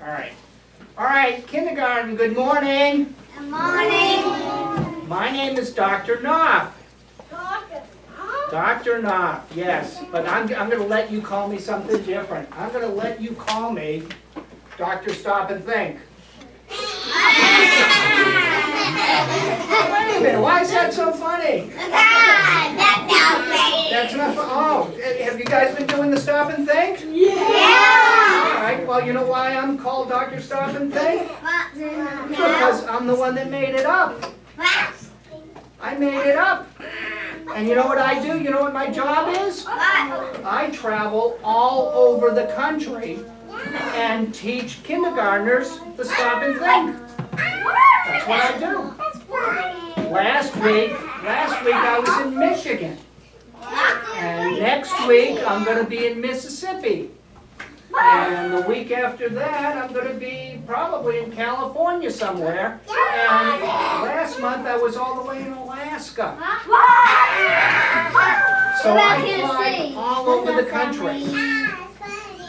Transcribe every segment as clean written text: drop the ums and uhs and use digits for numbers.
All right, kindergarten, good morning. Good morning. My name is Dr. Knopf. Dr. Knopf, yes, but I'm going to let you call me something different. I'm going to let you call me Dr. Stop and Think. Wait a minute, why is that so funny? That's not fun. Oh, have you guys been doing the Stop and Think? Yeah. All right, well, you know why I'm called Dr. Stop and Think? Because I'm the one that made it up. I made it up. And you know what I do? You know what my job is? I travel all over the country and teach kindergartners to stop and think. That's what I do. Last week I was in Michigan. And next week I'm going to be in Mississippi. And the week after that I'm going to be probably in California somewhere. And last month I was all the way in Alaska. So I fly all over the country.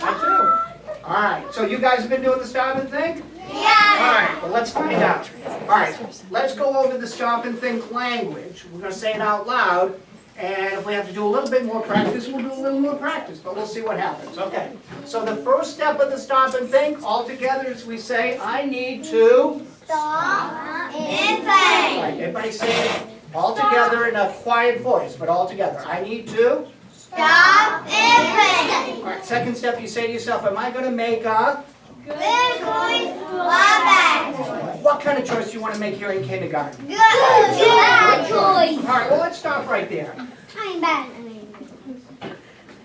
I do. All right, so you guys have been doing the stop and think? Yeah. All right, well, let's find out. All right, let's go over the stop and think language. We're going to say it out loud, and if we have to do a little bit more practice, we'll do a little more practice, but we'll see what happens. Okay, so the first step of the stop and think all together is we say, I need to Stop and think. All right, everybody say it all together in a quiet voice, but all together. I need to Stop and think. All right, second step, you say to yourself, am I going to make a Good choice or bad choice? what kind of choice do you want to make here in kindergarten? Good choice. All right, well, let's stop right there.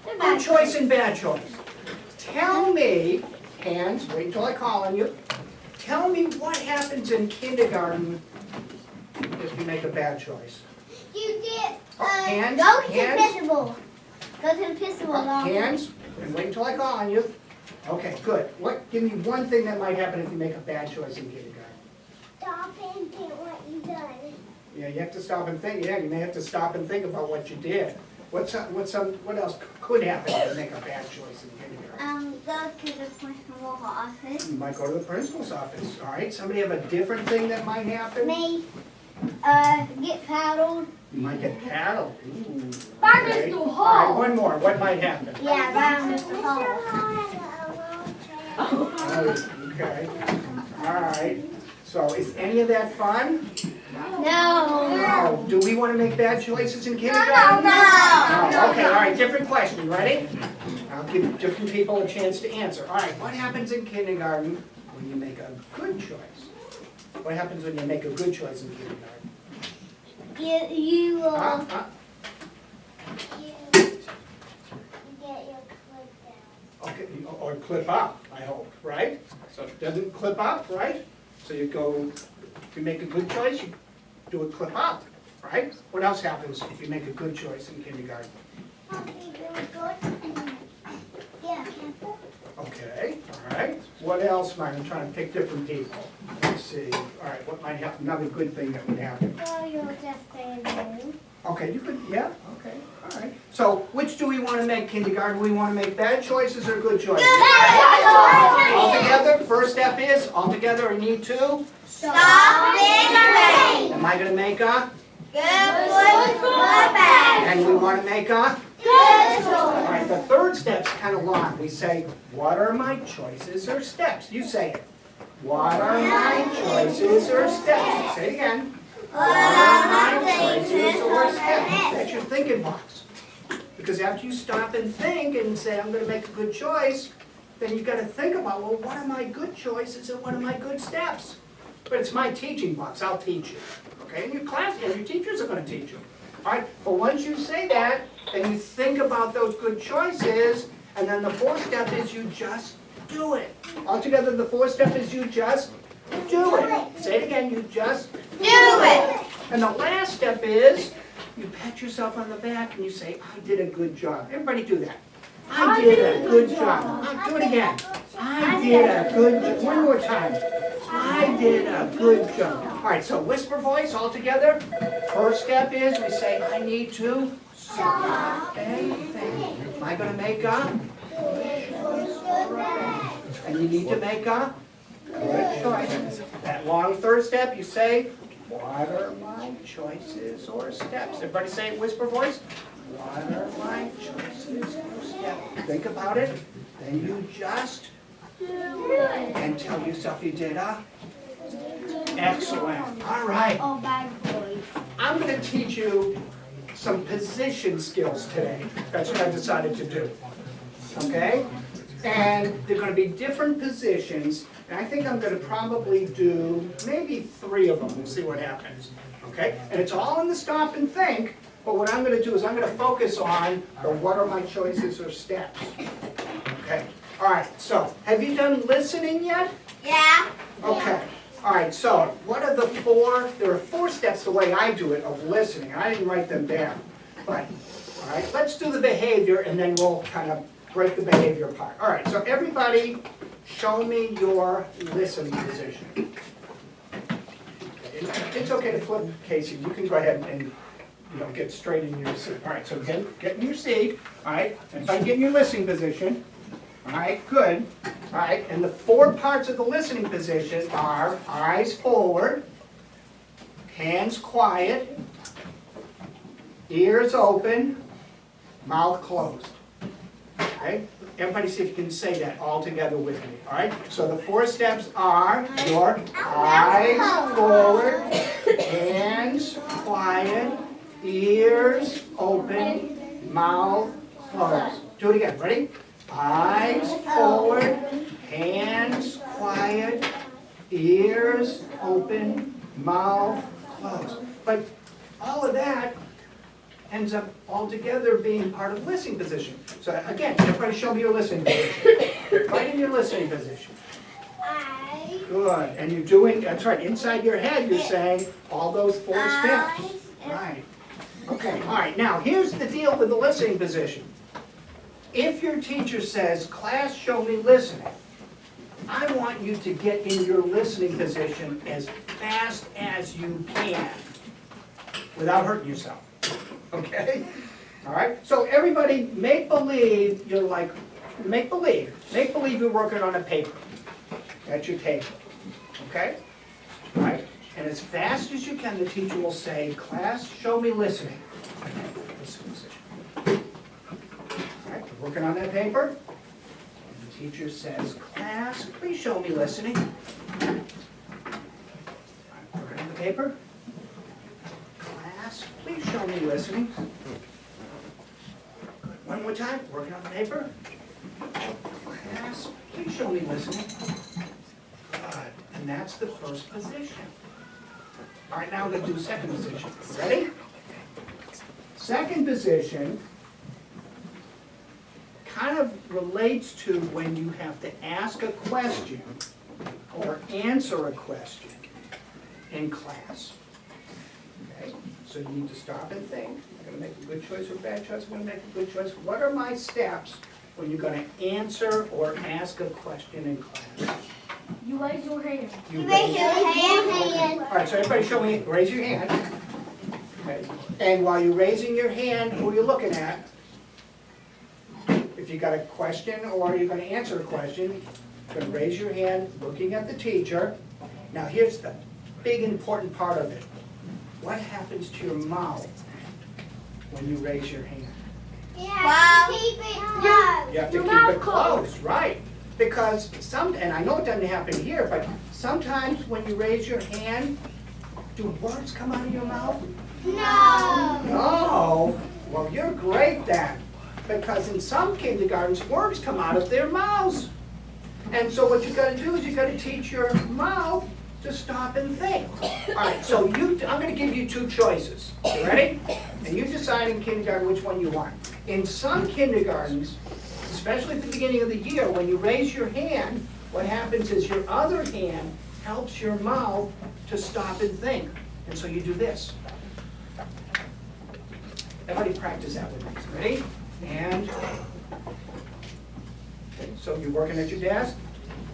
Good choice and bad choice. Tell me, hands, wait until I call on you. Tell me what happens in kindergarten if you make a bad choice. You get Hands, go to the hands. principal. Go to the principal. Hands, and wait until I call on you. Okay, good. Give me one thing that might happen if you make a bad choice in kindergarten. Stop and think what you done. Yeah, you have to stop and think. Yeah, you may have to stop and think about what you did. What else could happen if you make a bad choice in kindergarten? Go to the principal's office. You might go to the principal's office. All right. Somebody have a different thing that might happen? May get paddled. You might get paddled. Ooh. By Okay. Mr. All Hall. right. One more. What might happen? Yeah, by Mr. Hall. Oh, okay. All right. So is any of that fun? No. No. Do we want to make bad choices in kindergarten? No. Okay, all right, different question, ready? I'll give different people a chance to answer. All right, what happens in kindergarten when you make a good choice? What happens when you make a good choice in kindergarten? You will Huh? you get your clip down. Okay, or clip up, I hope, right? So it doesn't clip up, right? So you go, if you make a good choice, you do a clip up, right? What else happens if you make a good choice in kindergarten? Yeah. Okay, all right. What else, Mike? I'm trying to pick different people. Let's see. All right, what might happen? Another good thing that would happen. So you'll just stay in room. Okay, you could, yeah, okay, all right. So which do we want to make kindergarten? Do we want to make bad choices or good choices? All together, first step is, all together, I need to. Stop and Am I going to make a? Good choice or bad. And we want to make a? Good choice. All right, the third step's kind of long. We say, what are my choices or steps? You say it. What are my choices or steps? Say it again. What are my choices or steps? That's your thinking box. Because after you stop and think and say, I'm going to make a good choice, then you've got to think about, well, what are my good choices and what are my good steps? But it's my teaching box. I'll teach you. Okay? And your class, and your teachers are going to teach you. All right? But once you say that, then you think about those good choices, and then the fourth step is you just do it. Altogether, the fourth step is you just do it. Say it again, you just Do it. And the last step is you pat yourself on the back and you say, I did a good job. Everybody do that. I did a good job. Do it again. I did a good job. One more time. I did a good job. All right, so whisper voice all together. First step is we say, I need to stop and think. Am I going to make a? And you need to make a? Good choice. That long third step, you say, what are my choices or steps? Everybody say it, whisper voice. What are my choices or steps? Think about it. Then you just and tell yourself you did, huh? Excellent. All right. Oh, bad boy. I'm going to teach you some position skills today. That's what I decided to do. Okay? And they're going to be different positions. And I think I'm going to probably do maybe 3 of them. We'll see what happens. Okay? And it's all in the stop and think. But what I'm going to do is I'm going to focus on the what are my choices or steps. Okay? All right. So, have you done listening yet? Yeah. Okay. All right, so what are the 4, there are 4 steps the way I do it of listening. I didn't write them down. But, all right, let's do the behavior and then we'll kind of break the behavior apart. All right, so everybody show me your listening position. Okay, it's okay to flip, Casey. You can go ahead and get straight in your seat. All right, so get in your seat. All right, and if I get in your listening position. All right, good. All right, and the 4 parts of the listening position are eyes forward, hands quiet, ears open, mouth closed. Okay? Everybody see if you can say that all together with me. All right? So the 4 steps are your eyes forward, hands quiet, ears open, mouth closed. Do it again. Ready? Eyes forward, hands quiet, ears open, mouth closed. But all of that ends up all together being part of listening position. So again, everybody show me your listening position. Right in your listening position. Good. And you're doing, that's right, inside your head you're saying all those 4 steps. Right. Okay, all right. Now here's the deal with the listening position. If your teacher says, class, show me listening, I want you to get in your listening position as fast as you can without hurting yourself. Okay? All right? So everybody, make believe you're like, make believe you're working on a paper at your table. Okay? All right? And as fast as you can, the teacher will say, class, show me listening. Listening position. Working on that paper, and the teacher says, class, please show me listening. Working on the paper. Class, please show me listening. Good. One more time, working on the paper. Class, please show me listening. Good. And that's the first position. All right, now we're going to do the second position. Ready? Second position kind of relates to when you have to ask a question or answer a question in class. Okay? So you need to stop and think. I'm going to make a good choice or a bad choice. I'm going to make a good choice. What are my steps when you're going to answer or ask a question in class? You raise your hand. You raise your hand. All right, so everybody show me, raise your hand. Okay. And while you're raising your hand, who are you looking at? If you got a question or you're going to answer a question, you're going to raise your hand looking at the teacher. Now here's the big important part of it. What happens to your mouth when you raise your hand? Yeah, keep it closed. You have to keep it closed, right? Because and I know it doesn't happen here, but sometimes when you raise your hand, do words come out of your mouth? No. No? Well, you're great then. Because in some kindergartens, words come out of their mouths. And so what you got to do is you got to teach your mouth to stop and think. All right, so I'm going to give you 2 choices. You ready? And you decide in kindergarten which one you want. In some kindergartens, especially at the beginning of the year, when you raise your hand, what happens is your other hand helps your mouth to stop and think. And so you do this. Everybody practice that with me. Ready? And okay, so you're working at your desk,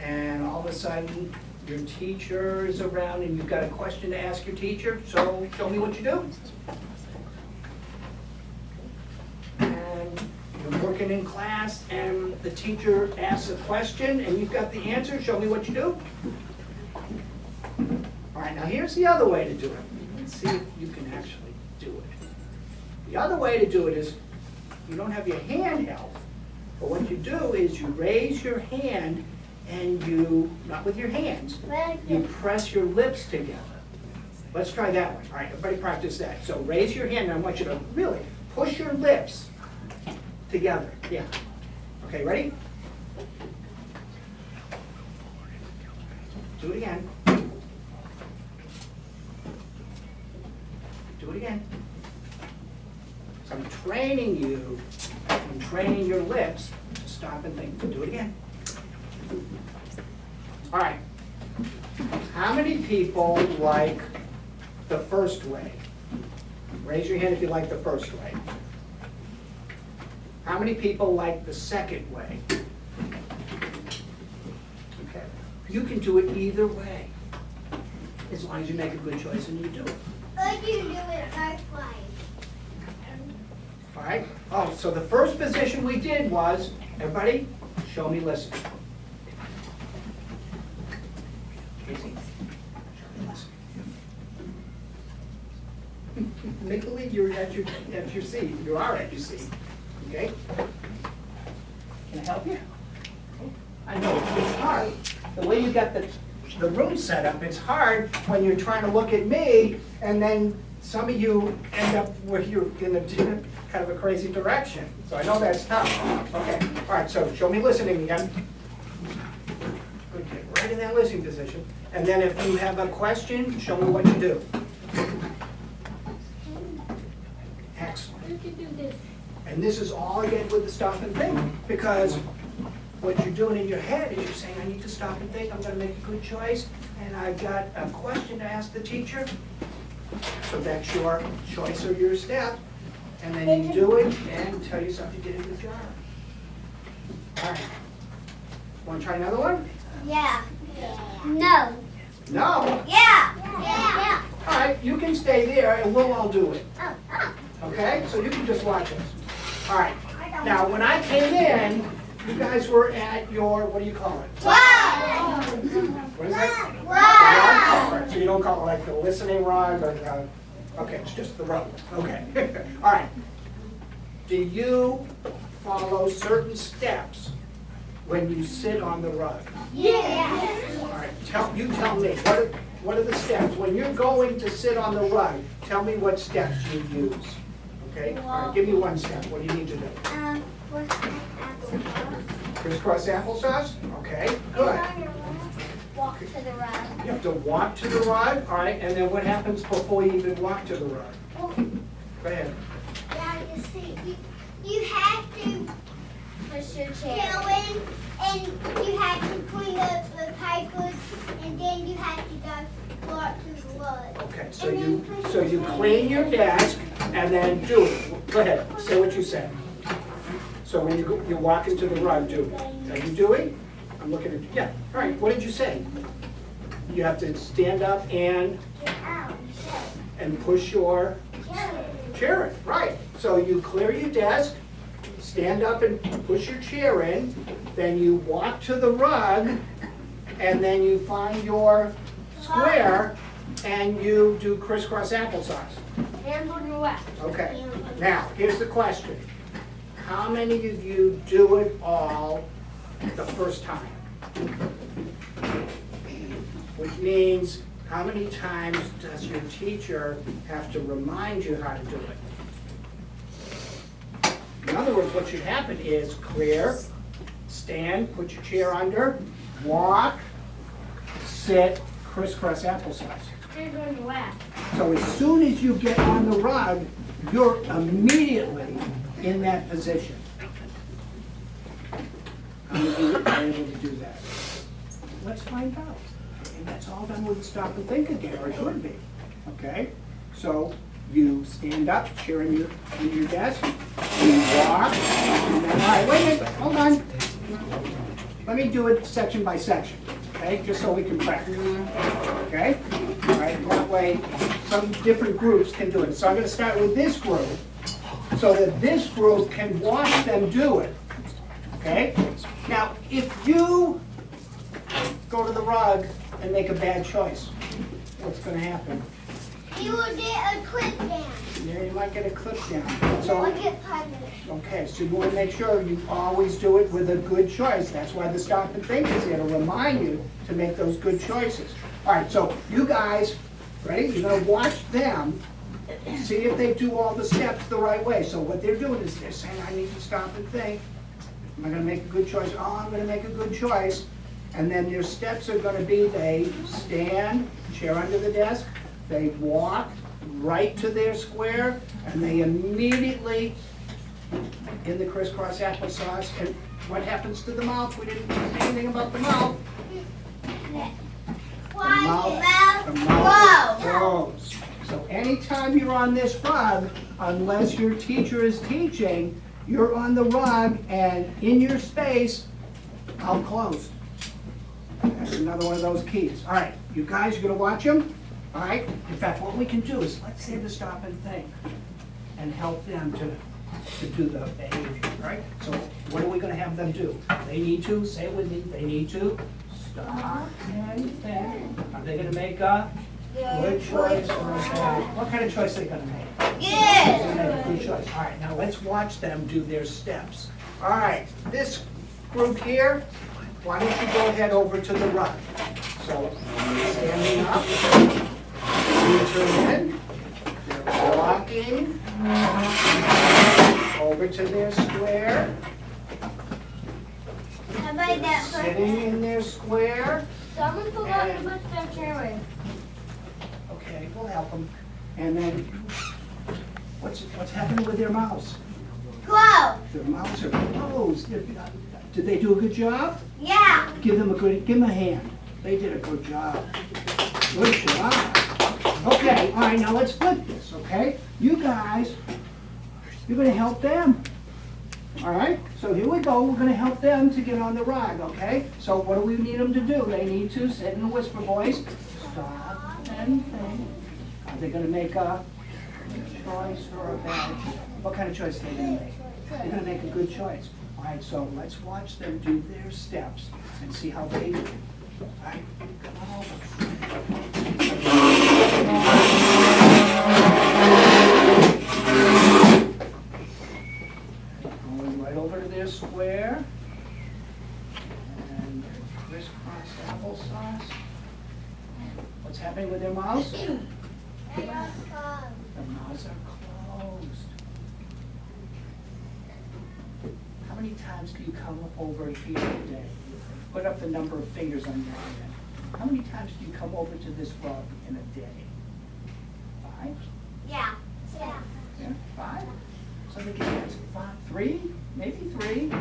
and all of a sudden your teacher is around and you've got a question to ask your teacher, so show me what you do. And you're working in class and the teacher asks a question and you've got the answer, show me what you do. right, now here's the other way to do it. Let's see if you can actually do it. The other way to do it is, you don't have your hand held, but what you do is you raise your hand and you, not with your hands, you press your lips together. Let's try that one. All right, everybody practice that. So raise your hand, and I want you to really push your lips together. Yeah. Okay, ready? Do it again. Do it again. So I'm training you, I'm training your lips to stop and think. Do it again. All right. How many people like the first way? Raise your hand if you like the first way. How many people like the second way? Okay. You can do it either way, as long as you make a good choice and you do it. Or you do it both ways. All right? Oh, so the first position we did was, everybody, show me listen. Casey, show me listen. Make believe you're at your seat. You are at your seat. Okay? Can I help you? I know it's hard. The way you got the room set up, it's hard when you're trying to look at me and then some of you end up where you're in a kind of a crazy direction. So I know that's tough. Okay, all right, so show me listening again. Good, get right in that listening position. And then if you have a question, show me what you do. Excellent. You can do this. And this is all again with the stop and think, because what you're doing in your head is you're saying, I need to stop and think, I'm gonna make a good choice, and I've got a question to ask the teacher. So that's your choice or your step, and then you do it and tell yourself you did a good job. All right. Want to try another one? Yeah. No. No? Yeah. Yeah. All right, you can stay there and we'll all do it. Oh. Okay? So you can just watch us. All right. Now, when I came in, you guys were at your, what do you call it? Wow. What is that? Wow. All right, so you don't call it like the listening rug or the, okay, it's just the rug. Okay. All right. Do you follow certain steps when you sit on the rug? Yeah. All right, tell me, what are the steps? When you're going to sit on the rug, tell me what steps you use. Okay? All right, give me one step. What do you need to do? Crisscross applesauce? Okay, good. Walk to the rug. You have to walk to the rug, all right, and then what happens before you even walk to the rug? Go ahead. Yeah, you see, you have to push your chair in, and you have to clean up the papers, and then you have to go walk to the rug. Okay, so you clean your desk and then do it. Go ahead, say what you said. So when you walk into the rug, do it. Are you doing? I'm looking at, yeah, all right, what did you say? You have to stand up and push your chair in, right. So you clear your desk, stand up and push your chair in, then you walk to the rug, and then you find your square, and you do crisscross applesauce. Hands on your lap. Okay, now, here's the question. How many of you do it all the first time? Which means, how many times does your teacher have to remind you how to do it? In other words, what should happen is clear, stand, put your chair under, walk, sit, crisscross applesauce. Hands on your lap. So as soon as you get on the rug, you're immediately in that position. How many of you are able to do that? Let's find out. And that's all done with stop and think again, or it could be. Okay? So you stand up, chair in your desk, you walk, and then, all right, wait a minute, hold on. Let me do it section by section, okay? Just so we can practice, okay? All right, that way some different groups can do it. So I'm gonna start with this group, so that this group can watch them do it, okay? Now, if you go to the rug and make a bad choice, what's gonna happen. You will get a clip down. Yeah, you might get a clip down. So, Or get punished. okay, so you wanna make sure you always do it with a good choice. That's why the stop and think is here, to remind you to make those good choices. All right, so you guys, ready? You're gonna watch them, see if they do all the steps the right way. So what they're doing is they're saying, I need to stop and think. Am I gonna make a good choice? Oh, I'm gonna make a good choice. And then their steps are gonna be, they stand, chair under the desk, they walk right to their square, and they immediately, in the crisscross applesauce, and what happens to the mouth? We didn't say anything about the mouth. The mouth is closed. So anytime you're on this rug, unless your teacher is teaching, you're on the rug and in your space, mouth closed. That's another one of those keys. All right, you guys are gonna watch them? All right? In fact, what we can do is, let's say the stop and think and help them to do the behavior, all right? So what are we gonna have them do? They need to, say it with me, they need to stop and think. Are they gonna make a good choice or a bad? What kind of choice are they gonna make? They're gonna make a good choice. All right, now let's watch them do their steps. All right, this group here, why don't you go ahead over to the rug? So, standing up, you turn in, they're walking over to their square, sitting in their square. Someone forgot to put their chair in. Okay, we'll help them. And then, what's happening with their mouths? Close. Their mouths are closed. Did they do a good job? Yeah. Give them a hand. They did a good job. Good job. Okay, all right, now let's flip this, okay? You guys, you're gonna help them. All right, so here we go. We're gonna help them to get on the rug, okay? So what do we need them to do? They need to sit in a whisper voice. Stop and think. Are they gonna make a choice or a bad choice? What kind of choice are they gonna make? They're gonna make a good choice. All right, so let's watch them do their steps and see how they do. All right, come on over. Going right over to their square. And their crisscross applesauce. What's happening with their mouths? Their mouths are closed. How many times do you come over here today? Put up the number of fingers on your hand. How many times do you come over to this rug in a day? 5? Yeah. Yeah, 5? So they get that's 5, 3, maybe 3.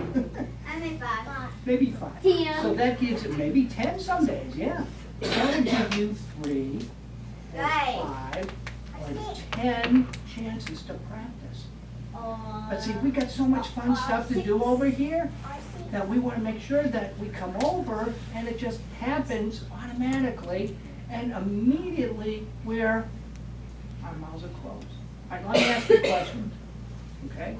I made 5. Maybe 5. 10. So that gives it maybe 10 some days, yeah. That would give you 3, or Right. 5, or 10 chances to practice. But see, we got so much fun stuff to do over here that we want to make sure that we come over and it just happens automatically and immediately where our mouths are closed. All right, let me ask you a question, okay?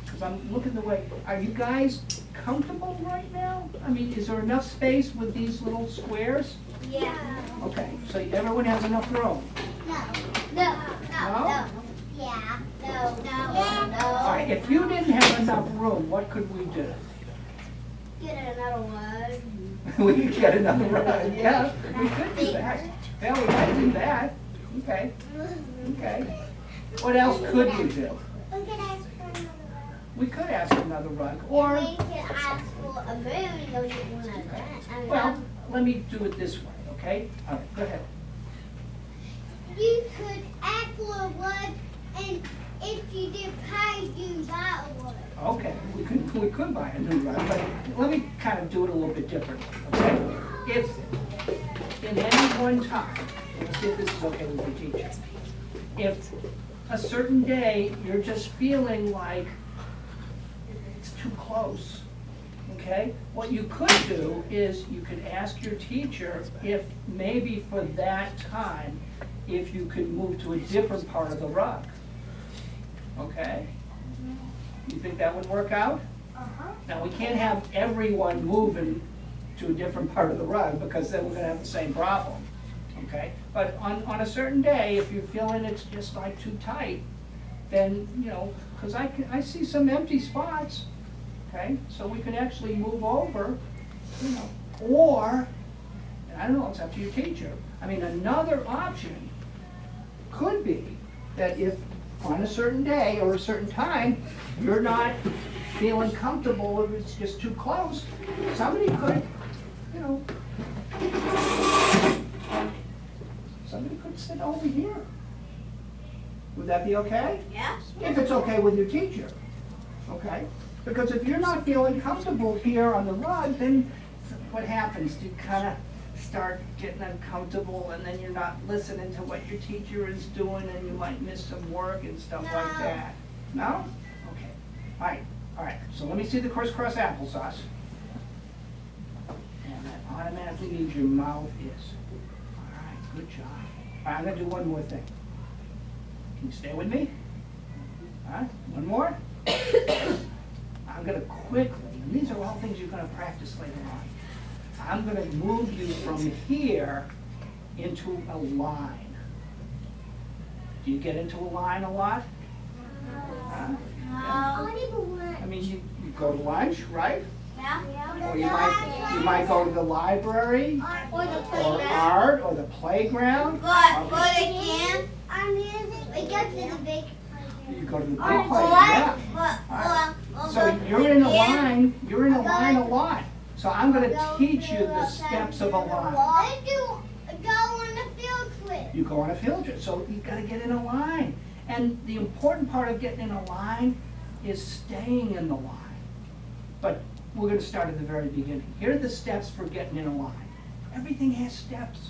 Because I'm looking the way, are you guys comfortable right now? I mean, is there enough space with these little squares? Yeah. Okay, so everyone has enough room? No. No? Yeah. No. All right, if you didn't have enough room, what could we do? Get another one. We could get another rug, yeah, we could do that. Yeah, we might do that. Okay, okay. What else could we do? We could ask for another one. We could ask another rug, or, We could ask for a moon and go get one of that. well, let me do it this way, okay? All right, go ahead. You could ask for a one, and if you did pay, you buy one. Okay, we could buy a new rug, but let me kind of do it a little bit different, okay? If in any one time, let's see if this is okay with your teacher. If a certain day you're just feeling like it's too close, okay? What you could do is you could ask your teacher if maybe for that time, if you could move to a different part of the rug, okay? You think that would work out? Uh-huh. Now, we can't have everyone moving to a different part of the rug because then we're gonna have the same problem. okay? But on a certain day, if you're feeling it's just like too tight, then, you know, because I see some empty spots, okay? So we can actually move over, you know, or, and I don't know, it's up to your teacher. I mean, another option could be that if on a certain day or a certain time, you're not feeling comfortable, if it's just too close, somebody could, you know, somebody could sit over here. Would that be okay? Yeah. If it's okay with your teacher, okay? Because if you're not feeling comfortable here on the rug, then what happens? You kind of start getting uncomfortable, and then you're not listening to what your teacher is doing, and you might miss some work and stuff like that. No? Okay. All right. So let me see the crisscross applesauce. And that automatically means your mouth is. All right, good job. All right, I'm gonna do one more thing. Can you stay with me? All right, one more. I'm gonna quickly, and these are all things you're gonna practice later on. I'm gonna move you from here into a line. Do you get into a line a lot? Huh? I mean, you go to lunch, right? Yeah. Or you might go to the library, Or the or playground. art, or the playground. But again, we go to the big. You go to the big Or playground, yeah. what? So you're in a line a lot. So I'm gonna teach you the steps of a line. Let's go on a field trip. You go on a field trip, so you gotta get in a line. And the important part of getting in a line is staying in the line. But we're gonna start at the very beginning. Here are the steps for getting in a line. Everything has steps,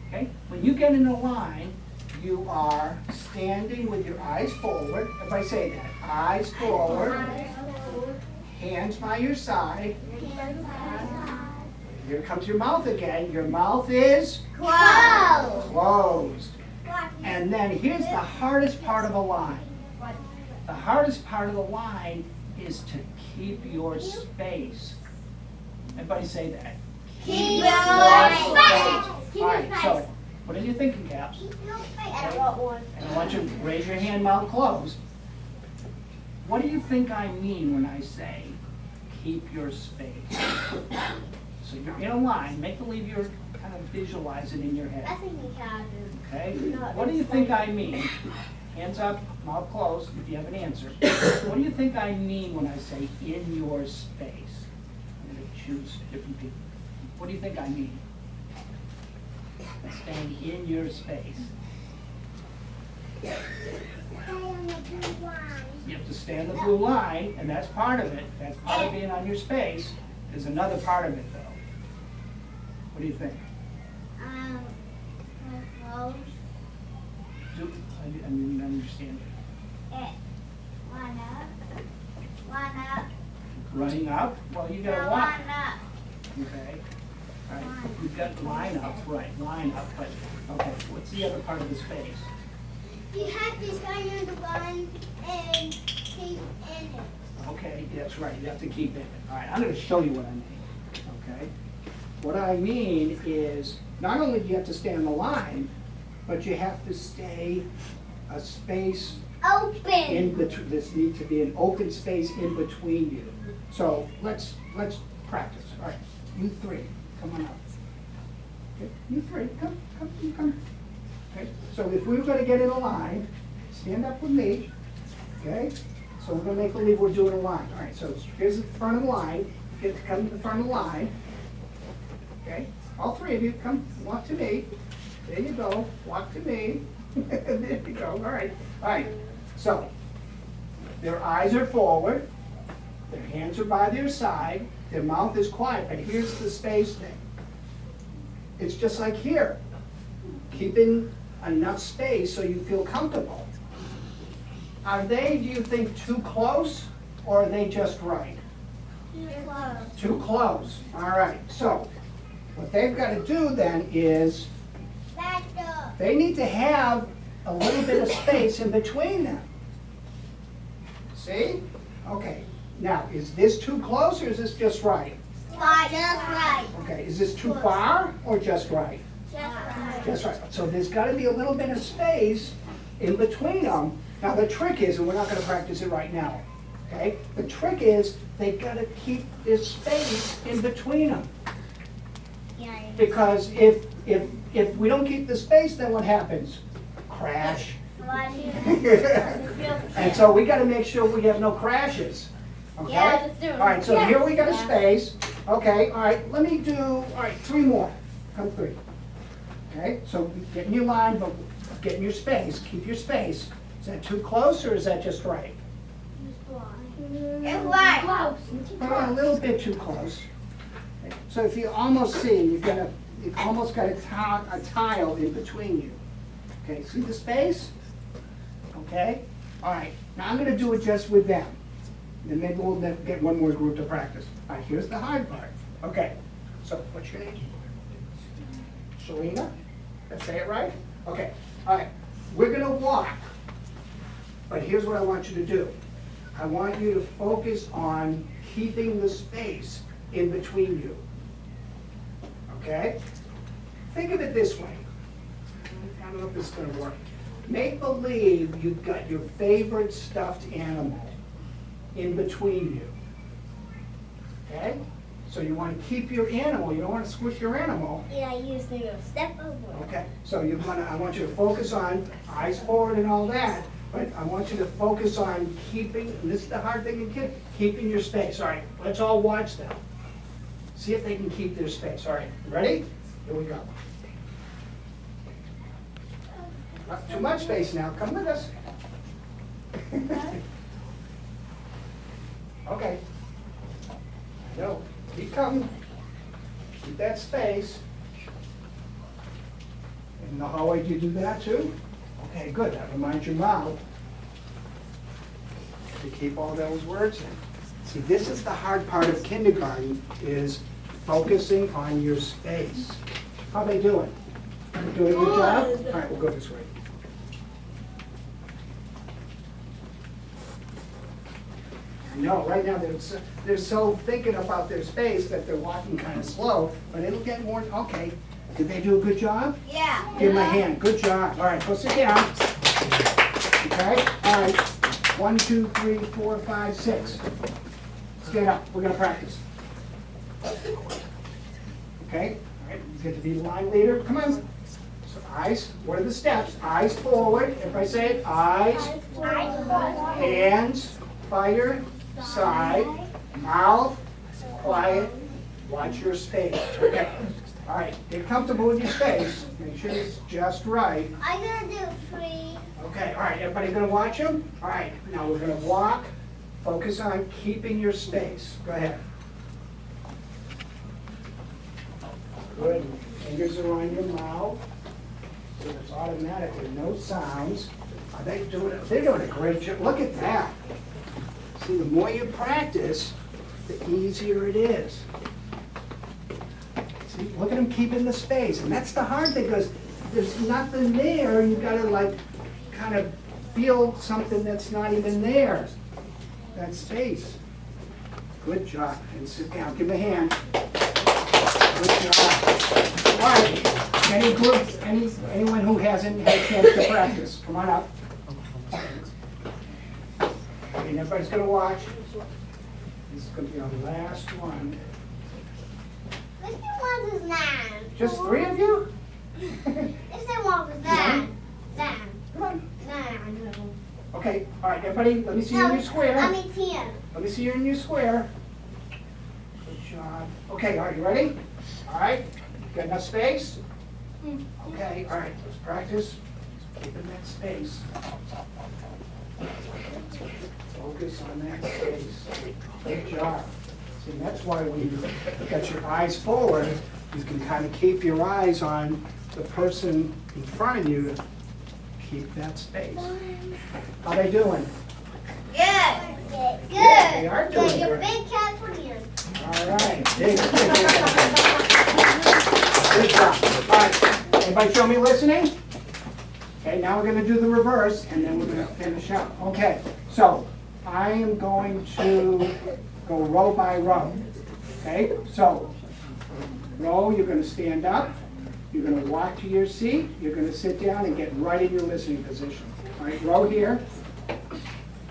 okay? When you get in a line, you are standing with your eyes forward. If I say that, eyes forward, hands by your side. Here comes your mouth again. Your mouth is closed. And then here's the hardest part of a line. The hardest part of the line is to keep your space. Everybody say that. Keep your space. All right, so what are you thinking, Caps? I want one. And I want you to raise your hand, mouth closed. What do you think I mean when I say keep your space? So you're in a line. Make believe you're kind of visualizing in your I head. think we can do. Okay? What do you think I mean? Hands up, mouth closed, if you have an answer. What do you think I mean when I say in your space? I'm going to choose different people. What do you think I mean? Staying in your space. You have to stay on the blue line, and that's part of it. That's part of being on your space. There's another part of it, though. What do you think? Close. I didn't understand it. Line up. Line up. Running up? Well, you gotta Now walk. line up. Okay. All right. You've got line up, right? Line up. But okay. What's the other part of the space? You have to stay in the line and keep in it. Okay, that's right. You have to keep it. All right. I'm going to show you what I mean. Okay. What I mean is not only do you have to stay on the line, but you have to stay a space Open. in between. This needs to be an open space in between you. So let's practice. All right, you three, come on up. Okay, you three, come. Okay, so if we were going to get in a line, stand up with me. Okay, so we're going to make believe we're doing a line. All right, so here's the front of the line. Come to the front of the line. Okay, all three of you, come walk to me. There you go. Walk to me. There you go. All right. All right. So their eyes are forward. Their hands are by their side. Their mouth is quiet. But here's the space thing. It's just like here. Keeping enough space so you feel comfortable. Are they, do you think, too close, or are they just right? Close. Too close. All right. So what they've got to do then is Back up. they need to have a little bit of space in between them. See? Okay. Now, is this too close or is this just right? Just right. Okay. Is this too far or just right? That's right. So there's got to be a little bit of space in between them. Now the trick is, and we're not going to practice it right now, okay? The trick is they've got to keep this space in between them. Because if we don't keep the space, then what happens? Crash. And so we got to make sure we have no crashes. Okay? Yeah, all right, so here we got a space. Okay, all right, let me do, all right, 3 more. Come 3. Okay, so get in your line, but get in your space. Keep your space. Is that too close or is that just right? It's right. A little bit too close. Okay, so if you almost see, you've almost got a tile in between you. Okay, see the space? Okay, all right, now I'm gonna do it just with them. Then maybe we'll get one more group to practice. All right, here's the hard part. Okay, so what's your name? Selena? Did I say it right? Okay, all right, we're gonna walk. But here's what I want you to do. I want you to focus on keeping the space in between you. Okay? Think of it this way. I don't know if this is gonna work. Make believe you've got your favorite stuffed animal in between you. Okay? So you want to keep your animal, you don't want to squish your animal. Yeah, I used to step over. Okay, so I want you to focus on eyes forward and all that, but I want you to focus on keeping, and this is the hard thing in kids, keeping your space. All right, let's all watch them. See if they can keep their space. All right, ready? Here we go. Not too much space now, come with us. Okay. No, keep coming. Keep that space. In the hallway, do you do that too? Okay, good. That reminds your mouth to keep all those words in. See, this is the hard part of kindergarten, is focusing on your space. How are they doing? Doing a good job? All right, we'll go this way. No, right now they're so thinking about their space that they're walking kind of slow, but it'll get more, okay. Did they do a good job? Yeah. Give them a hand, good job. All right, go sit down. Okay, all right. 1, 2, 3, 4, 5, 6. Stand up, we're gonna practice. Okay, all right, you get to be the line leader, come on. So eyes, what are the steps? Eyes forward, everybody say it, eyes, hands, by your side, mouth, quiet, watch your space. Okay. All right, get comfortable with your space. Make sure it's just right. I'm gonna do 3. Okay, all right, everybody gonna watch them? All right, now we're gonna walk. Focus on keeping your space. Go ahead. Good. Fingers are on your mouth. So there's automatically no sounds. Are they doing it? They're doing a great job. Look at that. See, the more you practice, the easier it is. See, look at them keeping the space. And that's the hard thing, because there's nothing there. You've got to, like, kind of feel something that's not even there. That space. Good job. And sit down. Give them a hand. Good job. All right. Any groups, anyone who hasn't had a chance to practice, come on up. And everybody's gonna watch. This is gonna be our last one. Let's do 1 is 9. Just 3 of you? Let's do 1 is 9. 9. Come on. 9. Okay, all right, everybody, let me see you in your square. I mean 10. Let me see you in your square. Good job. Okay, all right, you ready? All right, got enough space? Okay, all right, let's practice. Keeping that space. Focus on that space. Good job. See, that's why when you got your eyes forward, you can kind of keep your eyes on the person in front of you. Keep that space. How they doing? Good. Good. They are doing Good. Your good. big cat's win. All right. Good job. All right. Everybody show me listening? Okay, now we're going to do the reverse, and then we're going to finish up. Okay, so I am going to go row by row. Okay, so row, you're going to stand up. You're going to walk to your seat. You're going to sit down and get right in your listening position. All right, row here.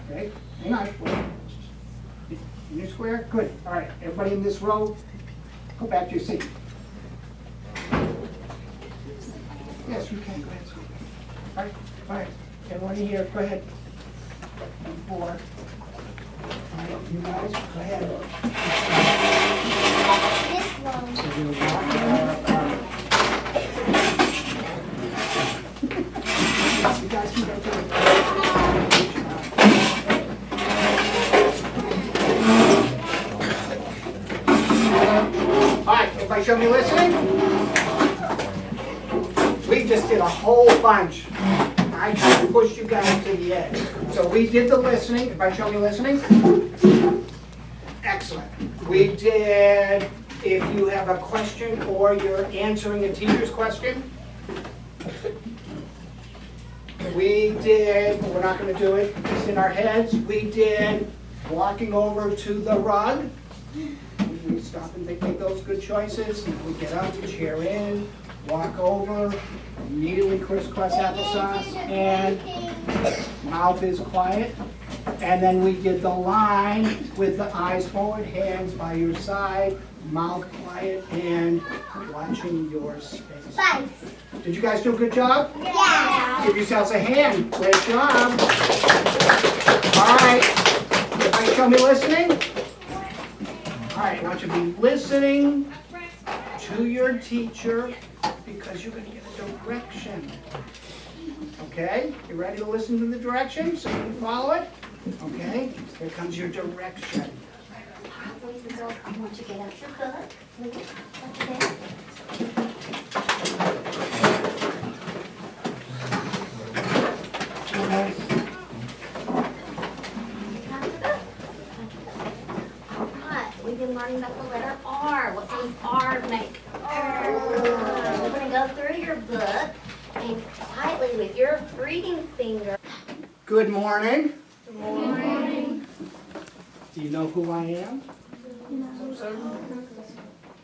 Okay, hang on. Wait. In your square? Good. All right, everybody in this row, go back to your seat. Yes, you can. Go ahead, sweetie. All right, all right. Everyone in here, go ahead. And 4. All right, you guys, go ahead. This one. So you're walking You guys can go to All right, everybody show me listening? We just did a whole bunch. I kind of pushed you guys to the edge. So we did the listening. Everybody show me listening? Excellent. We did, if you have a question or you're answering a teacher's question. We did, we're not going to do it, it's in our heads. We did walking over to the rug. We stop and make those good choices. We get up, chair in, walk over, immediately crisscross applesauce, and mouth is quiet. And then we did the line with the eyes forward, hands by your side, mouth quiet, and watching your space. 5. Did you guys do a good job? Yeah. Give yourselves a hand. Great job. All right. Everybody show me listening? All right, I want you to be listening to your teacher because you're going to get a direction. Okay? You ready to listen to the direction so you can follow it? Okay? Here comes your direction. Boys and girls, I want you to get out your book. Please. Okay. Alright, we've been learning about the letter R. What does R make? We're going to go through your book and quietly with your reading finger. Good morning. Good morning. Do you know who I am?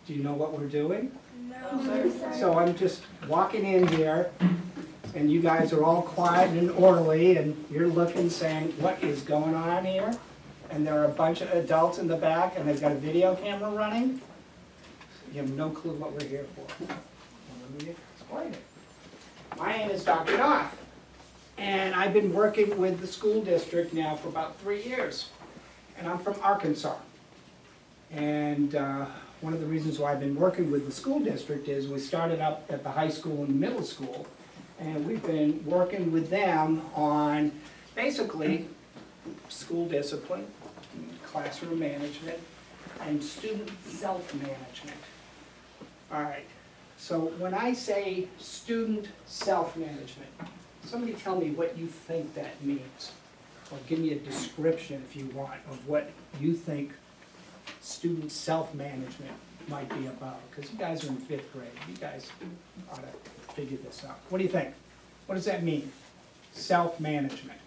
Do you know what we're doing? No, sir. So I'm just walking in here, and you guys are all quiet and orderly, and you're looking, saying, what is going on here? And there are a bunch of adults in the back, and they've got a video camera running. You have no clue what we're here for. Well, let me explain it. My name is Dr. Knopf, and I've been working with the school district now for about 3 years. And I'm from Arkansas. And one of the reasons why I've been working with the school district is we started up at the high school and middle school, and we've been working with them on basically school discipline, classroom management, and student self-management. All right, so when I say student self-management, somebody tell me what you think that means. Or give me a description, if you want, of what you think student self-management might be about. Because you guys are in 5th grade. You guys ought to figure this out. What do you think? What does that mean? Self-management.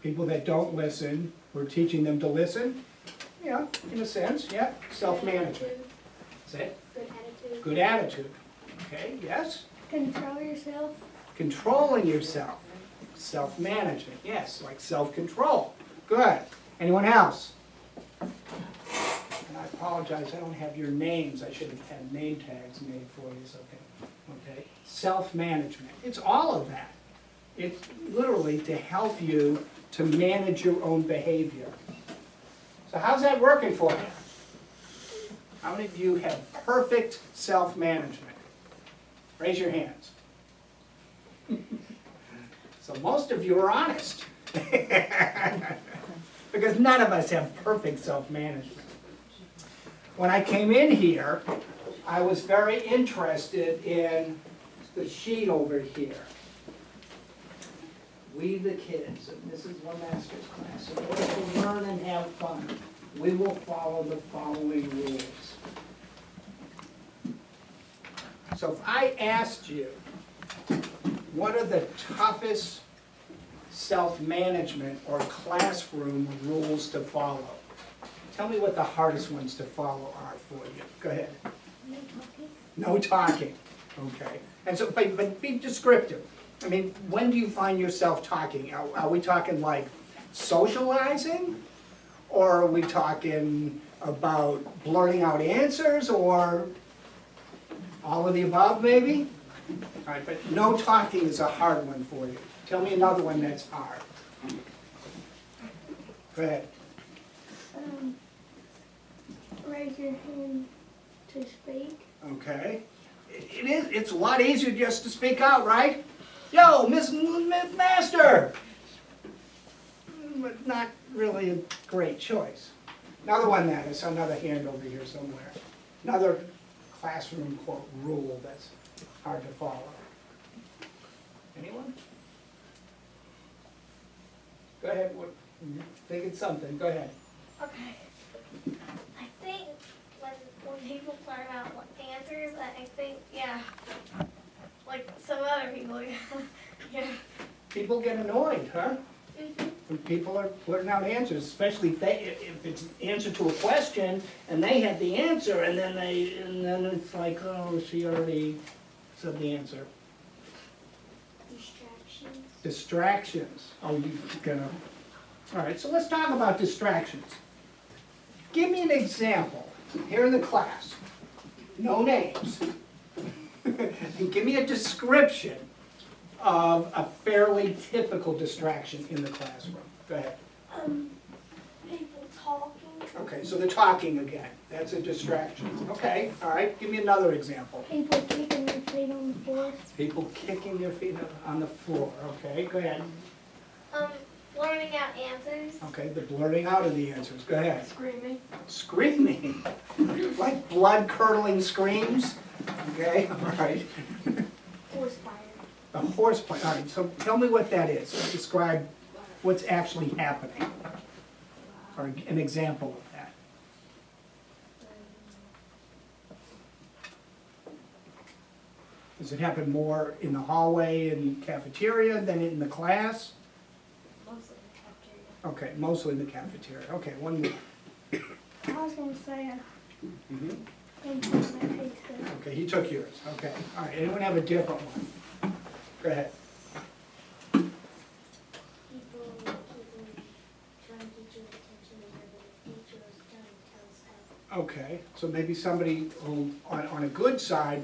People that don't listen, we're teaching them to listen? Yeah, in a sense, yeah. Self-management. Is that? Good attitude. Good attitude. Okay, yes? Control yourself. Controlling yourself. Self-management, yes, like self-control. Good. Anyone else? And I apologize, I don't have your names. I should have had name tags made for you. Okay. Okay. Self-management. It's all of that. It's literally to help you to manage your own behavior. So how's that working for you? How many of you have perfect self-management? Raise your hands. So most of you are honest. Because none of us have perfect self-management. When I came in here, I was very interested in the sheet over here. We the kids, and this is one master's class, in order to learn and have fun, we will follow the following rules. So if I asked you, what are the toughest self-management or classroom rules to follow? tell me what the hardest ones to follow are for you. Go ahead. No talking. Okay. And so, but be descriptive. I mean, when do you find yourself talking? Are we talking like socializing? Or are we talking about blurting out answers, or all of the above maybe? All right, but no talking is a hard one for you. Tell me another one that's hard. Go ahead. Raise your hand to speak. Okay. It's a lot easier just to speak out, right? Yo, Miss Master! But not really a great choice. Another one that is another hand over here somewhere. Another classroom quote rule that's hard to follow. Anyone? Go ahead. Think it's something. Go ahead. Okay. I think when people find out what answers, I think, yeah, like some other people, yeah. People get annoyed, huh? Mhm. When people are putting out answers, especially if it's an answer to a question and they have the answer, and then it's like, oh, she already said the answer. Distractions. Distractions. Oh, you gonna? All right. So let's talk about distractions. Give me an example here in the class. No names. And give me a description of a fairly typical distraction in the classroom. Go ahead. People talking. Okay, so they're talking again. That's a distraction. Okay, all right. Give me another example. People kicking their feet on the floor. People kicking their feet on the floor. Okay, go ahead. Learning out answers. Okay, the blurting out of the answers. Go ahead. Screaming. Screaming. Like blood-curdling screams. Okay, all right. Horse fire. A horse play. All right, so tell me what that is. Describe what's actually happening. Or an example of that. Does it happen more in the hallway and cafeteria than in the class? Mostly in the cafeteria. Okay, mostly in the cafeteria. Okay, one more. I was gonna say Mhm. Okay, he took yours. Okay, all right. Anyone have a different one? Go ahead. People trying to get your attention whenever the teacher is trying to tell stuff. Okay, so maybe somebody who, on a good side,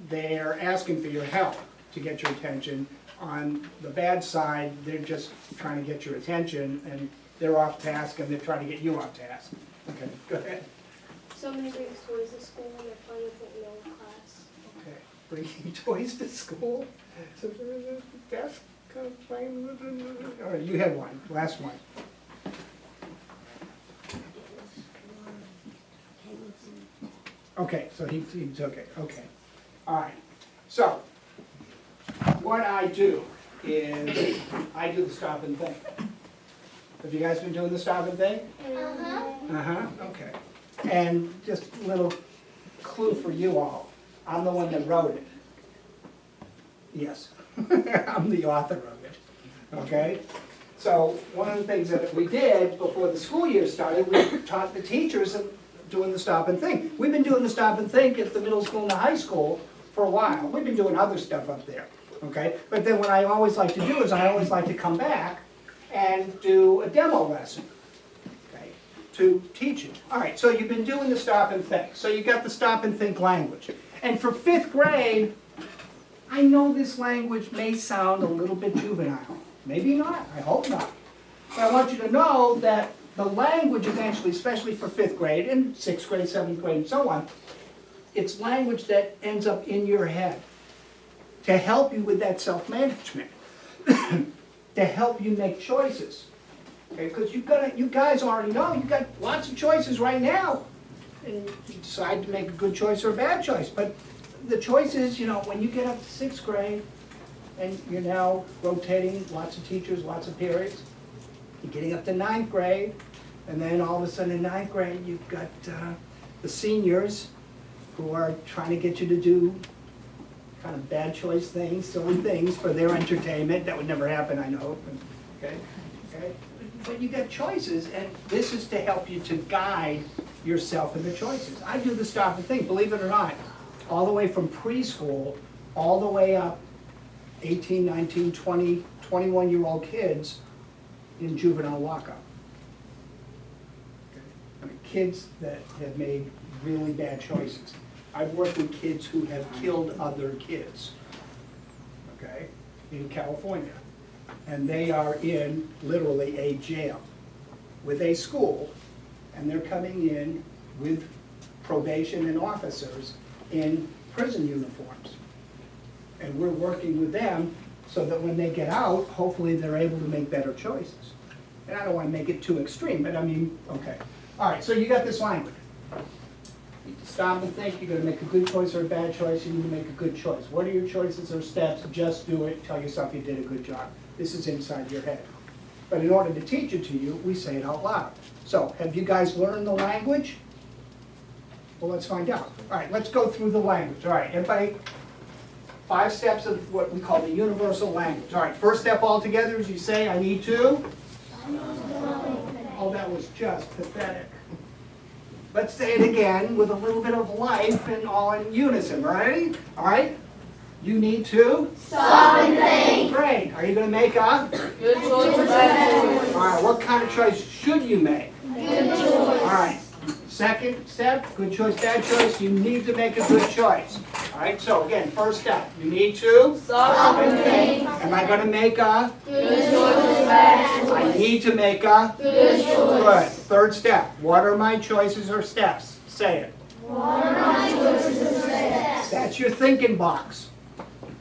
they're asking for your help to get your attention. On the bad side, they're just trying to get your attention, and they're off task, and they're trying to get you off task. Okay, go ahead. Somebody brings toys to school and they're playing with it in the class. Okay, bringing toys to school. So there's a desk kind of playing with it. All right, you had one, last one. Okay, so he took it, okay. All right, so what I do is I do the stop and think. Have you guys been doing the stop and think? Uh-huh, okay. And just a little clue for you all, I'm the one that wrote it. Yes, I'm the author of it, okay? So one of the things that we did before the school year started, we taught the teachers doing the stop and think. We've been doing the stop and think at the middle school and the high school for a while. We've been doing other stuff up there, okay? But then what I always like to do is I always like to come back and do a demo lesson, okay, to teach you. All right, so you've been doing the stop and think. So you got the stop and think language. And for 5th grade, I know this language may sound a little bit juvenile. Maybe not, I hope not. But I want you to know that the language eventually, especially for 5th grade and 6th grade, 7th grade, and so on, it's language that ends up in your head to help you with that self-management, to help you make choices. Okay, because you guys already know, you've got lots of choices right now. And you decide to make a good choice or a bad choice. But the choice is, you know, when you get up to 6th grade, and you're now rotating, lots of teachers, lots of periods, you're getting up to 9th grade, and then all of a sudden in 9th grade, you've got the seniors who are trying to get you to do kind of bad choice things, silly things for their entertainment. That would never happen, I know. Okay, okay. but you got choices, and this is to help you to guide yourself in the choices. I do the Stop and Think, believe it or not, all the way from preschool, all the way up 18, 19, 20, 21-year-old kids in juvenile lockup. I mean, kids that have made really bad choices. I've worked with kids who have killed other kids, okay, in California. And they are in literally a jail with a school, and they're coming in with probation and officers in prison uniforms. And we're working with them so that when they get out, hopefully they're able to make better choices. And I don't want to make it too extreme, but I mean, okay. All right, so you got this language. You stop and think, you're going to make a good choice or a bad choice, you need to make a good choice. What are your choices or steps? Just do it, tell yourself you did a good job. This is inside your head. But in order to teach it to you, we say it out loud. So, have you guys learned the language? Well, let's find out. All right, let's go through the language. All right, everybody, 5 steps of what we call the universal language. All right, first step altogether is you say, I need to. Oh, that was just pathetic. Let's say it again with a little bit of life and all in unison. Ready? All right. You need to Stop and think. Great. Are you going to make a Good choice or bad choice? All right. What kind of choice should you make? Good choice. All right. Second step, good choice, bad choice. You need to make a good choice. All right. So again, first step, you need to Stop and think. Am I going to make a? Good choice or bad choice? I need to make a. Good choice. Good. Third step. What are my choices or steps? Say it. What are my choices or steps? That's your thinking box.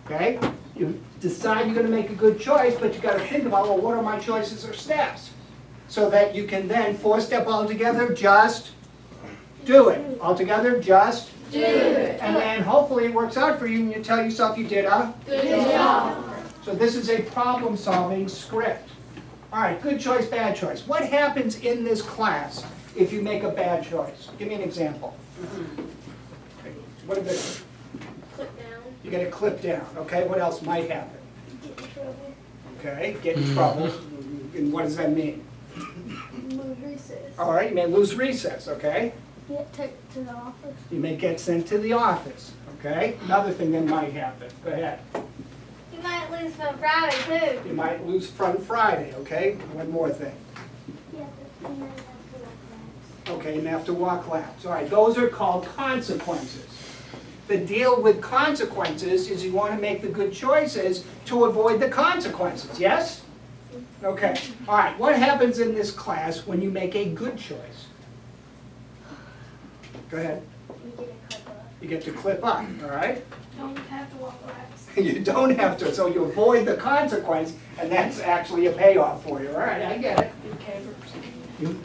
Okay? You decide you're going to make a good choice, but you got to think about, well, what are my choices or steps? So that you can then 4-step all together, just do it. All together, just Do it. and then hopefully it works out for you and you tell yourself you did a. Good job. So this is a problem-solving script. All right, good choice, bad choice. What happens in this class if you make a bad choice? Give me an example. Okay, what is it? Click down. You get a clip down, okay? What else might happen? Get in trouble. Okay, get in trouble. And what does that mean? Move recess. All right, you may lose recess, okay? Get taken to the office. You may get sent to the office, okay? Another thing that might happen, go ahead. You might lose from Friday too. You might lose Fun Friday, okay? One more thing. Yeah, but you might have to walk Okay, you may have to walk laps. All right, those are called consequences. The deal with consequences is you want to make the good choices to avoid the consequences, yes? Okay, all right, what happens in this class when you make a good choice? Go ahead. You get a clip up. You get to clip up, all right? Don't have to walk laps. You don't have to, so you avoid the consequence, and that's actually a payoff for you. All right, I get it. You,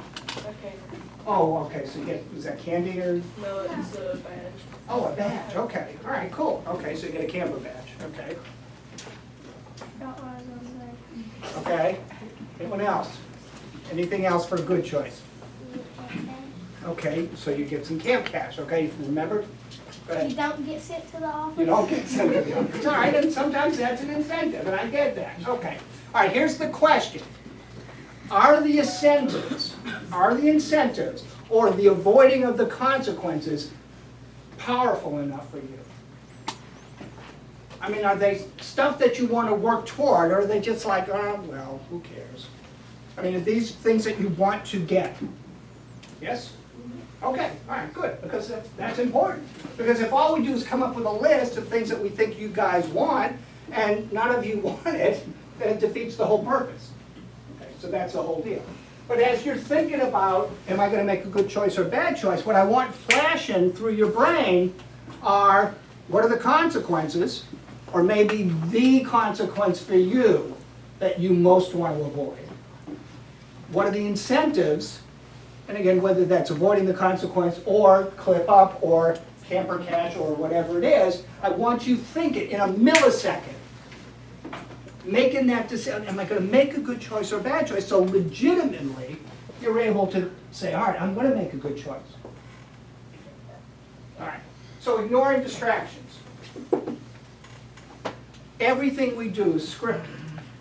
oh, okay, so you get, is that candy or? No, it's a badge. Oh, a badge, okay. All right, cool. Okay, so you get a camper badge, okay. Got what I was gonna say. Okay. Anyone else? Anything else for a good choice? Okay, so you get some camp cash, okay? Remember? Go You ahead. don't get sent to the office. You don't get sent to the office. All right, and sometimes that's an incentive, and I get that. Okay. All right, here's the question. Are the incentives, or the avoiding of the consequences powerful enough for you? I mean, are they stuff that you want to work toward, or are they just like, oh, well, who cares? I mean, are these things that you want to get? Yes? Okay, all right, good, because that's important. Because if all we do is come up with a list of things that we think you guys want, and none of you want it, then it defeats the whole purpose. Okay, so that's the whole deal. But as you're thinking about, am I going to make a good choice or a bad choice, what I want flashing through your brain are, what are the consequences, or maybe the consequence for you that you most want to avoid? What are the incentives? And again, whether that's avoiding the consequence or clip up or camper cash or whatever it is, I want you thinking in a millisecond, making that decision, am I going to make a good choice or a bad choice? So legitimately, you're able to say, all right, I'm going to make a good choice. All right, so ignoring distractions. Everything we do is scripted.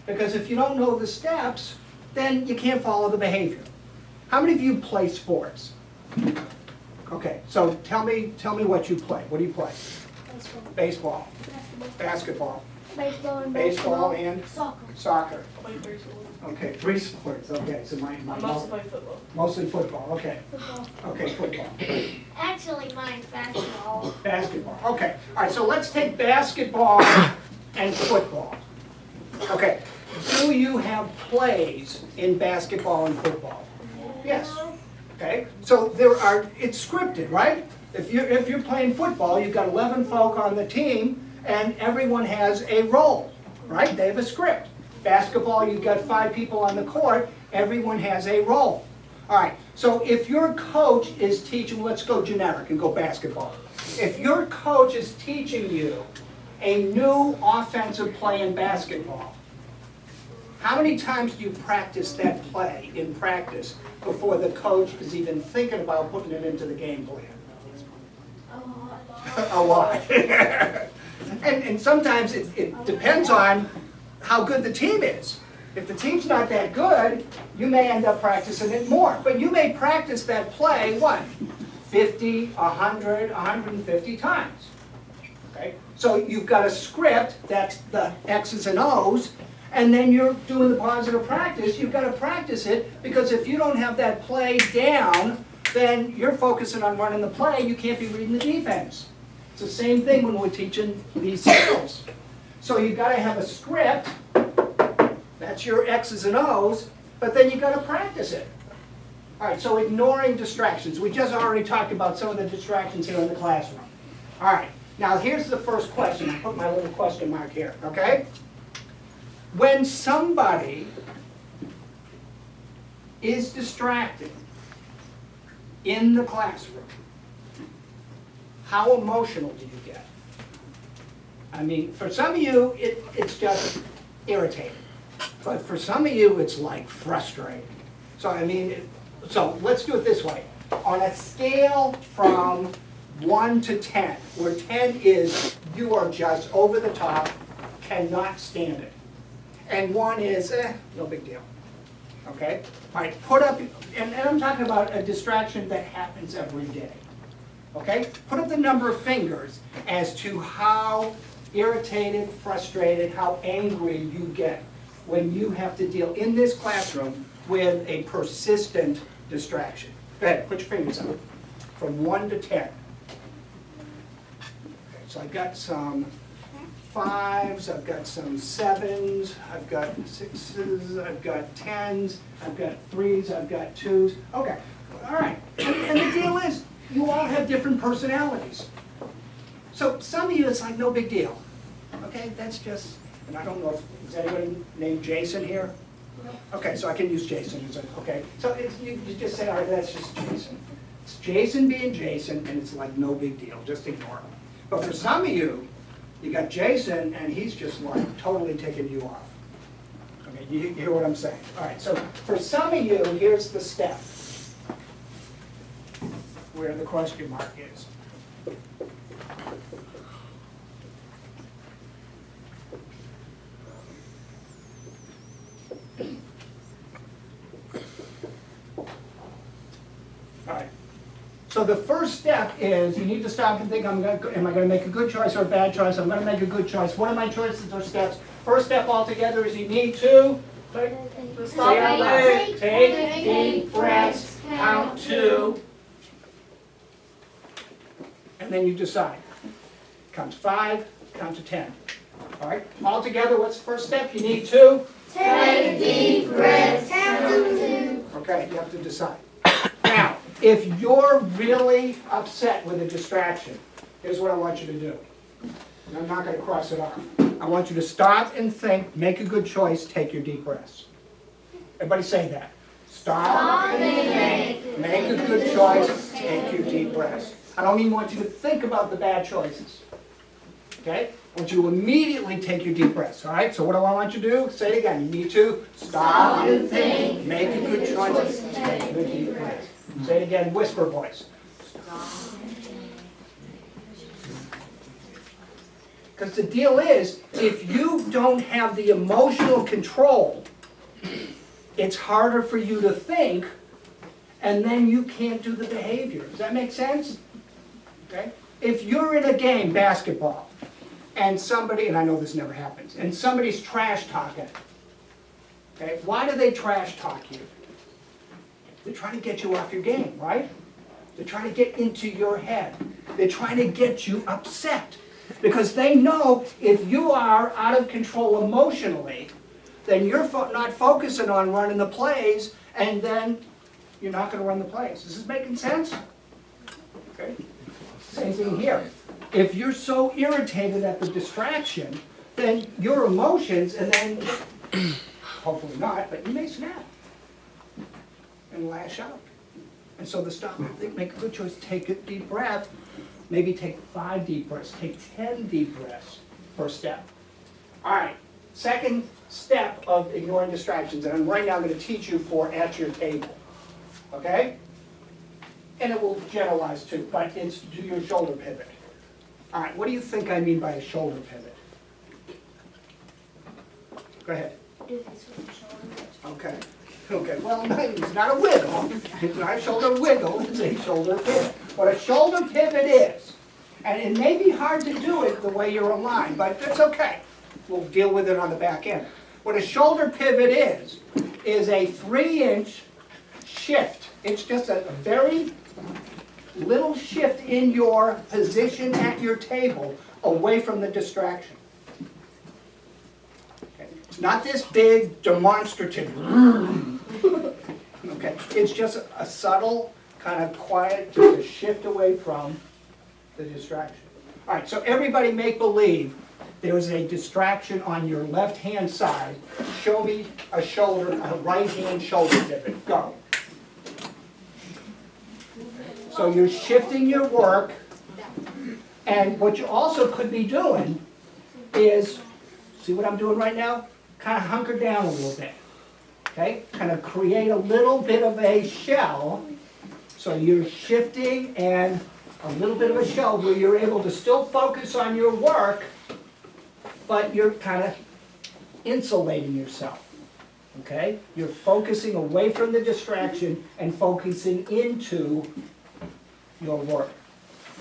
Because if you don't know the steps, then you can't follow the behavior. How many of you play sports? Okay, so tell me what you play. What do you play? Baseball, basketball, baseball and soccer. I play 3 sports. Okay, 3 sports, okay, so I mostly play football. mostly football, okay. Okay, football. Actually, mine's basketball. Basketball, okay. All right, so let's take basketball and football. Okay, do you have plays in basketball and football? Yes. Okay, so it's scripted, right? If you're playing football, you've got 11 folk on the team, and everyone has a role, right? They have a script. Basketball, you've got 5 people on the court, everyone has a role. All right, so if your coach is teaching, let's go generic and go basketball. If your coach is teaching you a new offensive play in basketball, how many times do you practice that play in practice before the coach is even thinking about putting it into the game plan? A lot. And sometimes it depends on how good the team is. If the team's not that good, you may end up practicing it more. But you may practice that play, what, 50, 100, 150 times. Okay? So you've got a script, that's the X's and O's, and then you're doing the positive practice. You've got to practice it, because if you don't have that play down, then you're focusing on running the play, you can't be reading the defense. It's the same thing when we're teaching these skills. So you've got to have a script, that's your X's and O's, but then you've got to practice it. All right, so ignoring distractions. We just already talked about some of the distractions here in the classroom. All right, now here's the first question. I put my little question mark here, okay? When somebody is distracted in the classroom, how emotional do you get? I mean, for some of you, it's just irritating. But for some of you, it's like frustrating. So I mean, so let's do it this way. On a scale from 1 to 10, where 10 is you are just over the top, cannot stand it. And 1 is, no big deal. Okay? All right, put up, and I'm talking about a distraction that happens every day. Okay? Put up the number of fingers as to how irritated, frustrated, how angry you get when you have to deal in this classroom with a persistent distraction. Go ahead, put your fingers up. From 1 to 10. Okay, so I've got some 5s, I've got some 7s, I've got 6s, I've got 10s, I've got 3s, I've got 2s. Okay, all right. And the deal is, you all have different personalities. So some of you, it's like no big deal. Okay, that's just, and I don't know if, is anybody named Jason here? Okay, so I can use Jason. Okay, so you just say, all right, that's just Jason. It's Jason being Jason, and it's like no big deal, just ignore him. But for some of you, you got Jason, and he's just like totally taking you off. Okay, you hear what I'm saying? All right, so for some of you, here's the step where the question mark is. All right. So the first step is you need to stop and think, am I going to make a good choice or a bad choice? I'm going to make a good choice. What are my choices or steps? First step altogether is you need to Stop and think. Take deep breaths, count 2, and then you decide. Count to 5, count to 10. All right. Altogether, what's the first step? You need to Take deep breaths. Count to 2. Okay, you have to decide. Now, if you're really upset with a distraction, here's what I want you to do. And I'm not going to cross it off. I want you to stop and think, make a good choice, take your deep breaths. Everybody say that. Stop and think, make a good choice, take your deep breaths. I don't even want you to think about the bad choices. Okay? I want you to immediately take your deep breaths. All right? So what do I want you to do? Say it again. You need to stop and think, make a good choice, take your deep breaths. Say it again, whisper voice. Because the deal is, if you don't have the emotional control it's harder for you to think, and then you can't do the behavior. Does that make sense? Okay? If you're in a game, basketball, and somebody, and I know this never happens, and somebody's trash talking, okay, why do they trash talk you? They're trying to get you off your game, right? They're trying to get into your head. They're trying to get you upset. Because they know if you are out of control emotionally, then you're not focusing on running the plays, and then you're not going to run the plays. Is this making sense? Okay. Same thing here. If you're so irritated at the distraction, then your emotions, and then, hopefully not, but you may snap and lash out. And so the stop and think, make a good choice, take a deep breath, maybe take 5 deep breaths, take 10 deep breaths per step. All right, second step of ignoring distractions, and right now I'm going to teach you for at your table, okay? And it will generalize too, but it's do your shoulder pivot. All right, what do you think I mean by a shoulder pivot? Go ahead. Do this with your shoulder. Okay. Okay, well, it's not a wiggle, it's not a shoulder wiggle, it's a shoulder pivot. What a shoulder pivot is, and it may be hard to do it the way you're aligned, but it's okay. We'll deal with it on the back end. What a shoulder pivot is a 3-inch shift. It's just a very little shift in your position at your table away from the distraction. Okay. It's not this big demonstrative. Okay, it's just a subtle, kind of quiet, just a shift away from the distraction. All right, so everybody make believe there is a distraction on your left-hand side. Show me a right-hand shoulder pivot. Go. So you're shifting your work, and what you also could be doing is, see what I'm doing right now? Kind of hunker down a little bit. Okay, kind of create a little bit of a shell, so you're shifting and a little bit of a shell where you're able to still focus on your work, but you're kind of insulating yourself, okay? You're focusing away from the distraction and focusing into your work.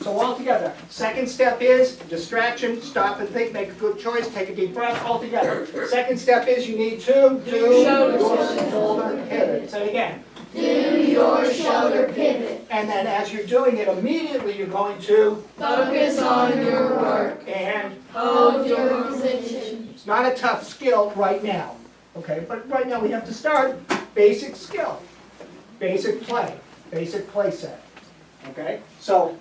So all together, second step is distraction, stop and think, make a good choice, take a deep breath, all together. Second step is you need to do your shoulder pivot. Say it again. Do your shoulder pivot. And then as you're doing it, immediately you're going to Focus on your work. and Hold your position. it's not a tough skill right now, okay? But right now we have to start basic skill, basic play set, okay? So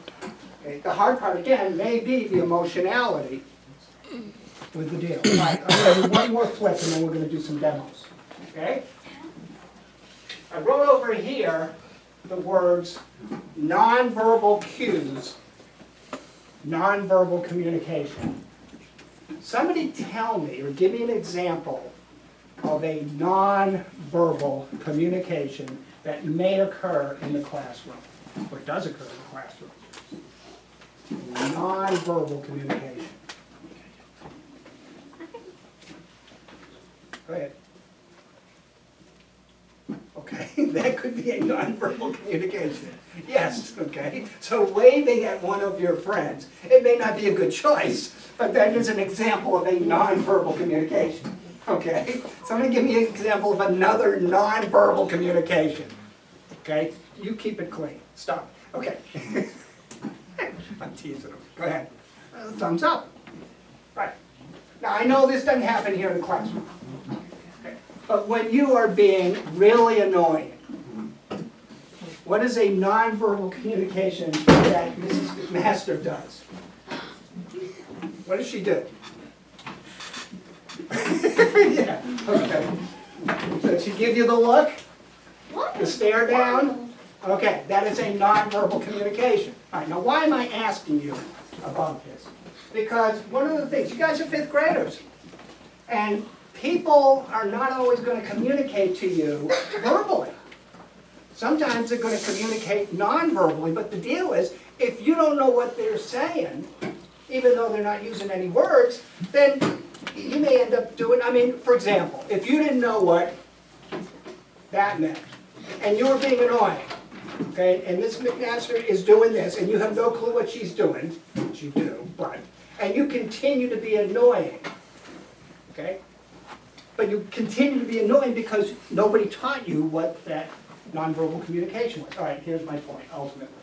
the hard part again may be the emotionality with the deal. All right, I'm going to do one more flip and then we're going to do some demos, okay? I wrote over here the words nonverbal cues, nonverbal communication. Somebody tell me or give me an example of a nonverbal communication that may occur in the classroom, or does occur in the classroom. Nonverbal communication. Go ahead. Okay, that could be a nonverbal communication. Yes, okay. So waving at one of your friends, it may not be a good choice, but that is an example of a nonverbal communication. Okay? Somebody give me an example of another nonverbal communication. Okay? You keep it clean. Stop. Okay. I'm teasing them. Go ahead. Thumbs up. Right. Now I know this doesn't happen here in the classroom. Okay. But when you are being really annoying, what is a nonverbal communication that Mrs. Master does? What does she do? Yeah, okay. So she give you the look? The stare down? Okay, that is a nonverbal communication. All right, now why am I asking you about this? Because one of the things, you guys are 5th graders, and people are not always going to communicate to you verbally. Sometimes they're going to communicate non-verbally, but the deal is, if you don't know what they're saying, even though they're not using any words, then you may end up doing, I mean, for example, if you didn't know what that meant. And you're being annoying, okay? And Miss McMaster is doing this, and you have no clue what she's doing, which you do, but, and you continue to be annoying, okay? But you continue to be annoying because nobody taught you what that nonverbal communication was. All right, here's my point, ultimately.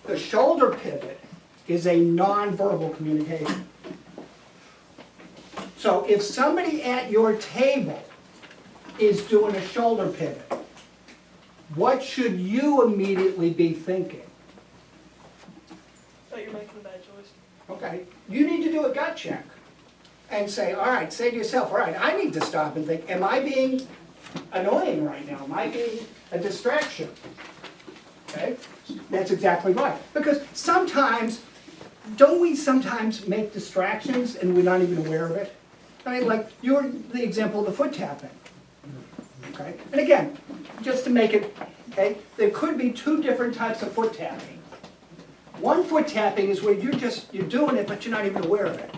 The shoulder pivot is a nonverbal communication. So if somebody at your table is doing a shoulder pivot, what should you immediately be thinking? That you're making a bad choice. Okay, you need to do a gut check and say, all right, say to yourself, all right, I need to stop and think, am I being annoying right now? Am I being a distraction? Okay, that's exactly right. Because sometimes, don't we sometimes make distractions and we're not even aware of it? I mean, like, you're the example of the foot tapping. Okay, and again, just to make it, okay, there could be two different types of foot tapping. One foot tapping is where you're doing it, but you're not even aware of it.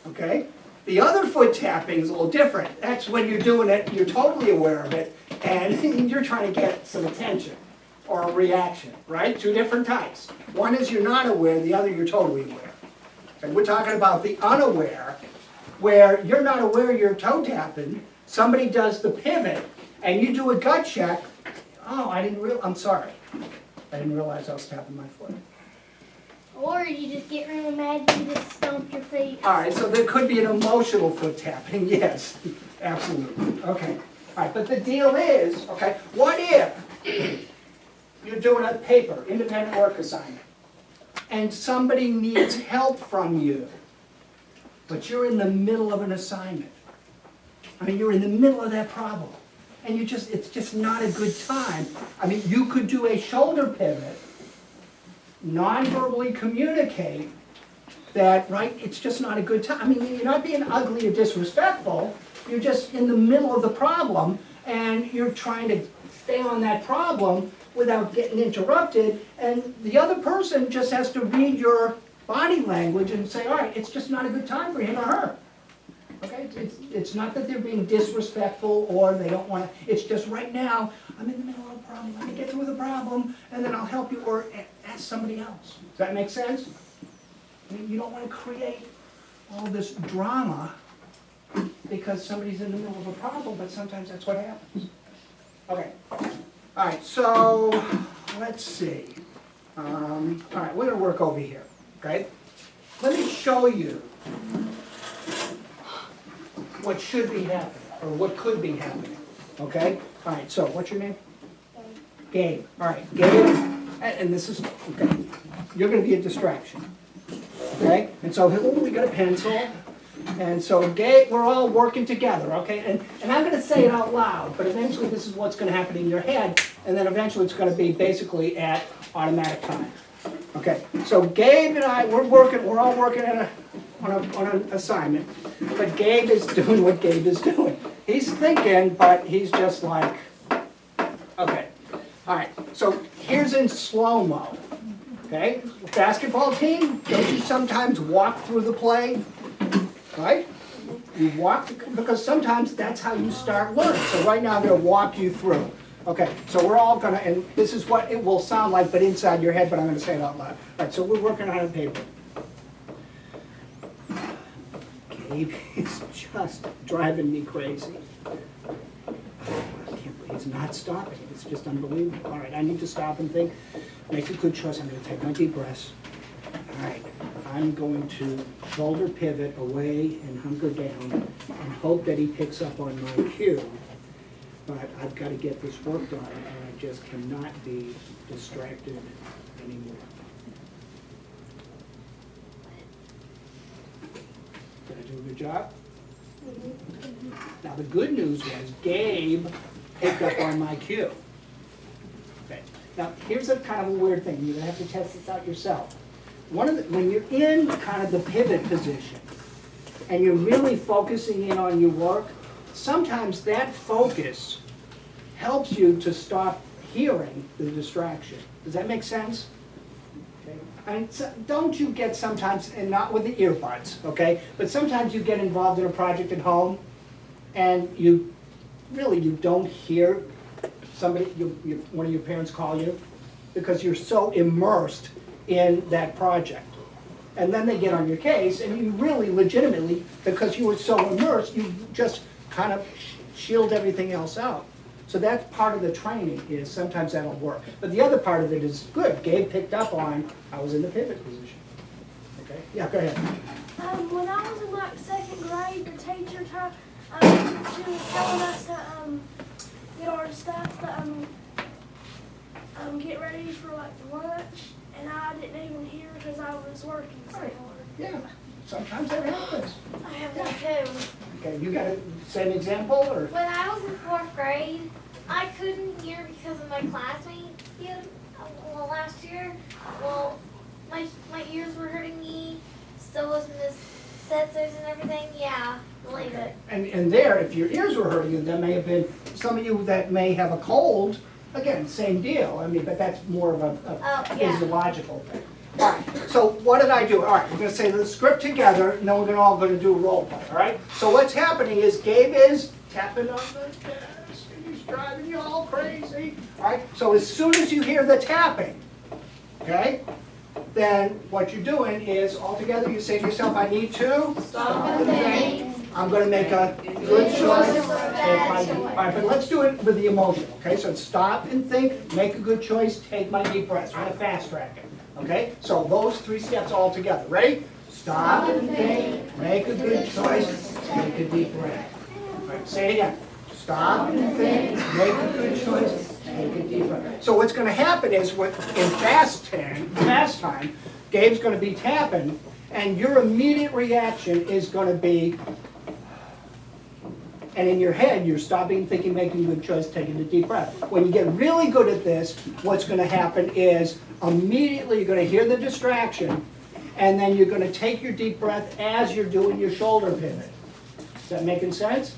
Okay? The other foot tapping is a little different. That's when you're doing it, you're totally aware of it, and you're trying to get some attention or a reaction, right? Two different types. One is you're not aware, the other you're totally aware. Okay? We're talking about the unaware, where you're not aware you're toe tapping, somebody does the pivot, and you do a gut check. Oh, I'm sorry. I didn't realize I was tapping my foot. Or you just get really mad and you just stomp your feet. All right, so there could be an emotional foot tapping, yes, absolutely. Okay, all right, but the deal is, okay, what if you're doing a paper, independent work assignment, and somebody needs help from you, but you're in the middle of an assignment? I mean, you're in the middle of that problem, and it's just not a good time. I mean, you could do a shoulder pivot, non-verbally communicate that, right, it's just not a good time. I mean, you're not being ugly or disrespectful, you're just in the middle of the problem, and you're trying to stay on that problem without getting interrupted, and the other person just has to read your body language and say, all right, it's just not a good time for him or her. Okay, it's not that they're being disrespectful or they don't want to, it's just right now, I'm in the middle of a problem, let me get through the problem, and then I'll help you, or ask somebody else. Does that make sense? I mean, you don't want to create all this drama because somebody's in the middle of a problem, but sometimes that's what happens. Okay, all right, so let's see. All right, we're going to work over here, okay? Let me show you what should be happening, or what could be happening, okay? All right, so what's your name? Gabe. All right, Gabe, and this is, okay, you're gonna be a distraction, okay? And so we got a pencil, and so Gabe, we're all working together, okay? And I'm gonna say it out loud, but eventually this is what's gonna happen in your head, and then eventually it's gonna be basically at automatic time. Okay, so Gabe and I, we're all working on an assignment, but Gabe is doing what Gabe is doing. He's thinking, but he's just like, okay. All right, so here's in slow-mo, okay? Basketball team, don't you sometimes walk through the play, right? You walk, because sometimes that's how you start learning. So right now I'm gonna walk you through. Okay, so we're all gonna, and this is what it will sound like, but inside your head, but I'm gonna say it out loud. All right, so we're working on a paper. Gabe is just driving me crazy. I can't believe he's not stopping. It's just unbelievable. All right, I need to stop and think, make a good choice. I'm gonna take my deep breaths. All right, I'm going to shoulder pivot away and hunker down and hope that he picks up on my cue. But I've got to get this work done, and I just cannot be distracted anymore. Did I do a good job? Now the good news was Gabe picked up on my cue. Okay. Now here's a kind of a weird thing. You're gonna have to test this out yourself. When you're in kind of the pivot position, and you're really focusing in on your work, sometimes that focus helps you to stop hearing the distraction. Does that make sense? Okay. And so, don't you get sometimes, and not with the earbuds, okay, but sometimes you get involved in a project at home and you really you don't hear somebody, one of your parents call you, because you're so immersed in that project. And then they get on your case, and you really legitimately, because you were so immersed, you just kind of shield everything else out. So that's part of the training, is sometimes that'll work. But the other part of it is good. Gabe picked up on, I was in the pivot position. Okay, yeah, go ahead. When I was in like second grade, the teacher she was telling us to get our stuff to get ready for like lunch, and I didn't even hear because I was working so hard. Yeah, sometimes that happens. I have one too. Okay, you got a same example, or? When I was in fourth grade, I couldn't hear because of my classmates last year. Well, my ears were hurting me, so was Miss Setzer's and everything. Yeah, believe it. And there, if your ears were hurting you, there may have been some of you that may have a cold. Again, same deal. I mean, but that's more of a physiological thing. All right, so what did I do? All right, we're going to say the script together, and then we're all going to do a role play, all right? So what's happening is Gabe is tapping on the desk, and he's driving you all crazy, all right? So as soon as you hear the tapping, okay, then what you're doing is, all together, you say to yourself, I need to Stop and think. I'm going to make a good choice. All right, but let's do it with the emotion, okay? So stop and think, make a good choice, take my deep breaths. We're going to fast track it, okay? So those 3 steps all together. Ready? Stop and think, make a good choice, take a deep breath. All right, say it again. Stop and think, make a good choice, take a deep breath. So what's going to happen is, in fast time, Gabe's going to be tapping, and your immediate reaction is going to be, and in your head, you're stopping, thinking, making a good choice, taking a deep breath. When you get really good at this, what's going to happen is immediately you're going to hear the distraction, and then you're going to take your deep breath as you're doing your shoulder pivot. Is that making sense?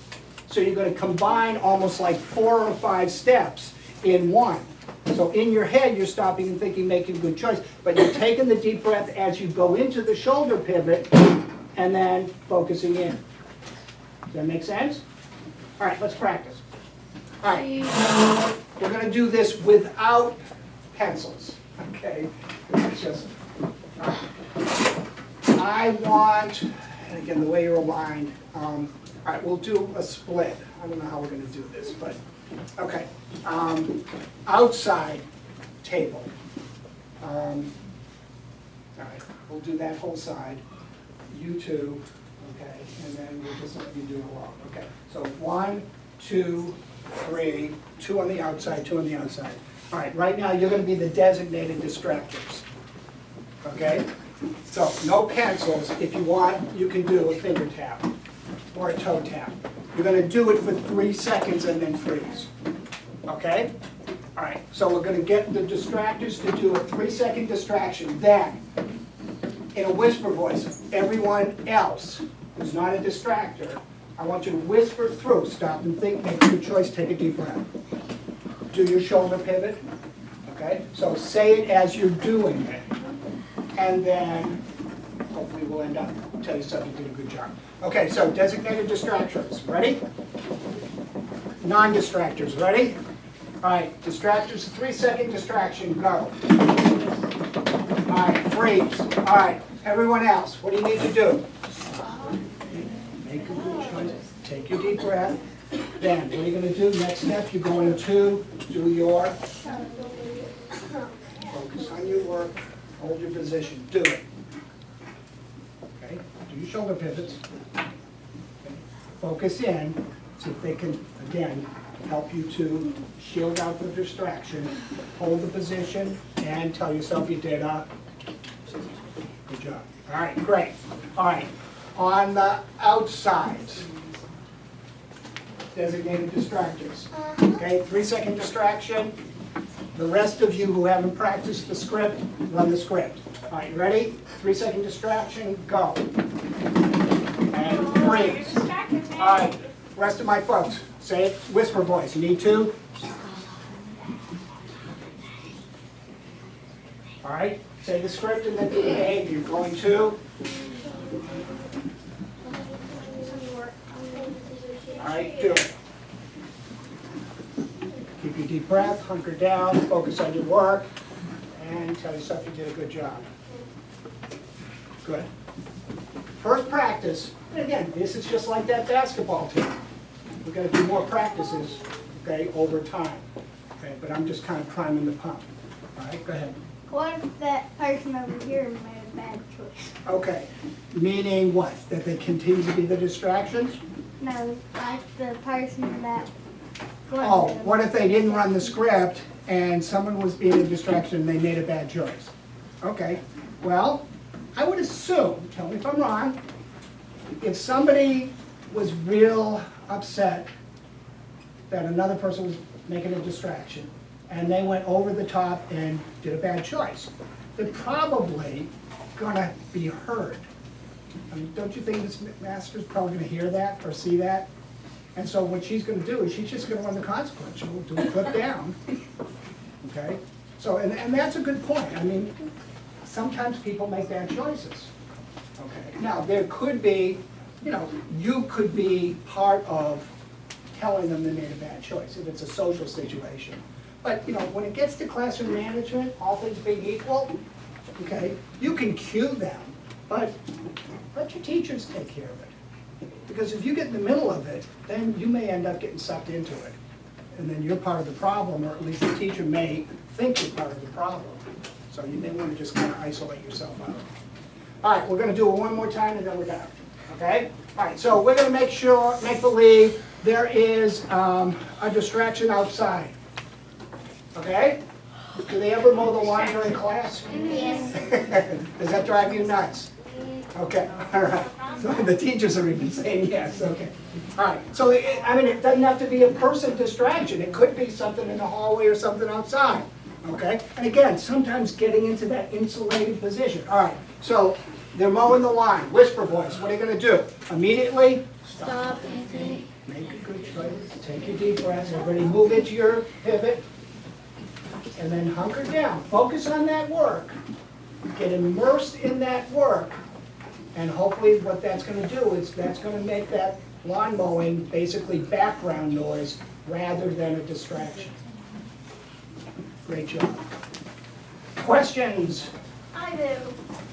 So you're going to combine almost like 4 or 5 steps in one. So in your head, you're stopping and thinking, making a good choice, but you're taking the deep breath as you go into the shoulder pivot, and then focusing in. Does that make sense? All right, let's practice. All right, we're going to do this without pencils, okay? It's just, all right. I want, and again, the way you're aligned, all right, we'll do a split. I don't know how we're going to do this, but, okay. Outside table. All right, we'll do that whole side. You two. Okay, and then we'll just let you do it along. Okay, so 1, 2, 3, 2 on the outside, 2 on the outside. All right, right now you're going to be the designated distractors. Okay, so no pencils. If you want, you can do a finger tap or a toe tap. You're going to do it for 3 seconds and then freeze. Okay? All right, so we're going to get the distractors to do a 3-second distraction. Then, in a whisper voice, everyone else who's not a distractor, I want you to whisper through, stop and think, make a good choice, take a deep breath. Do your shoulder pivot, okay? So say it as you're doing it, and then hopefully we'll end up, tell yourself you did a good job. Okay, so designated distractors, ready? Non-distractors, ready? All right, distractors, 3-second distraction, go. All right, freeze. All right, everyone else, what do you need to do? Make a good choice. Take your deep breath. Then, what are you going to do? Next step, you're going to do your, focus on your work, hold your position, do it. Okay, do your shoulder pivots. Okay. Focus in, see if they can, again, help you to shield out the distraction, hold the position, and tell yourself you did a good job. All right, great. All right, on the outsides, designated distractors. Okay, 3-second distraction. The rest of you who haven't practiced the script, run the script. All right, you ready? 3-second distraction, go. And freeze. All right, rest of my folks, say it, whisper voice. You need to? All right, say the script and then do the behavior. You're going to? All right, do it. Take a deep breath, hunker down, focus on your work, and tell yourself you did a good job. Good. First practice, and again, this is just like that basketball team. We're going to do more practices, okay, over time. Okay, but I'm just kind of priming the pump. All right, go ahead. What if that person over here made a bad choice? Okay, meaning what? That they continue to be the distractions? No, like the person that. Oh, what if they didn't run the script and someone was being a distraction and they made a bad choice? Okay, well, I would assume, tell me if I'm wrong, if somebody was real upset that another person was making a distraction and they went over the top and did a bad choice, they're probably gonna be heard. I mean, don't you think this master's probably gonna hear that or see that? And so what she's gonna do is she's just gonna run the consequence. She'll do a clip down, okay? So, and that's a good point. I mean, sometimes people make bad choices, okay? Now, there could be, you know, you could be part of telling them they made a bad choice if it's a social situation. But, you know, when it gets to classroom management, all things being equal, okay, you can cue them, but let your teachers take care of it. Because if you get in the middle of it, then you may end up getting sucked into it. And then you're part of the problem, or at least the teacher may think you're part of the problem. So you may want to just kind of isolate yourself out. All right, we're going to do it one more time and then we're done. Okay? All right, so we're going to make believe there is a distraction outside. Okay? Do they ever mow the lawn during class? Yes. Does that drive you nuts? Okay, all right. So the teachers are even saying yes, okay. All right, so I mean, it doesn't have to be a person distraction. It could be something in the hallway or something outside, okay? And again, sometimes getting into that insulated position. All right, so they're mowing the lawn, whisper voice. What are you gonna do? Immediately? Stop and think. Make a good choice, take your deep breaths. Everybody move into your pivot. And then hunker down, focus on that work. Get immersed in that work. And hopefully what that's going to do is that's going to make that lawn mowing basically background noise rather than a distraction. Great job. Questions? I do.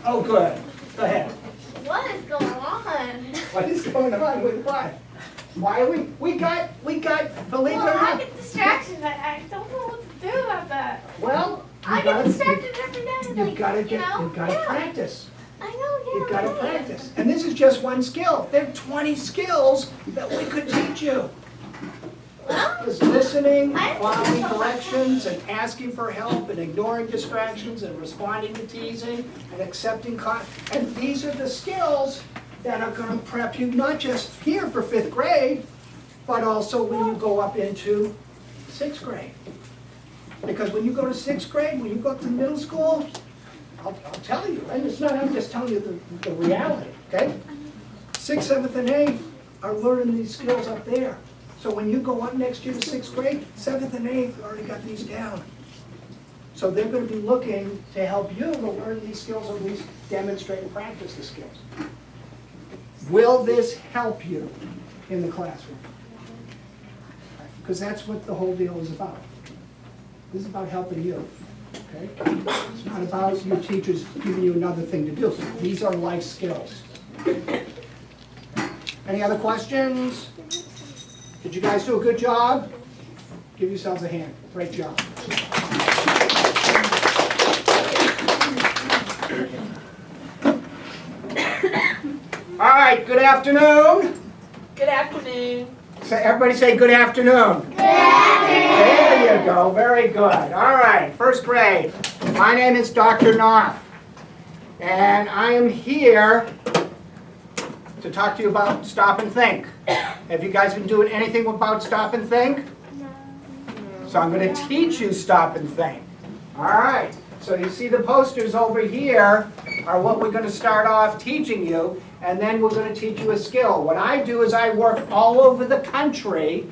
Oh, good. Go ahead. What is going on? What is going on with what? Why are we got, believe it or Well, I not. get distractions. I don't know what to do about that. Well, I get distracted every day. you've got to practice. I know, yeah. You've got to I know. practice. And this is just one skill. There are 20 skills that we could teach you. Well, Is listening, I- following directions, and asking for help, and ignoring distractions, and responding to teasing, and accepting and these are the skills that are going to prep you not just here for 5th grade, but also when you go up into 6th grade. Because when you go to 6th grade, when you go up to middle school, I'll tell you, and it's not, I'm just telling you the reality, okay? 6th, 7th, and 8th are learning these skills up there. So when you go up next year to 6th grade, 7th and 8th already got these down. So they're going to be looking to help you to learn these skills, or at least demonstrate and practice the skills. Will this help you in the classroom? Because that's what the whole deal is about. This is about helping you, okay? It's not about your teachers giving you another thing to do. These are life skills. Any other questions? Did you guys do a good job? Give yourselves a hand. Great job. All right, good afternoon. Good afternoon. So everybody say good afternoon. Good afternoon. There you go, very good. All right, 1st grade. My name is Dr. Knopf, and I am here to talk to you about Stop and Think. Have you guys been doing anything about Stop and Think? No. So I'm going to teach you Stop and Think. All right, so you see the posters over here are what we're going to start off teaching you, and then we're going to teach you a skill. What I do is I work all over the country,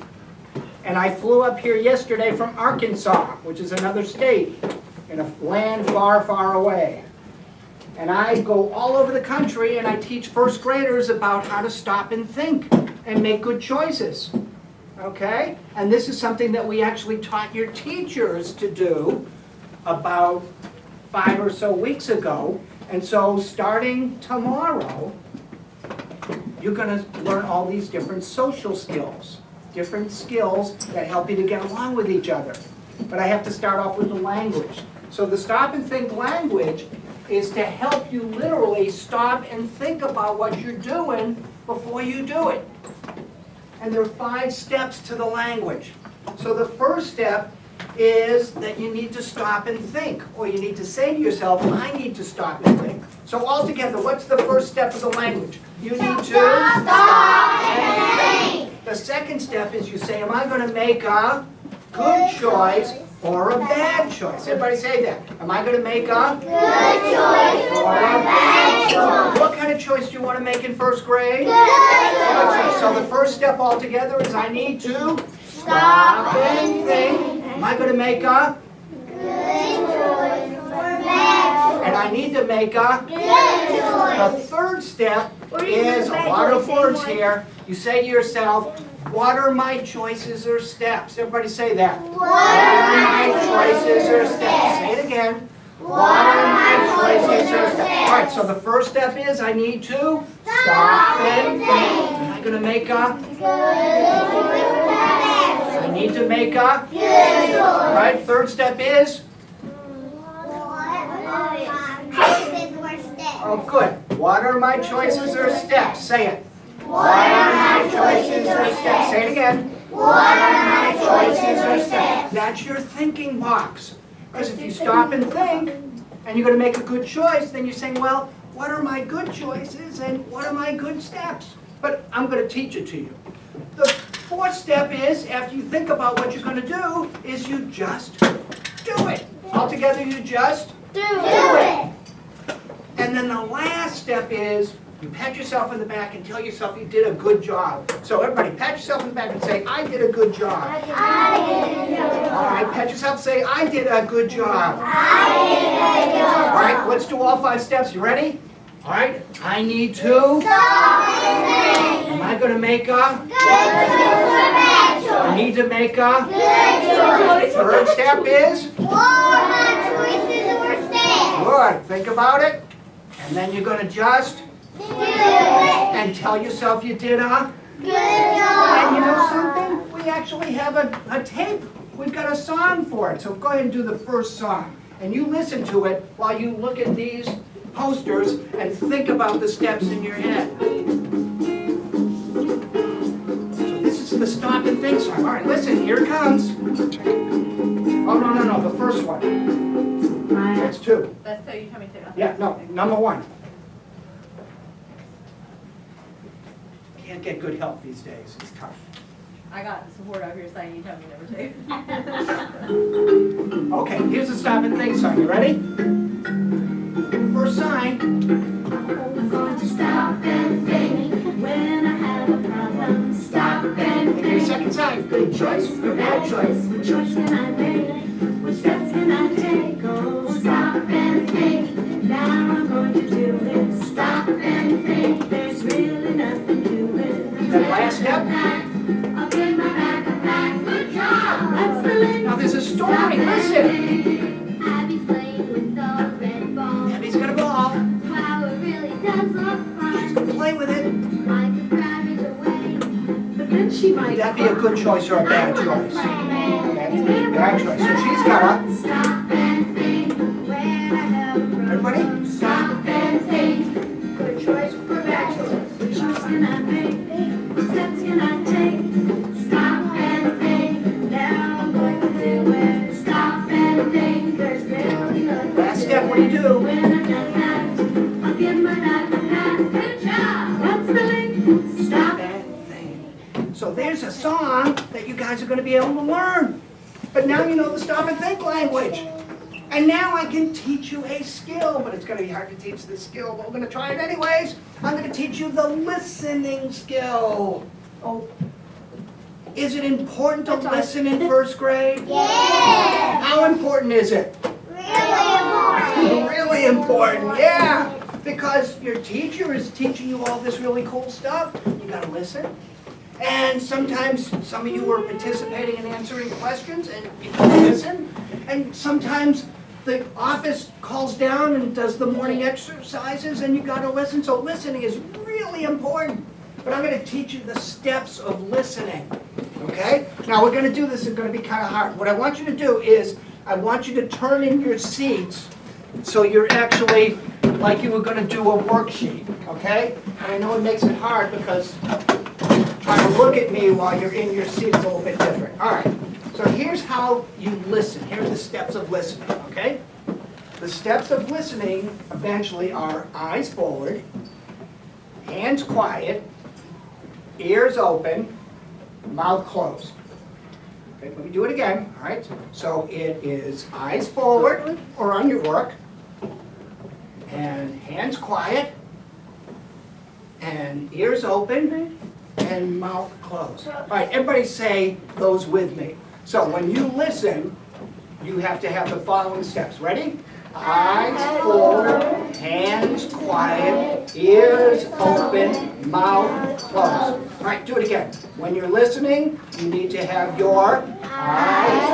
and I flew up here yesterday from Arkansas, which is another state in a land far, far away. And I go all over the country and I teach 1st graders about how to stop and think and make good choices. okay? And this is something that we actually taught your teachers to do about 5 or so weeks ago. And so starting tomorrow, you're gonna learn all these different social skills, different skills that help you to get along with each other. But I have to start off with the language. So the stop and think language is to help you literally stop and think about what you're doing before you do it. And there are 5 steps to the language. So the first step is that you need to stop and think, or you need to say to yourself, I need to stop and think. So all together, what's the first step of the language? You need to stop and think. The second step is you say, am I going to make a good choice or a bad choice? Everybody say that. Am I going to make a good choice or a bad choice? What kind of choice do you want to make in first grade? Good choice. So the first step altogether is I need to stop and think. Am I going to make a good choice or bad choice? And I need to make a good choice. The third step is a lot of words here. You say to yourself, what are my choices or steps? Everybody say that. What are my choices or steps? Say it again. What are my choices or steps? All right, so the first step is I need to stop and think. Am I going to make a good choice? I need to make a good choice. All right, third step is? Oh, good. What are my choices or steps? Say it. What are my choices or steps? Say it again. What are my choices or steps? That's your thinking box. Because if you stop and think, and you're going to make a good choice, then you're saying, well, what are my good choices and what are my good steps? But I'm going to teach it to you. The fourth step is, after you think about what you're going to do, is you just do it. Altogether, you just do it. And then the last step is, you pat yourself in the back and tell yourself you did a good job. So everybody, pat yourself in the back and say, I did a good job. I did a good job. All right, pat yourself and say, I did a good job. I did a good job. All right, let's do all 5 steps. You ready? All right, I need to stop and think. Am I going to make a good choice or bad choice? I need to make a good choice. Third step is? What are my choices or steps? Good, think about it. And then you're going to just do it. And tell yourself you did a good job. And you know something? We actually have a tape. We've got a song for it. So go ahead and do the first song. And you listen to it while you look at these posters and think about the steps in your head. So this is the stop and think song. All right, listen, here it comes. Oh, no, the first one. That's 2. That's so you tell me to. Yeah, no, number 1. Can't get good help these days. It's tough. I got the support over here saying you tell me number 2. Okay, here's the stop and think song. You ready? First sign. I'm going to stop and think when I have a problem. Stop and And think. here's second sign. Good choice or bad choice? What choice can I make? What steps can I take? Oh, stop and think. Now I'm going to do it. Stop and think. There's really nothing to it. That last step. I'll give my back a pat. Good job. That's the link. Now there's a story. Listen. Abby's playing with the red ball. Abby's got a ball. Wow, it really does look She's fun. gonna play with it. I could grab it away. But then she Would might that be a good choice or a bad choice? That's a bad choice. So she's got a. stop and think. When I have a problem. Everybody? Stop and think. Good choice or bad choice? What choice can I make? What steps can I take? Stop and think. Now I'm going to do it. Stop and think. There's really nothing. Last step, what do you do? When I've done that, I'll give my back a pat. Good job. That's the link. Stop. Bad thing. So there's a song that you guys are going to be able to learn. But now you know the stop and think language. And now I can teach you a skill, but it's going to be hard to teach this skill, but we're going to try it anyways. I'm going to teach you the listening skill. Oh, is it important to listen in first grade? Yeah. How important is it? Really important. Really important, yeah. Because your teacher is teaching you all this really cool stuff. You got to listen. And sometimes some of you are participating in answering questions and you can listen. And sometimes the office calls down and does the morning exercises and you gotta listen. So listening is really important. But I'm gonna teach you the steps of listening, okay? Now we're gonna do this, it's gonna be kind of hard. What I want you to do is, I want you to turn in your seats so you're actually like you were gonna do a worksheet, okay? And I know it makes it hard because trying to look at me while you're in your seat is a little bit different. All right, so here's how you listen. Here's the steps of listening, okay? The steps of listening eventually are eyes forward, hands quiet, ears open, mouth closed. Okay, let me do it again, all right? So it is eyes forward or on your work, and hands quiet, and ears open, and mouth closed. All right, everybody say those with me. So when you listen, you have to have the following steps. Ready? Eyes forward, hands quiet, ears open, mouth closed. All right, do it again. When you're listening, you need to have your eyes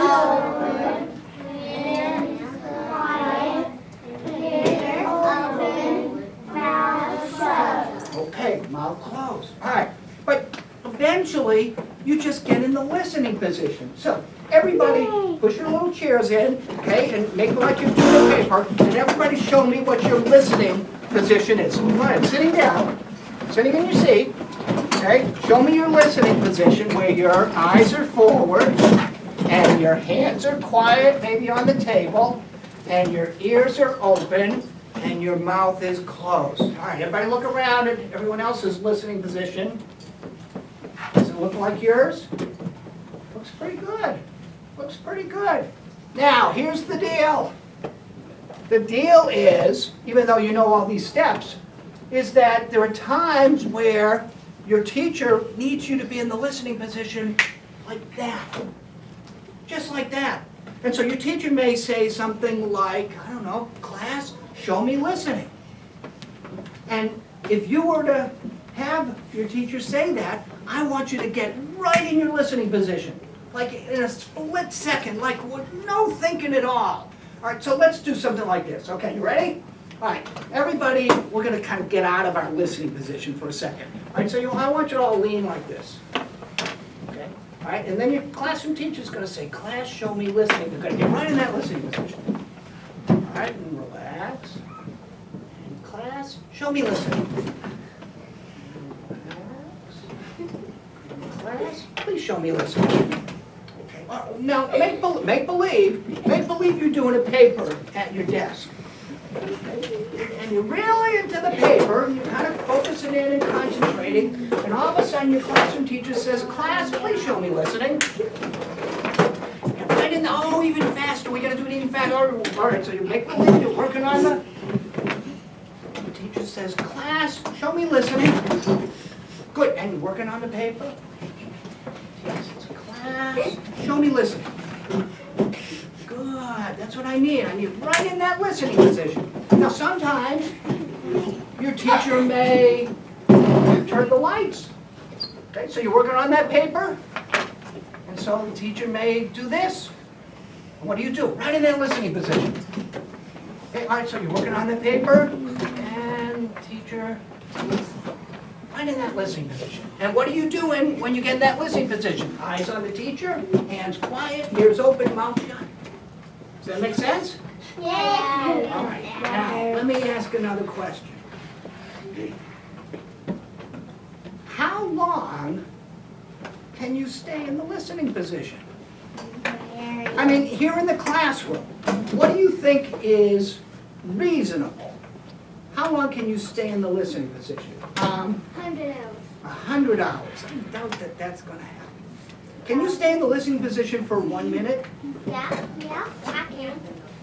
okay, mouth closed. All right, but eventually you just get in the listening position. So everybody push your little chairs in, okay, and make like you're doing a paper, and everybody show me what your listening position is. Go ahead, sitting down, sitting in your seat, okay, show me your listening position where your eyes are forward, and your hands are quiet, maybe on the table, and your ears are open, and your mouth is closed. All right, everybody look around at everyone else's listening position. Does it look like yours? Looks pretty good. Looks pretty good. Now, here's the deal. The deal is, even though you know all these steps, is that there are times where your teacher needs you to be in the listening position like that. Just like that. And so your teacher may say something like, I don't know, class, show me listening. And if you were to have your teacher say that, I want you to get right in your listening position. Like in a split second, like with no thinking at all. All right, so let's do something like this. Okay, you ready? All right, everybody, we're gonna kind of get out of our listening position for a second. All right, so I want you to all lean like this. Okay, all right, and then your classroom teacher's gonna say, class, show me listening. You're gonna get right in that listening position. All right, and relax. And class, show me listening. Relax. Class, please show me listening. Okay. Now, make believe you're doing a paper at your desk. Okay. And you're really into the paper, and you're kind of focusing in and concentrating, and all of a sudden your classroom teacher says, class, please show me listening. And right in the, oh, even faster, we gotta do it even faster. All right, so you make believe you're working on the teacher says, class, show me listening. Good, and you're working on the paper. Yes, it's class, show me listening. Good, that's what I need. I need right in that listening position. Now sometimes your teacher may turn the lights. Okay, so you're working on that paper, and so the teacher may do this. And what do? Right in that listening position. Okay, all right, so you're working on the paper, and teacher, right in that listening position. And what are you doing when you get in that listening position? Eyes on the teacher, hands quiet, ears open, mouth shut. Does that make sense? Yeah. All right, now let me ask another question. How long can you stay in the listening position? I mean, here in the classroom, what do you think is reasonable? How long can you stay in the listening position? 100 hours. 100 hours. I doubt that that's going to happen. Can you stay in the listening position for 1 minute? Yeah, I can.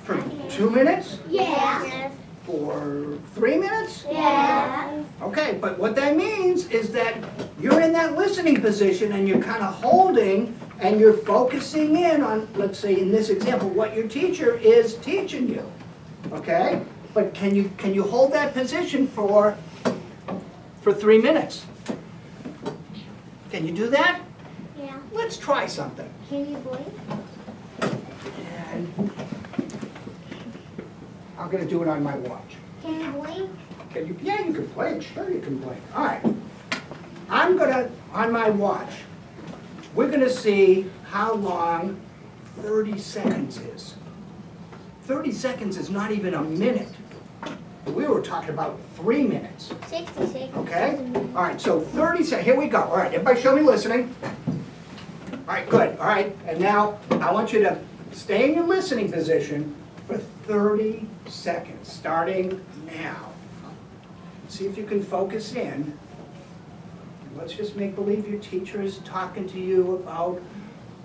For 2 minutes? Yeah. For 3 minutes? Yeah. Okay, but what that means is that you're in that listening position and you're kind of holding and you're focusing in on, let's say in this example, what your teacher is teaching you. Okay? But can you hold that position for 3 minutes? Can you do that? Yeah. Let's try something. Can you blink? And I'm gonna do it on my watch. Can you blink? Can you? Yeah, you can blink. Sure, you can blink. All right. I'm gonna, on my watch, we're gonna see how long 30 seconds is. 30 seconds is not even a minute. We were talking about 3 minutes. 60 seconds. Okay? All right, so 30 seconds. Here we go. All right, everybody show me listening. All right, good. All right, and now I want you to stay in your listening position for 30 seconds, starting now. See if you can focus in. Let's just make believe your teacher is talking to you about,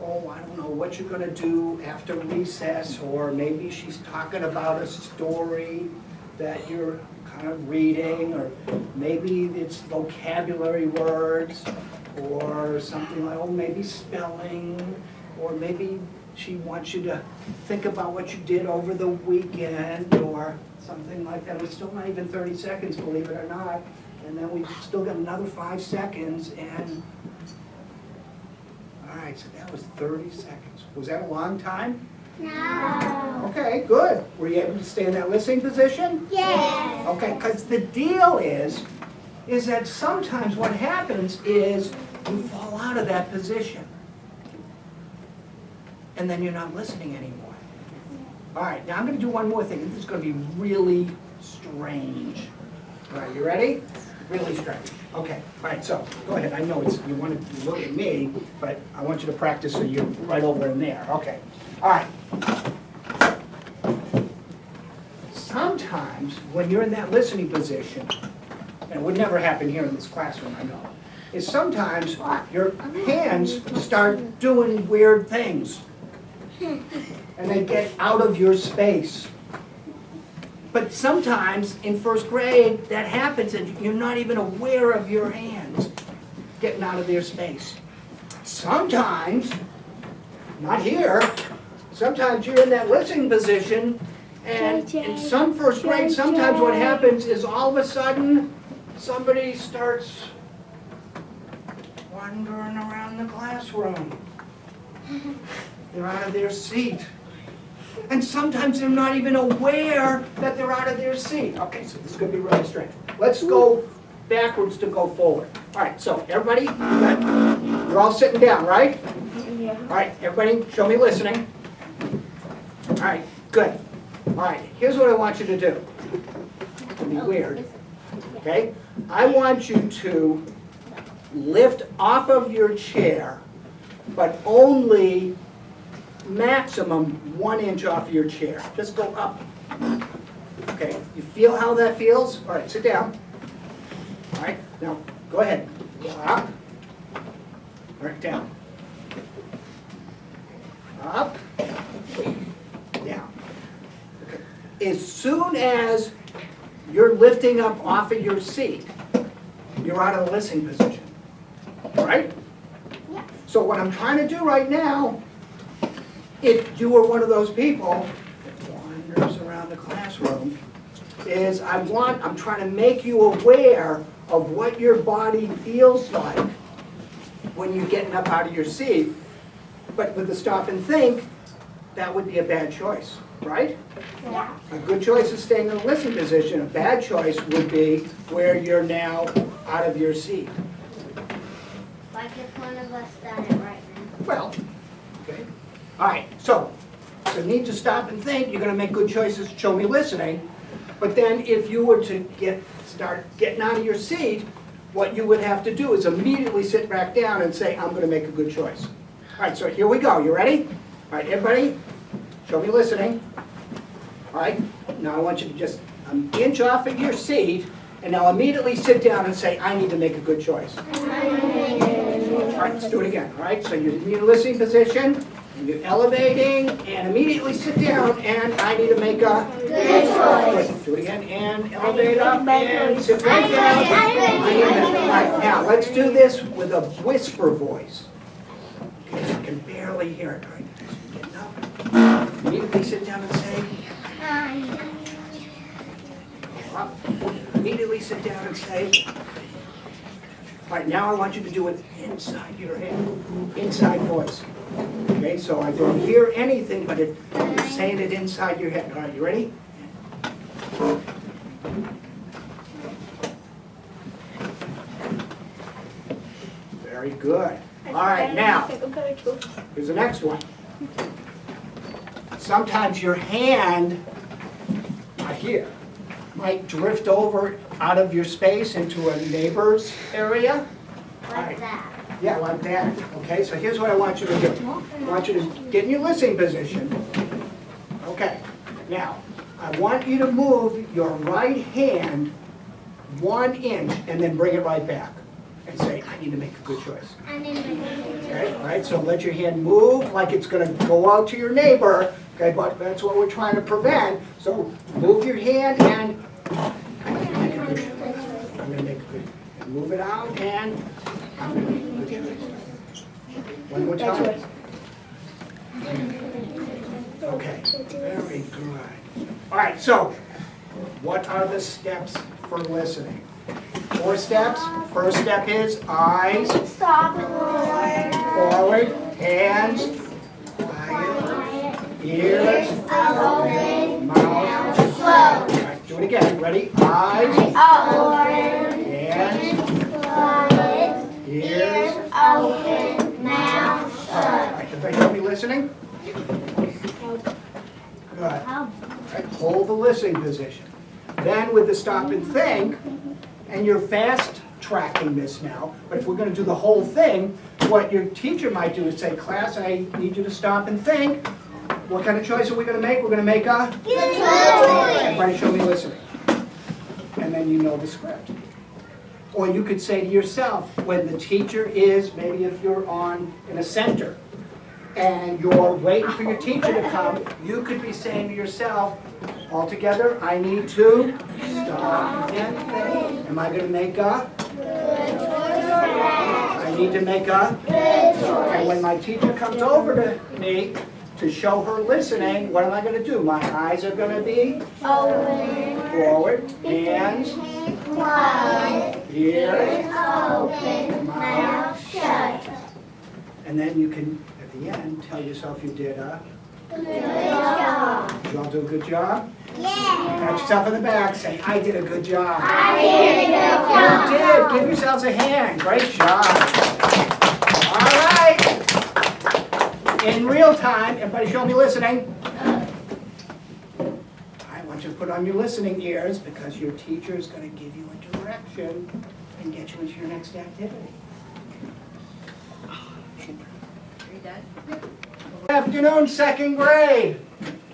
oh, I don't know, what you're gonna do after recess, or maybe she's talking about a story that you're kind of reading, or maybe it's vocabulary words, or something like, oh, maybe spelling, or maybe she wants you to think about what you did over the weekend, or something like that. It's still not even 30 seconds, believe it or not. And then we've still got another 5 seconds, and, all right, so that was 30 seconds. Was that a long time? No. Okay, good. Were you able to stay in that listening position? Yes. Okay, because the deal is that sometimes what happens is you fall out of that position. And then you're not listening anymore. All right, now I'm going to do one more thing. This is going to be really strange. All right, you ready? Really strange. Okay, all right, so go ahead. I know you want to look at me, but I want you to practice so you're right over in there. Okay, all right. Sometimes when you're in that listening position, and it would never happen here in this classroom, I know, is sometimes your hands start doing weird things. And they get out of your space. But sometimes in first grade, that happens and you're not even aware of your hands getting out of their space. Sometimes, not here, sometimes you're in that listening position, and in some first grade, sometimes what happens is all of a sudden, somebody starts wandering around the classroom. They're out of their seat. And sometimes they're not even aware that they're out of their seat. Okay, so this is going to be really strange. Let's go backwards to go forward. All right, so everybody, you're all sitting down, right? Yeah. All right, everybody, show me listening. All right, good. All right, here's what I want you to do. It's going to be weird. Okay? I want you to lift off of your chair, but only maximum 1 inch off your chair. Just go up. Okay, you feel how that feels? All right, sit down. All right, now go ahead. Up. All right, down. Up. Down. Okay. As soon as you're lifting up off of your seat, you're out of the listening position. All right? Yeah. So what I'm trying to do right now, if you were one of those people that wanders around the classroom, is I'm trying to make you aware of what your body feels like when you're getting up out of your seat. But with the stop and think, that would be a bad choice, right? Yeah. A good choice is staying in a listening position. A bad choice would be where you're now out of your seat. Like if one of us done it right now. Well, okay. All right, so need to stop and think. You're going to make good choices, show me listening. But then if you were to start getting out of your seat, what you would have to do is immediately sit back down and say, I'm going to make a good choice. All right, so here we go. You ready? All right, everybody, show me listening. All right, now I want you to just inch off of your seat, and now immediately sit down and say, I need to make a good choice. All right, let's do it again. All right, so you're in your listening position, and you're elevating, and immediately sit down, and I need to make a Good choice. Do it again, and elevate up, and sit right down. All right, now let's do this with a whisper voice. Okay, so you can barely hear it. All right, getting up. Immediately sit down and say, up. Immediately sit down and say, All right, now I want you to do it inside your head, inside voice. Okay, so I don't hear anything, but you're saying it inside your head. All right, you ready? Very good. All right, now, here's the next one. Sometimes your hand, here, might drift over out of your space into a neighbor's area. Like that. Yeah, like that. Okay, so here's what I want you to do. I want you to get in your listening position. Okay, now, I want you to move your right hand 1 inch and then bring it right back. And say, I need to make a good choice. Okay, all right, so let your hand move like it's gonna go out to your neighbor, okay, but that's what we're trying to prevent. So move your hand and I'm gonna make a good choice. I'm gonna make a good, and move it out and I'm gonna make a good choice. One more time. Okay, very good. All right, so what are the steps for listening? 4 steps. First step is eyes, forward, hands, quiet, ears, open, mouth, slow. All right, do it again. Ready? Eyes, hands, ears, open, mouth all right, everybody help me listening? Good. All right, hold the listening position. Then with the stop and think, and you're fast tracking this now, but if we're going to do the whole thing, what your teacher might do is say, class, I need you to stop and think. What kind of choice are we going to make? We're going to make a good choice. Everybody show me listening. And then you know the script. Or you could say to yourself, when the teacher is, maybe if you're in a center, and you're waiting for your teacher to come, you could be saying to yourself, all together, I need to stop and think. Am I going to make a good choice? I need to make a good choice. And when my teacher comes over to me to show her listening, what am I going to do? My eyes are going to be open, forward, hands, quiet, ears, open, mouth shut. And then you can, at the end, tell yourself you did a good job. Did you all do a good job? Yeah. Pat yourself in the back, say, I did a good job. I did a good job. You did. Give yourselves a hand. Great job. All right. In real time, everybody show me listening. I want you to put on your listening ears because your teacher is going to give you a direction and get you into your next activity. Are you done? Good afternoon, 2nd grade.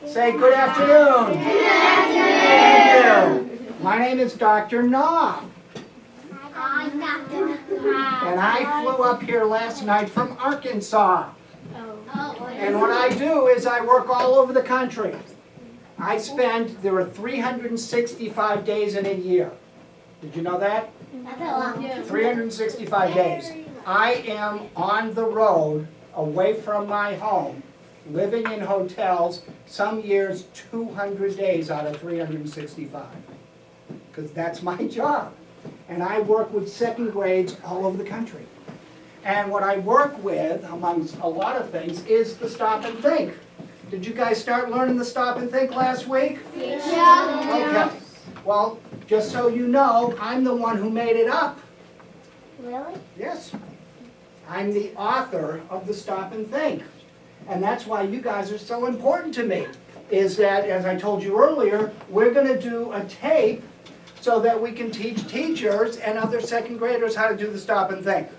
Say good afternoon. Good afternoon. Thank you. My name is Dr. Knopf, I'm Dr. and I flew up here last night from Arkansas. And what I do is I work all over the country. There are 365 days in a year. Did you know that? That's a lot. 365 days. I am on the road, away from my home, living in hotels, some years 200 days out of 365. Because that's my job. And I work with 2nd grades all over the country. And what I work with, amongst a lot of things, is the stop and think. Did you guys start learning the stop and think last week? Yeah. Okay. Well, just so you know, I'm the one who made it up. Really? Yes. I'm the author of the stop and think. And that's why you guys are so important to me, is that, as I told you earlier, we're going to do a tape so that we can teach teachers and other 2nd graders how to do the stop and think.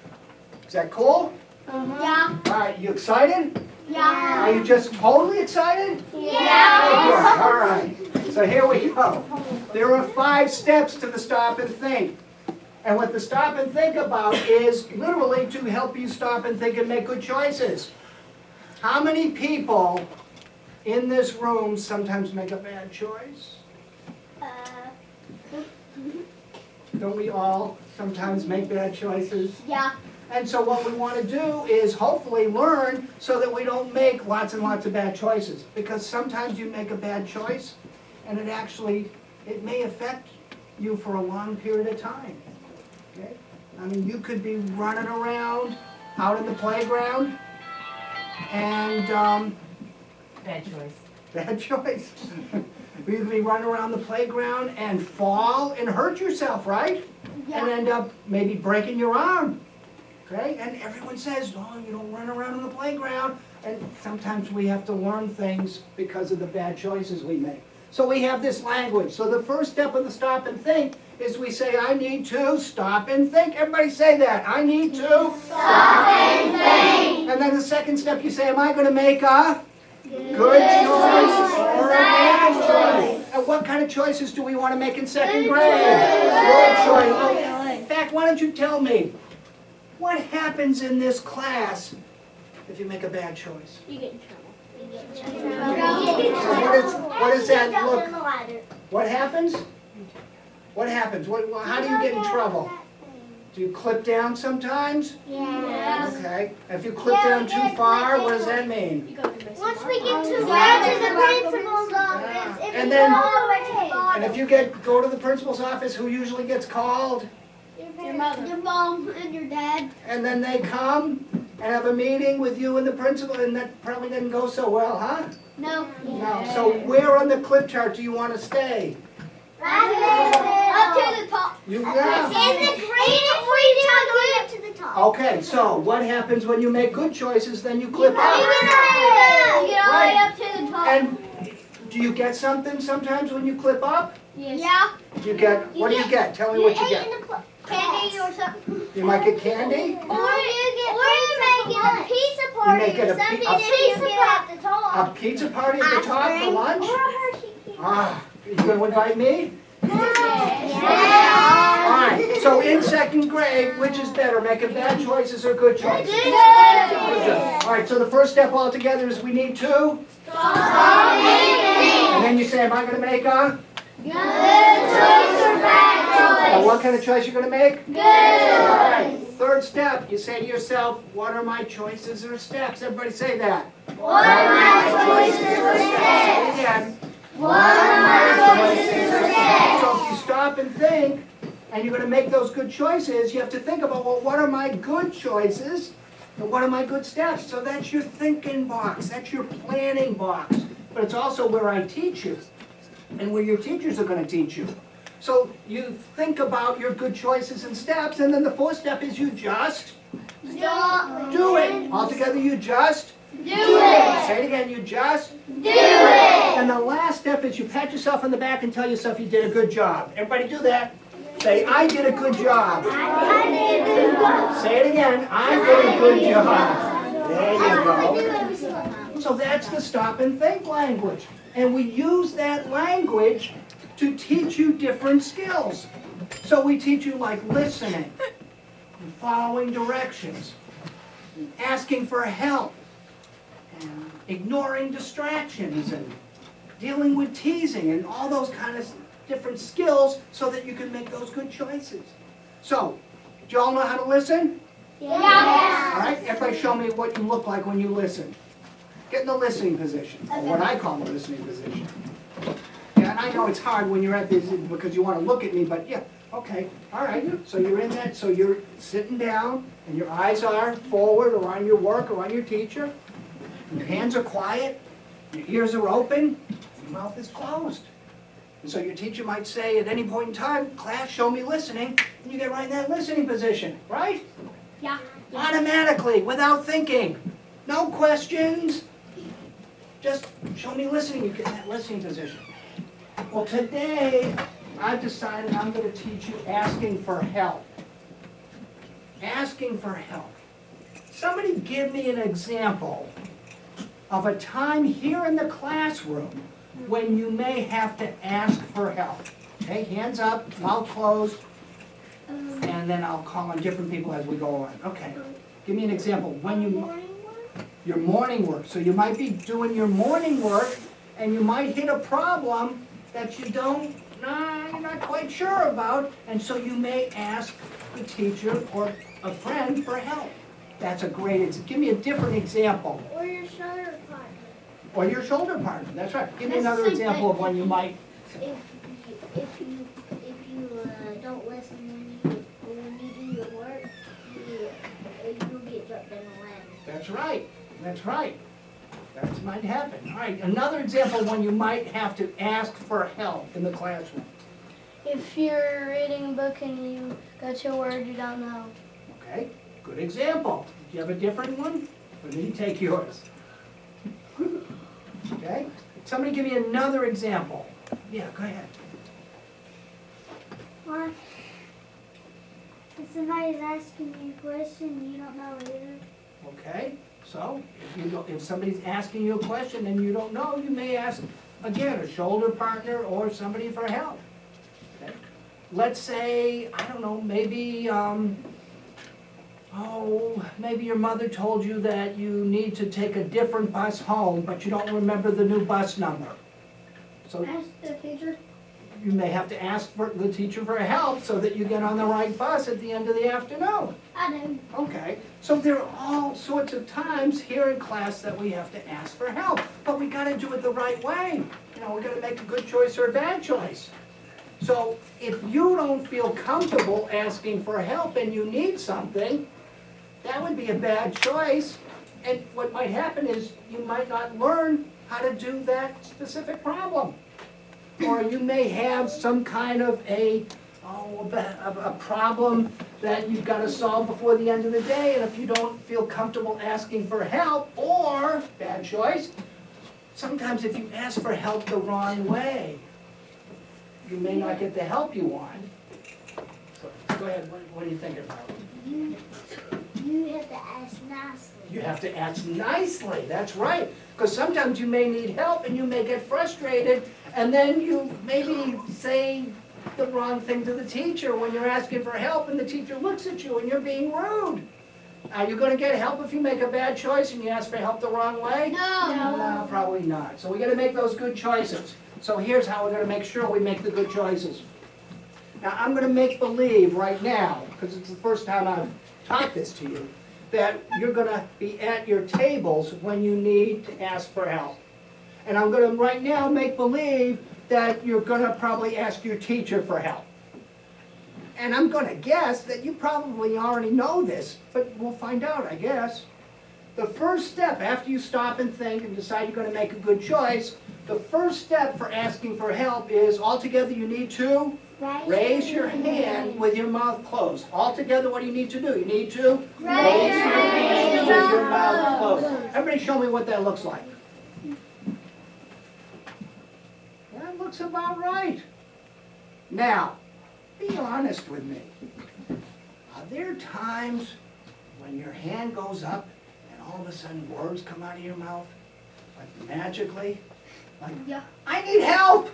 Is that cool? Yeah. All right, you excited? Yeah. Are you just totally excited? Yeah. Good. All right. So here we go. There are 5 steps to the stop and think. And what the stop and think about is literally to help you stop and think and make good choices. How many people in this room sometimes make a bad choice? Don't we all sometimes make bad choices? Yeah. And so what we want to do is hopefully learn so that we don't make lots and lots of bad choices. Because sometimes you make a bad choice and it may affect you for a long period of time. Okay? I mean, you could be running around out in the playground and, Bad choice. bad choice. You could be running around the playground and fall and hurt yourself, right? And end up maybe breaking your arm, okay? And everyone says, oh, you don't run around in the playground. And sometimes we have to learn things because of the bad choices we make. So we have this language. So the first step of the stop and think is we say, I need to stop and think. Everybody say that. I need to stop and think. And then the second step you say, am I going to make a good choice or a bad choice? And what kind of choices do we want to make in second grade? Good choice. Oh, in fact, why don't you tell me, what happens in this class if you make a bad choice? You get in trouble. So what does that look? What happens? What happens? How do you get in trouble? Do you clip down sometimes? Yes. Okay. If you clip down too far, what does that mean? Once we get to the principal's office, if And you then- go all the way to the And bottom, if you go to the principal's office, who usually gets called? your mom and your dad. And then they come and have a meeting with you and the principal, and that probably didn't go so well, huh? No. No. So where on the clip chart do you want to stay? Up to the top. You In got. the grade before you going up to the top. Okay, so what happens when you make good choices, then you clip You up. get all the way Right. up to the top. And do you get something sometimes when you clip up? Yeah. You get, what do you get? Tell me what you get. Candy or something. You might get candy, Or you make it a pizza party make it or a something pi- if you get at the a top. pizza party at the top for lunch? Or a Hershey cake. Ah, you gonna invite me? Yeah. Alright, so in second grade, which is better, making bad choices or good choices? Good choices. Alright, so the first step altogether is we need to? And then you say, am I gonna make a? Good choice or bad And what kind of choice you're gonna make? Good. Alright, third step, you say to yourself, what are my choices or steps? Everybody say that. What are my choices or Say steps? it again. What are my choices or steps? So if you stop and think, and you're gonna make those good choices, you have to think about, well, what are my good choices? And what are my good steps? So that's your thinking box, that's your planning box. But it's also where I teach you, and where your teachers are gonna teach you. So you think about your good choices and steps, and then the fourth step is you just Stop. do it. Altogether, you just Do it. say it again, you just. Do it. And the last step is you pat yourself on the back and tell yourself you did a good job. Everybody do that. Say, I did a good job. I did a good job. Say it again, I did a good job. There you I go. do every single time. So that's the stop and think language. And we use that language to teach you different skills. So we teach you like listening, and following directions, and asking for help, and ignoring distractions, and dealing with teasing, and all those kind of different skills so that you can make those good choices. So, do you all know how to listen? Yeah. All right, everybody show me what you look like when you listen. Get in the listening position, or what I call the listening position. Yeah, and I know it's hard when you're at this because you want to look at me, but yeah, okay, all right. So you're in that, so you're sitting down, and your eyes are forward or on your work or on your teacher. And your hands are quiet, your ears are open, your mouth is closed. And so your teacher might say at any point in time, class, show me listening, and you get right in that listening position, right? Yeah. Automatically, without thinking. No questions. Just show me listening, you get in that listening position. Well, today, I've decided I'm going to teach you asking for help. Asking for help. Somebody give me an example of a time here in the classroom when you may have to ask for help. Okay, hands up, mouth closed, and then I'll call on different people as we go on. Okay, give me an example. When you, your morning work. So you might be doing your morning work and you might hit a problem that you're not quite sure about, and so you may ask the teacher or a friend for help. That's a great, give me a different example. Or your shoulder partner. Or your shoulder partner, that's right. Give me That's another like example of when you might, If you don't listen when you do your work, you'll get dropped in the lab. That's right, that's right. That might happen. All right, another example when you might have to ask for help in the classroom. If you're reading a book and you go to a word you don't know. Okay, good example. Do you have a different one? Or did he take yours? Okay, somebody give me another example. Yeah, go ahead. Or if somebody's asking you a question and you don't know either. Okay, so if somebody's asking you a question and you don't know, you may ask, again, a shoulder partner or somebody for help. Okay? Let's say, I don't know, maybe, maybe your mother told you that you need to take a different bus home, but you don't remember the new bus number. So Ask the teacher. you may have to ask for the teacher for help so that you get on the right bus at the end of the afternoon. I do. Okay, so there are all sorts of times here in class that we have to ask for help, but we gotta do it the right way. You know, we gotta make a good choice or a bad choice. So if you don't feel comfortable asking for help and you need something, that would be a bad choice. And what might happen is you might not learn how to do that specific problem. Or you may have some kind of a problem that you've got to solve before the end of the day, and if you don't feel comfortable asking for help, or, bad choice, sometimes if you ask for help the wrong way, you may not get the help you want. So, go ahead, what are you thinking about? You have to ask nicely. You have to ask nicely, that's right. Because sometimes you may need help and you may get frustrated, and then you maybe say the wrong thing to the teacher when you're asking for help and the teacher looks at you and you're being rude. Are you going to get help if you make a bad choice and you ask for help the wrong way? No, probably not. So we got to make those good choices. So here's how we're going to make sure we make the good choices. Now I'm going to make believe right now, because it's the first time I've taught this to you, that you're going to be at your tables when you need to ask for help. And I'm going to right now make believe that you're going to probably ask your teacher for help. And I'm going to guess that you probably already know this, but we'll find out, I guess. The first step after you stop and think and decide you're going to make a good choice, the first step for asking for help is altogether you need to raise your hand with your mouth closed. Altogether, what do you need to do? You need to raise your hand with your mouth closed. Everybody show me what that looks like. That looks about right. Now, be honest with me. Are there times when your hand goes up and all of a sudden words come out of your mouth? Like magically? Like, Yeah. I need help!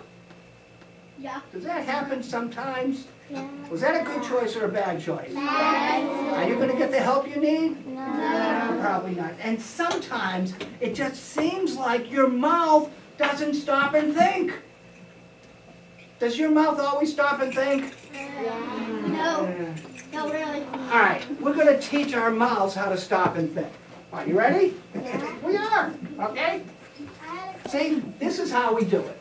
Yeah. Does that happen sometimes? Yeah. Was that a good choice or a bad choice? Bad. Are you going to get the help you need? No. Probably not. And sometimes it just seems like your mouth doesn't stop and think. Does your mouth always stop and think? No. No, really. All right, we're going to teach our mouths how to stop and think. Are you ready? We are, okay? See, this is how we do it.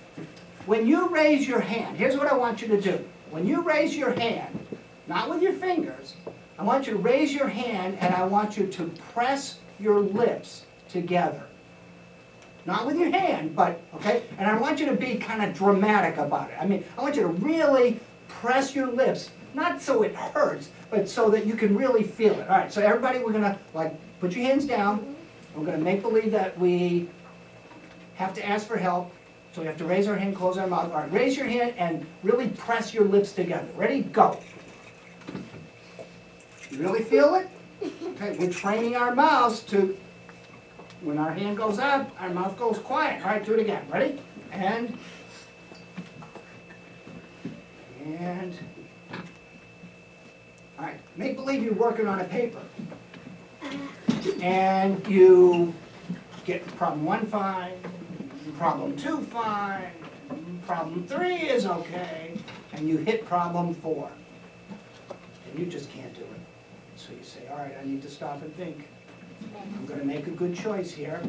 When you raise your hand, here's what I want you to do. When you raise your hand, not with your fingers, I want you to raise your hand and I want you to press your lips together. Not with your hand, but, okay? And I want you to be kind of dramatic about it. I mean, I want you to really press your lips, not so it hurts, but so that you can really feel it. All right, so everybody, we're going to, like, put your hands down. We're going to make believe that we have to ask for help. So we have to raise our hand, close our mouth. All right, raise your hand and really press your lips together. Ready? Go. You really feel it? Okay, we're training our mouths to, when our hand goes up, our mouth goes quiet. All right, do it again. Ready? And. All right, make believe you're working on a paper. And you get problem 1 fine, problem 2 fine, problem 3 is okay, and you hit problem 4. And you just can't do it. So you say, all right, I need to stop and think. I'm going to make a good choice here,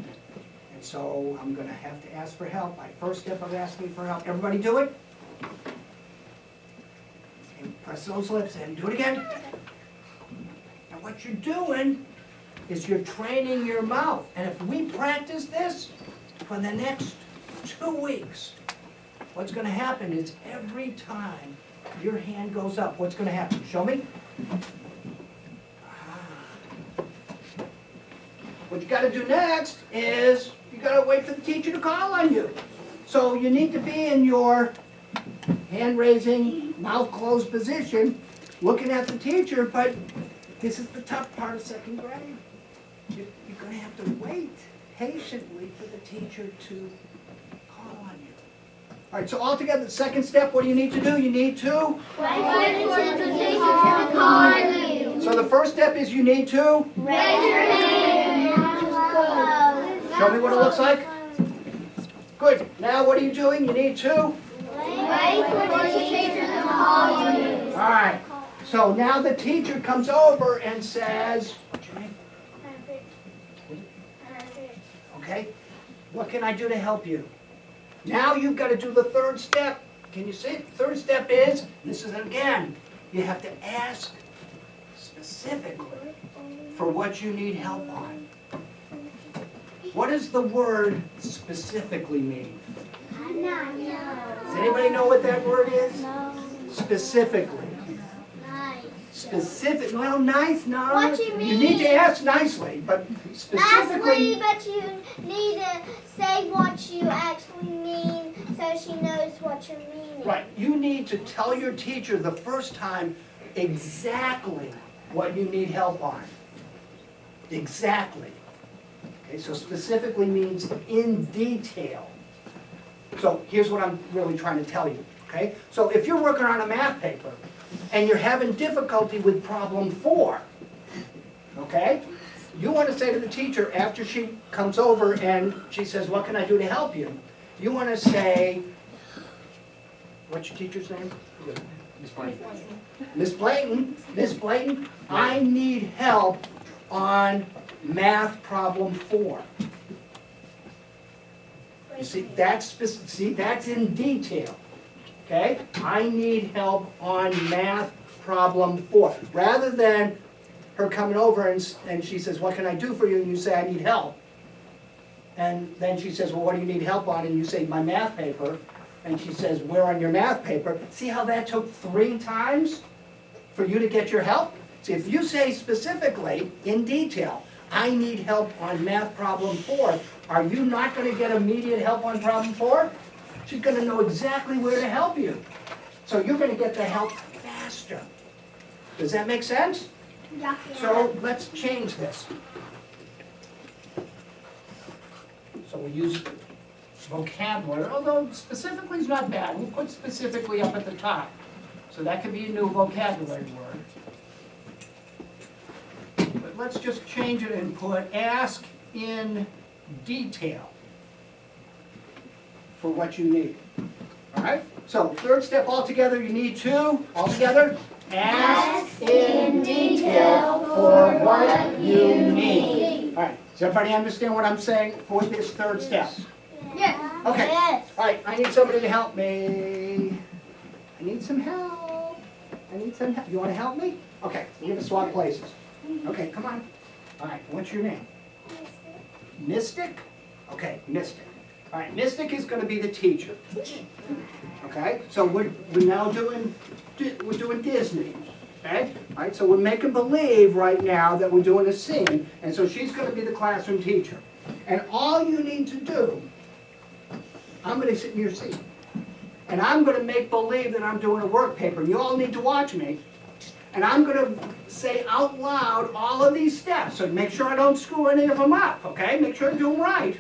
and so I'm going to have to ask for help. My first step of asking for help. Everybody do it? And press those lips and do it again. Now what you're doing is you're training your mouth. And if we practice this for the next 2 weeks, what's gonna happen is every time your hand goes up, what's gonna happen? Show me. What you gotta do next is you gotta wait for the teacher to call on you. So you need to be in your hand raising, mouth closed position, looking at the teacher, but this is the tough part of 2nd grade. You're gonna have to wait patiently for the teacher to call on you. All right, so all together, the 2nd step, what do you need to do? You need to? Wait for the teacher to call on you. So the first step is you need to? Raise your hand. Show me what it looks like. Good. Now what are you doing? You need to? Wait for the teacher to call on you. All right. So now the teacher comes over and says, what's your name? Okay. What can I do to help you? Now you've got to do the 3rd step. Can you see it? 3rd step is, this is again, you have to ask specifically for what you need help on. What does the word specifically mean? Does anybody know what that word is? Specifically. Specific, well, nice, no. What you mean? You need to ask nicely, but specifically. Nicely, but you need to say what you actually mean so she knows what you're meaning. Right, you need to tell your teacher the first time exactly what you need help on. Exactly. Okay, so specifically means in detail. So here's what I'm really trying to tell you, okay? So if you're working on a math paper and you're having difficulty with problem 4, okay? You want to say to the teacher after she comes over and she says, what can I do to help you? You want to say, what's your teacher's name? Miss Blaine. Miss Blayton, Miss Blayton, I need help on math problem 4. You see, that's in detail, okay? I need help on math problem 4. Rather than her coming over and she says, what can I do for you? And you say, I need help. And then she says, well, what do you need help on? And you say, my math paper. And she says, where on your math paper? See how that took 3 times for you to get your help? See, if you say specifically, in detail, I need help on math problem 4, are you not going to get immediate help on problem 4? She's going to know exactly where to help you. So you're going to get the help faster. Does that make sense? Yeah. So let's change this. So we use vocabulary, although specifically is not bad. We'll put specifically up at the top. So that could be a new vocabulary word. But let's just change it and put ask in detail for what you need. All right? So 3rd step altogether, you need to, altogether, ask in detail for what you need. All right, does everybody understand what I'm saying for this 3rd step? Yeah. Okay. Yes. All right, I need somebody to help me. I need some help. I need some help. You want to help me? Okay, we're going to swap places. Okay, come on. All right, what's your name? Mystic? Okay, Mystic. All right, Mystic is going to be the teacher. Okay, so we're now doing Disney. Okay, all right, so we're making believe right now that we're doing a scene, and so she's going to be the classroom teacher. And all you need to do, I'm going to sit in your seat, and I'm going to make believe that I'm doing a work paper. You all need to watch me. And I'm going to say out loud all of these steps, so make sure I don't screw any of them up, okay? Make sure I do them right,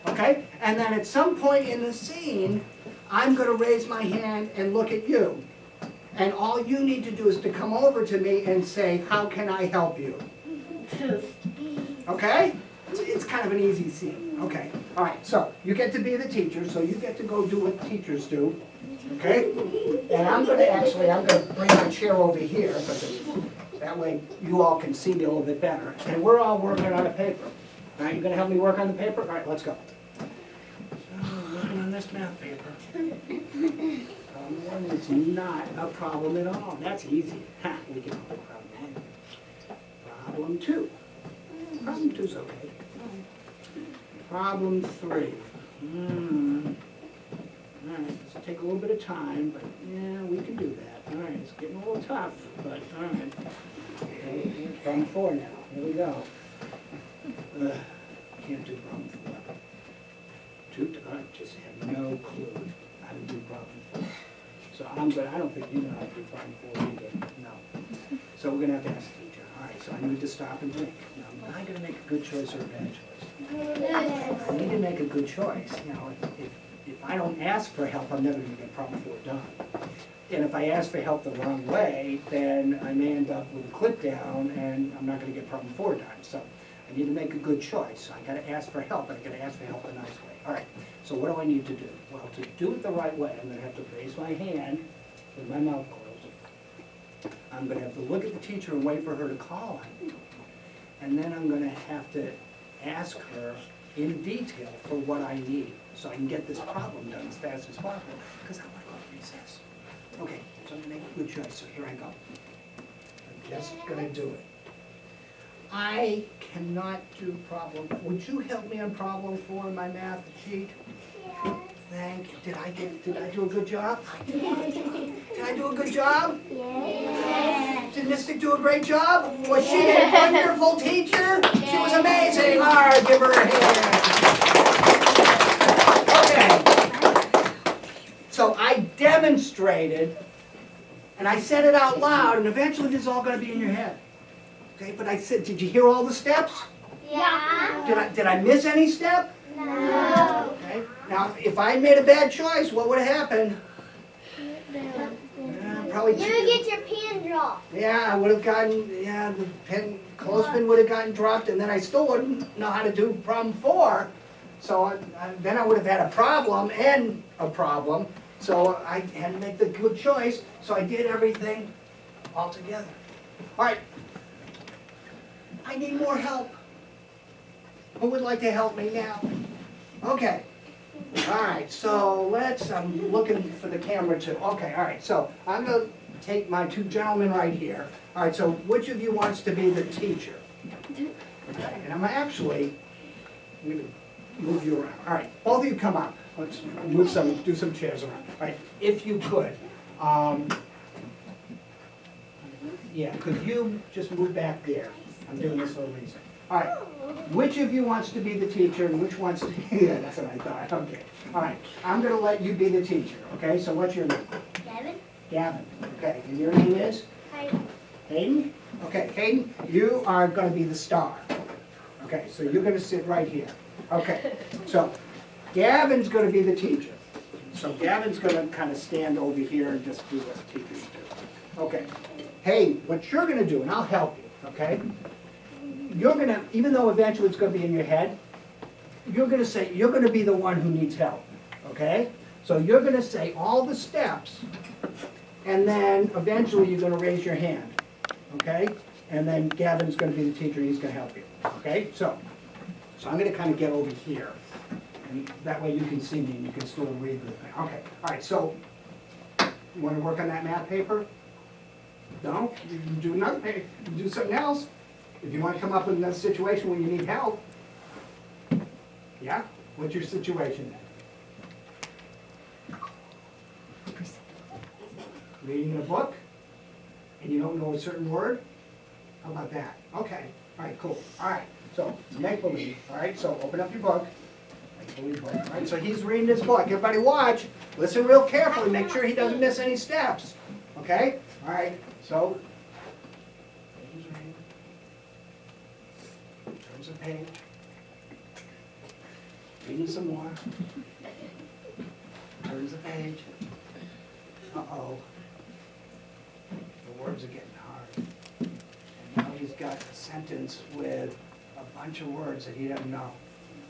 okay? And then at some point in the scene, I'm going to raise my hand and look at you. And all you need to do is to come over to me and say, how can I help you? Okay? It's kind of an easy scene. Okay. All right, so you get to be the teacher, so you get to go do what teachers do. Okay? And I'm going to bring my chair over here, because that way you all can see me a little bit better. And we're all working on a paper. All right, you going to help me work on the paper? All right, let's go. So, working on this math paper. It's not a problem at all. That's easy. Ha, we can have a problem. problem 2. Problem 2's okay. Problem 3. All right, let's take a little bit of time, but yeah, we can do that. All right, it's getting a little tough, but all right. Okay, problem 4 now. Here we go. Can't do problem 4. I just have no clue how to do problem 4. So I don't think you know how to do problem 4 either. No. So we're gonna have to ask the teacher. All right, so I need to stop and think. Now, am I gonna make a good choice or a bad choice? I need to make a good choice. You know, if I don't ask for help, I'm never gonna get problem 4 done. And if I ask for help the wrong way, then I may end up with a clip down and I'm not gonna get problem 4 done. So I need to make a good choice. I gotta ask for help, but I gotta ask for help the nice way. All right, so what do I need to do? Well, to do it the right way, I'm gonna have to raise my hand with my mouth closed. I'm gonna have to look at the teacher and wait for her to call on me. And then I'm gonna have to ask her in detail for what I need, so I can get this problem done as fast as possible, because I want to go to recess. Okay, so I'm gonna make a good choice, so here I go. I'm just gonna do it. I cannot do problem, would you help me on problem 4 in my math sheet? Yes. Thank you. Did I do a good job? Did I do a good job? Yes. Did Mystic do a great job? Was she a wonderful teacher? She was amazing. All right, give her a hand. Okay. So I demonstrated, and I said it out loud, and eventually this is all going to be in your head. Okay, but I said, did you hear all the steps? Yeah. Did I miss any step? No. Okay. Now, if I made a bad choice, what would have happened? Probably. You would get your pen dropped. Yeah, I would have gotten, the clothespin would have gotten dropped, and then I still wouldn't know how to do problem 4. So then I would have had a problem and a problem. So I had to make the good choice, so I did everything all together. All right. I need more help. Who would like to help me now? Okay. All right, so I'm looking for the camera too. Okay, all right, so I'm going to take my 2 gentlemen right here. All right, so which of you wants to be the teacher? Okay, and I'm going to move you around. All right, both of you come up. Let's do some chairs around. All right, if you could. Yeah, could you just move back there? I'm doing this for a reason. All right, which of you wants to be the teacher and which wants to, yeah, that's what I thought, okay. All right, I'm gonna let you be the teacher, okay? So what's your name? Gavin? Gavin, okay, and your name is? Hayden. Hayden? Okay, Hayden, you are gonna be the star. Okay, so you're gonna sit right here. Okay, so Gavin's gonna be the teacher. So Gavin's gonna kind of stand over here and just do what teachers do. Okay, Hayden, what you're gonna do, and I'll help you, okay? You're gonna, even though eventually it's gonna be in your head, you're gonna say, you're gonna be the one who needs help, okay? So you're gonna say all the steps, and then eventually you're gonna raise your hand, okay? And then Gavin's gonna be the teacher, he's gonna help you, okay? So I'm gonna kind of get over here, and that way you can see me and you can still read the thing. Okay, all right, so you wanna work on that math paper? No? You can do nothing, you can do something else. If you want to come up with another situation where you need help, yeah? What's your situation then? Reading a book, and you don't know a certain word? How about that? Okay, all right, cool. All right, so make believe, all right? So open up your book. Make believe book. All right, so he's reading his book. Everybody watch. Listen real carefully. Make sure he doesn't miss any steps. Okay? All right, so turns the page. Reading some more. Turns the page. Uh-oh. The words are getting hard. And now he's got a sentence with a bunch of words that he doesn't know.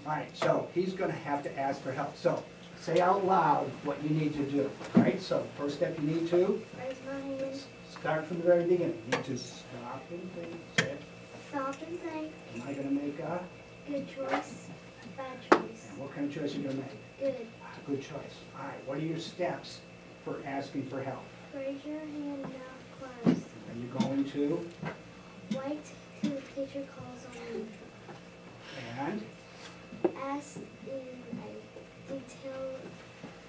All right, so he's going to have to ask for help. So say out loud what you need to do. All right, so first step you need to Raise my hand. start from the very beginning. You need to stop and think. Say it. Stop and think. Am I going to make a? Good choice. Bad choice. And what kind of choice are you going to make? Good. Good choice. All right, what are your steps for asking for help? Raise your hand now close. Are you going to? Wait till the teacher calls on you. And Ask in a detail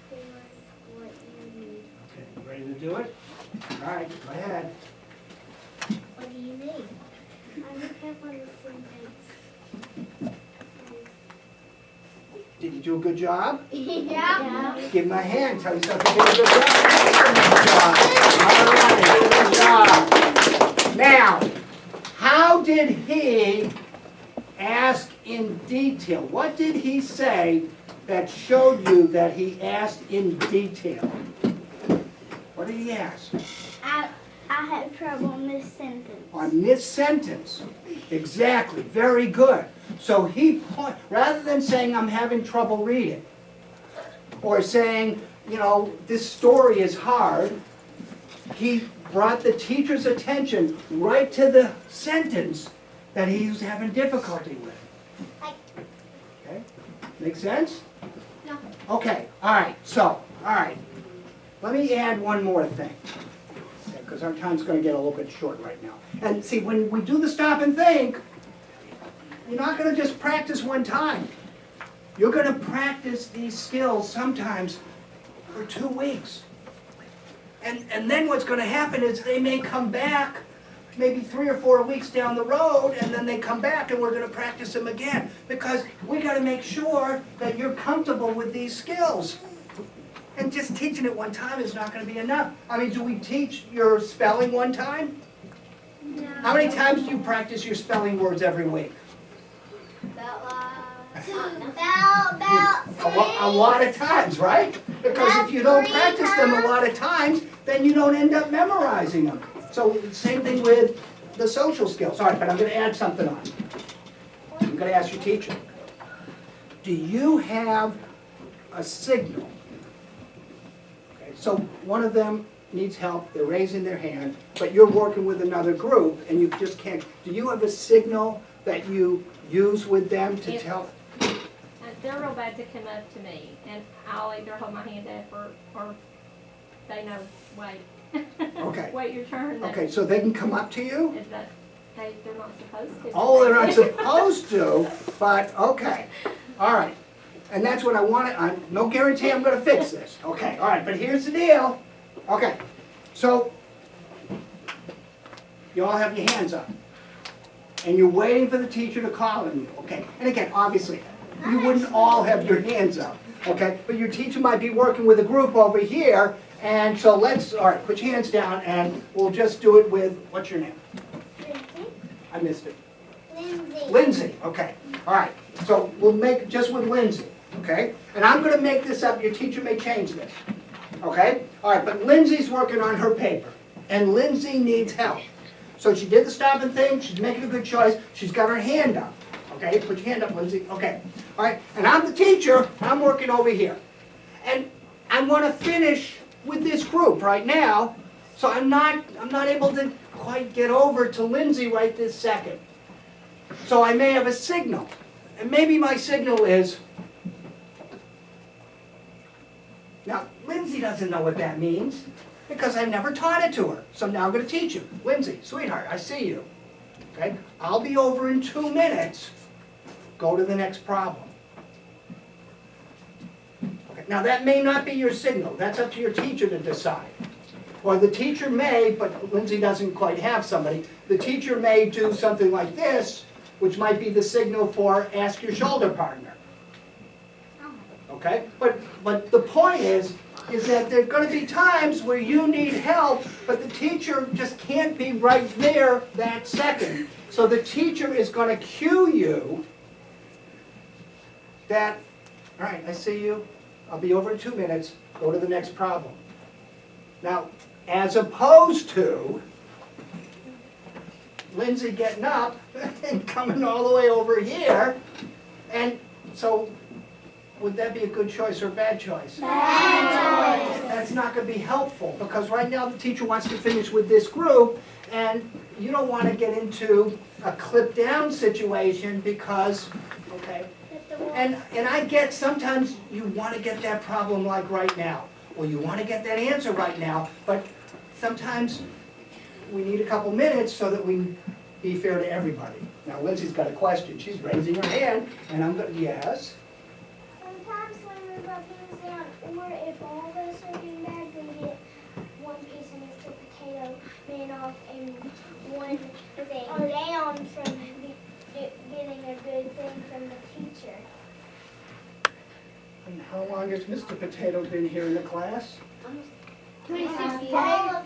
for what you need. okay, you ready to do it? All right, go ahead. What do you need? I look up on the sentence. Did you do a good job? Yeah. Give him a hand. Tell yourself you did a good job. Excellent job. All right, good job. Now, how did he ask in detail? What did he say that showed you that he asked in detail? What did he ask? I had trouble in this sentence. On this sentence. Exactly. Very good. So rather than saying I'm having trouble reading, or saying, you know, this story is hard, he brought the teacher's attention right to the sentence that he was having difficulty with. Okay? Make sense? No. Okay, all right. Let me add one more thing, because our time's going to get a little bit short right now. And see, when we do the stop and think, you're not going to just practice one time. You're going to practice these skills sometimes for 2 weeks. And then what's going to happen is they may come back maybe 3 or 4 weeks down the road, and then they come back and we're going to practice them again. Because we got to make sure that you're comfortable with these skills. And just teaching it one time is not going to be enough. I mean, do we teach your spelling one time? No. How many times do you practice your spelling words every week? About A lot of times, right? Because if you don't practice them a lot of times, then you don't end up memorizing them. So same thing with the social skills. All right, but I'm going to add something on. I'm going to ask your teacher. Do you have a signal? Okay, so one of them needs help, they're raising their hand, but you're working with another group and you just can't. Do you have a signal that you use with them to tell? They're real bad to come up to me, and I'll either hold my hand up or they know, wait. Okay. Wait your turn. Okay, so they can come up to you? Is that, they're not supposed to. Oh, they're not supposed to, but okay. All right. And that's what I wanted. No guarantee I'm going to fix this. Okay, all right, but here's the deal. Okay, so you all have your hands up. And you're waiting for the teacher to call on you, okay? And again, obviously, you wouldn't all have your hands up, okay? But your teacher might be working with a group over here, and so all right, put your hands down, and we'll just do it with, what's your name? I missed it. Lindsay. Lindsay, okay. All right, so we'll make it just with Lindsay, okay? And I'm going to make this up. Your teacher may change this, okay? All right, but Lindsay's working on her paper, and Lindsay needs help. So she did the stop and think. She's making a good choice. She's got her hand up, okay? Put your hand up, Lindsay. Okay. All right, and I'm the teacher. I'm working over here. And I want to finish with this group right now, so I'm not able to quite get over to Lindsay right this second. So I may have a signal. And maybe my signal is, now Lindsay doesn't know what that means because I never taught it to her. So now I'm going to teach you. Lindsay, sweetheart, I see you. Okay? I'll be over in 2 minutes. Go to the next problem. Okay. Now that may not be your signal. That's up to your teacher to decide. Or the teacher may, but Lindsay doesn't quite have somebody, the teacher may do something like this, which might be the signal for ask your shoulder partner. Okay? But the point is that there are going to be times where you need help, but the teacher just can't be right there that second. So the teacher is going to cue you that, all right, I see you. I'll be over in 2 minutes. Go to the next problem. Now, as opposed to Lindsay getting up and coming all the way over here, and so would that be a good choice or a bad choice? Bad choice. That's not going to be helpful because right now the teacher wants to finish with this group and you don't want to get into a clip down situation because, okay, and I get sometimes you want to get that problem like right now or you want to get that answer right now, but sometimes we need a couple minutes so that we be fair to everybody. Now Lindsay's got a question. She's raising her hand, and I'm going to, yes? Sometimes when we rub things down, or if all of us are doing bad, we get one piece of Mr. Potato Man off and one thing down from getting a good thing from the teacher. And how long has Mr. Potato been here in the class? 26 years. How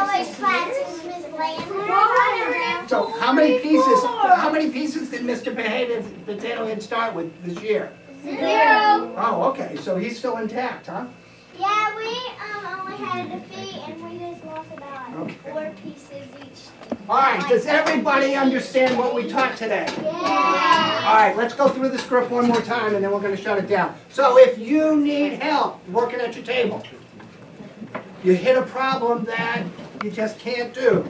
much class is Miss Bland? So how many pieces did Mr. Potato Head start with this year? 0. Oh, okay, so he's still intact, huh? Yeah, we only had a defeat and we just lost about Okay. 4 pieces each. All right, does everybody understand what we taught today? Yeah. All right, let's go through the script one more time and then we're going to shut it down. So if you need help working at your table, you hit a problem that you just can't do.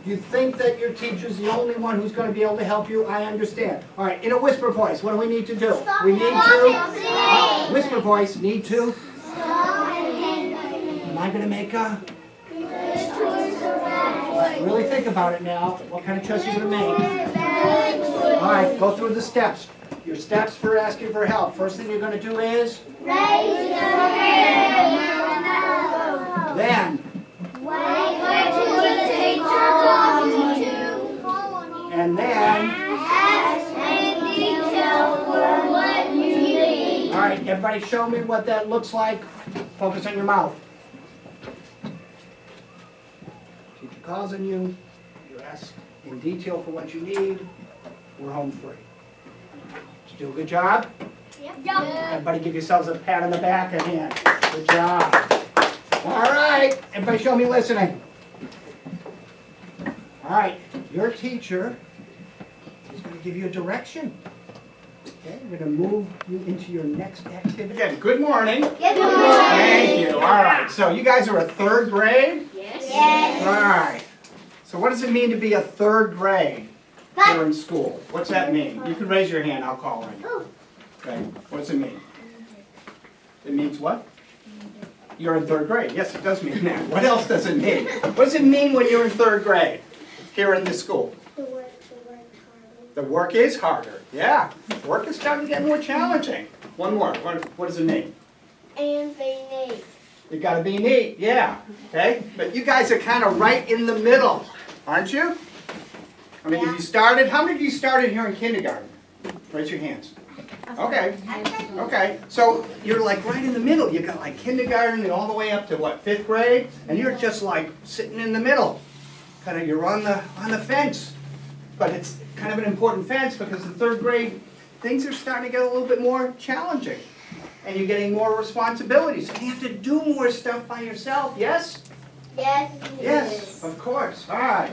You think that your teacher's the only one who's going to be able to help you, I understand. All right, in a whisper voice, what do we need to do? We need to, whisper voice, need to. Am I going to make a? Really think about it now. What kind of choice are you going to make? All right, go through the steps. Your steps for asking for help. First thing you're going to do is? Raise your hand. Then? Wait for the teacher calls you to. And then? Ask in detail for what you need. All right, everybody show me what that looks like. Focus on your mouth. Teacher calls on you. You ask in detail for what you need. We're home free. Did you do a good job? Yep. Everybody give yourselves a pat on the back and hand. Good job. All right, everybody show me listening. All right, your teacher is going to give you a direction. Okay, we're going to move you into your next activity. Again, good morning. Good morning. Thank you. All right, so you guys are a 3rd grade? Yes. All right. So what does it mean to be a 3rd grade here in school? What's that mean? You can raise your hand, I'll call on you. Okay, what does it mean? It means what? You're in 3rd grade. Yes, it does mean that. What else does it mean? What does it mean when you're in 3rd grade here in this school? The work is harder. Yeah, work is starting to get more challenging. One more. What does it mean? And be neat. You gotta be neat, yeah. Okay? But you guys are kind of right in the middle, aren't you? I mean, if you started, how many of you started here in kindergarten? Raise your hands. Okay. Okay. So you're like right in the middle. You got like kindergarten and all the way up to what, 5th grade? And you're just like sitting in the middle. Kind of you're on the fence. But it's kind of an important fence because in 3rd grade, things are starting to get a little bit more challenging. And you're getting more responsibilities. And you have to do more stuff by yourself, yes? Yes. Yes, of course. All right.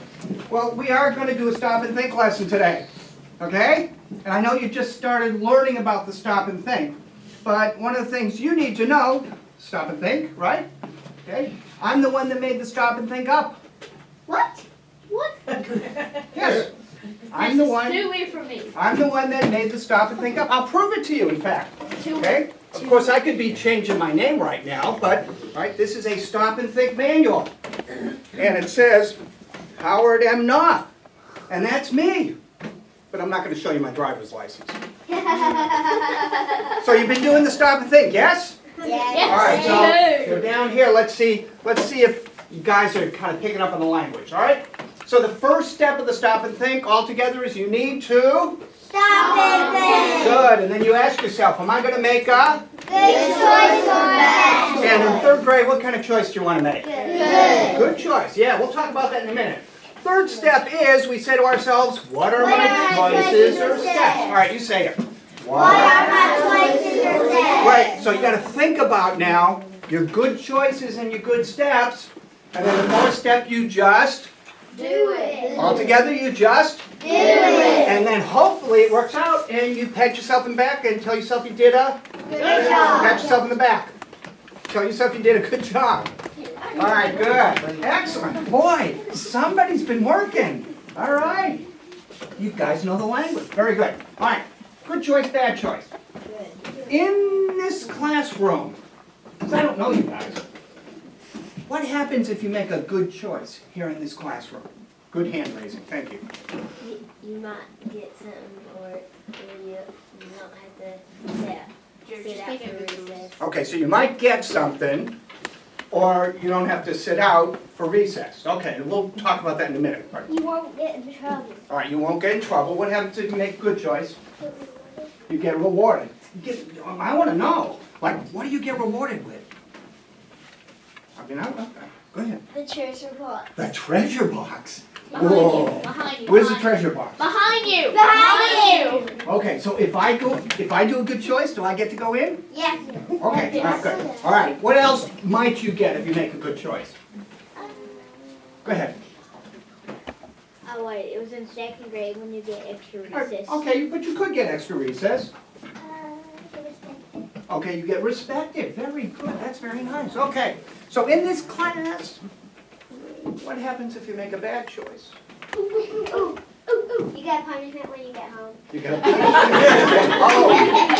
Well, we are going to do a stop and think lesson today. Okay? And I know you just started learning about the stop and think. But one of the things you need to know, stop and think, right? Okay? I'm the one that made the stop and think up. What? What? Yes. I'm the one. Too weird for me. I'm the one that made the stop and think up. I'll prove it to you, in fact. Okay? Of course, I could be changing my name right now, but this is a stop and think manual. And it says Howard M. Knopf. And that's me. But I'm not going to show you my driver's license. So you've been doing the stop and think, yes? Yes. All right, so down here, let's see if you guys are kind of picking up on the language, all right? So the first step of the stop and think altogether is you need to Stop and think. Good, and then you ask yourself, am I going to make a Good choice or bad? And in 3rd grade, what kind of choice do you want to make? Good. Good choice. Yeah, we'll talk about that in a minute. 3rd step is we say to ourselves, what are my choices or steps? All right, you say it. What are my choices or steps? Right, so you got to think about now your good choices and your good steps. And then the 4th step, you just Do it. altogether, you just Do it. and then hopefully it works out and you pat yourself in the back and tell yourself you did a Good job. pat yourself in the back. Tell yourself you did a good job. All right, good. Excellent. Boy, somebody's been working. All right. You guys know the language. Very good. All right. Good choice, bad choice. In this classroom, because I don't know you guys, what happens if you make a good choice here in this classroom? Good hand raising, thank you. You might get something, or you don't have to sit out for recess. Okay, so you might get something, or you don't have to sit out for recess. Okay, and we'll talk about that in a minute. All right. You won't get in trouble. All right, you won't get in trouble. What happens if you make a good choice? You get rewarded. I want to know, like, what do you get rewarded with? I mean, go ahead. The treasure box. The treasure box. Behind Whoa. you, behind you. Where's the behind- treasure box? Behind you! Behind you! Okay, so if I do a good choice, do I get to go in? Yes. Okay, all right, good. All right, what else might you get if you make a good choice? Go ahead. Oh wait, it was in second grade when you get extra All right, recess. okay, but you could get extra recess. Okay, you get respected. Very good. That's very nice. Okay, so in this class, what happens if you make a bad choice? Ooh. You get punishment when you get home. You get a Oh,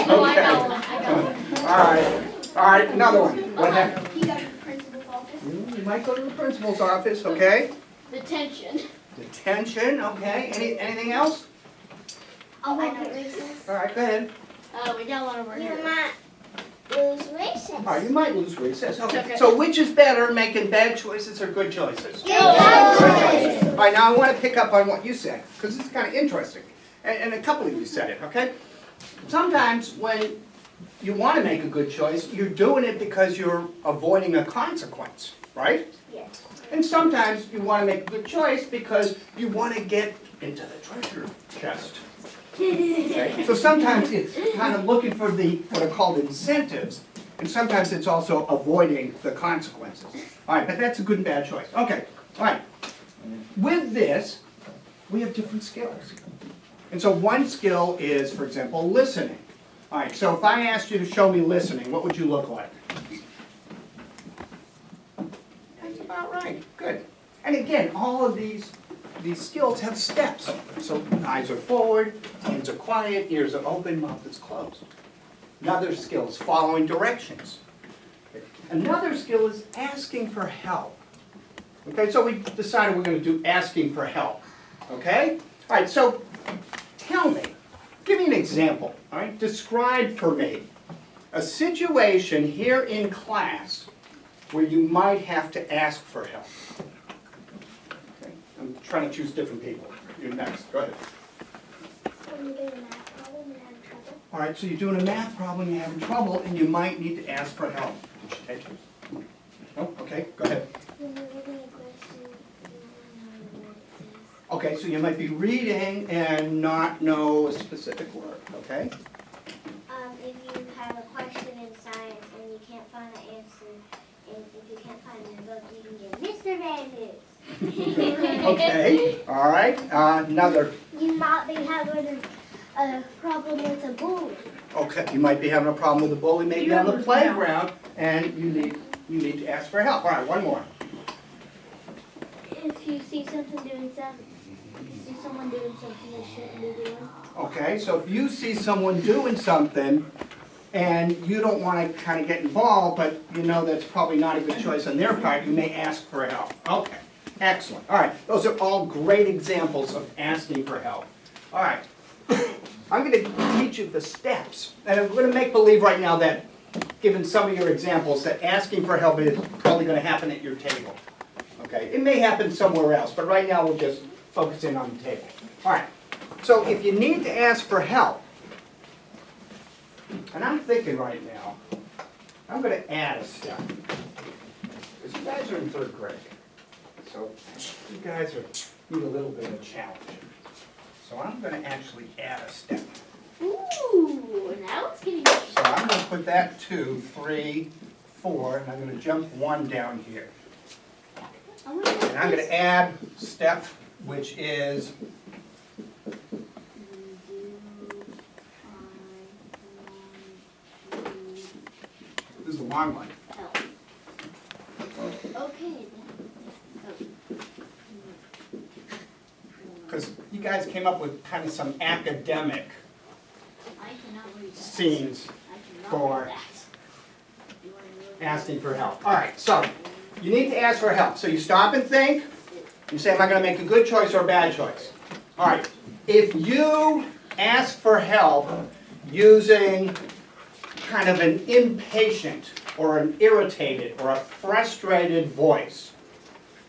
Oh, I okay. got one, I got one. All right, another one. What happens? You go to the principal's office. You might go to the principal's office, okay? Detention. Detention, okay. Anything else? Oh, I know recess. All right, go ahead. We got one over You here. might lose recess. All right, you might lose recess. Okay. Okay. So which is better, making bad choices or good choices? Good choice. All right, now I want to pick up on what you said, because it's kind of interesting. And a couple of you said it, okay? Sometimes when you want to make a good choice, you're doing it because you're avoiding a consequence, right? Yes. And sometimes you want to make a good choice because you want to get into the treasure chest. Okay? So sometimes it's kind of looking for what are called incentives, and sometimes it's also avoiding the consequences. All right, but that's a good and bad choice. Okay, all right. With this, we have different skills. And so one skill is, for example, listening. All right, so if I asked you to show me listening, what would you look like? That's about right, good. And again, all of these skills have steps. So eyes are forward, hands are quiet, ears are open, mouth is closed. Another skill is following directions. Another skill is asking for help. Okay, so we decided we're going to do asking for help. Okay? All right, so tell me, give me an example. All right, describe for me a situation here in class where you might have to ask for help. Okay, I'm trying to choose different people. You're next. Go ahead. When you do a math problem and have trouble. All right, so you're doing a math problem, you're having trouble, and you might need to ask for help. Did you take it? No? Okay, go ahead. When you're reading a question, you don't know what it says. Okay, so you might be reading and not know a specific word, okay? If you have a question in science and you can't find the answer, and if you can't find it in the book, you can get Mr. Band-Aids. Okay, all right, another. You might be having a problem with a bully. Okay, you might be having a problem with a bully, maybe on the playground, and you need to ask for help. All right, one more. If you see someone doing something they shouldn't be doing. Okay, so if you see someone doing something and you don't want to kind of get involved, but you know that's probably not a good choice on their part, you may ask for help. Okay, excellent. All right, those are all great examples of asking for help. All right, I'm going to teach you the steps. And I'm going to make believe right now that, given some of your examples, that asking for help is probably going to happen at your table. Okay, it may happen somewhere else, but right now we'll just focus in on the table. All right, so if you need to ask for help, and I'm thinking right now, I'm going to add a step. Because you guys are in 3rd grade, so you guys need a little bit of a challenge. So I'm going to actually add a step. Ooh, now it's getting. So I'm going to put that 2, 3, 4, and I'm going to jump 1 down here. And I'm going to add step, which is this is the long one. Okay. Because you guys came up with kind of some academic I cannot read that. scenes I cannot for read that. asking for help. All right, so you need to ask for help. So you stop and think, You say, am I going to make a good choice or a bad choice? All right. If you ask for help using kind of an impatient or an irritated or a frustrated voice,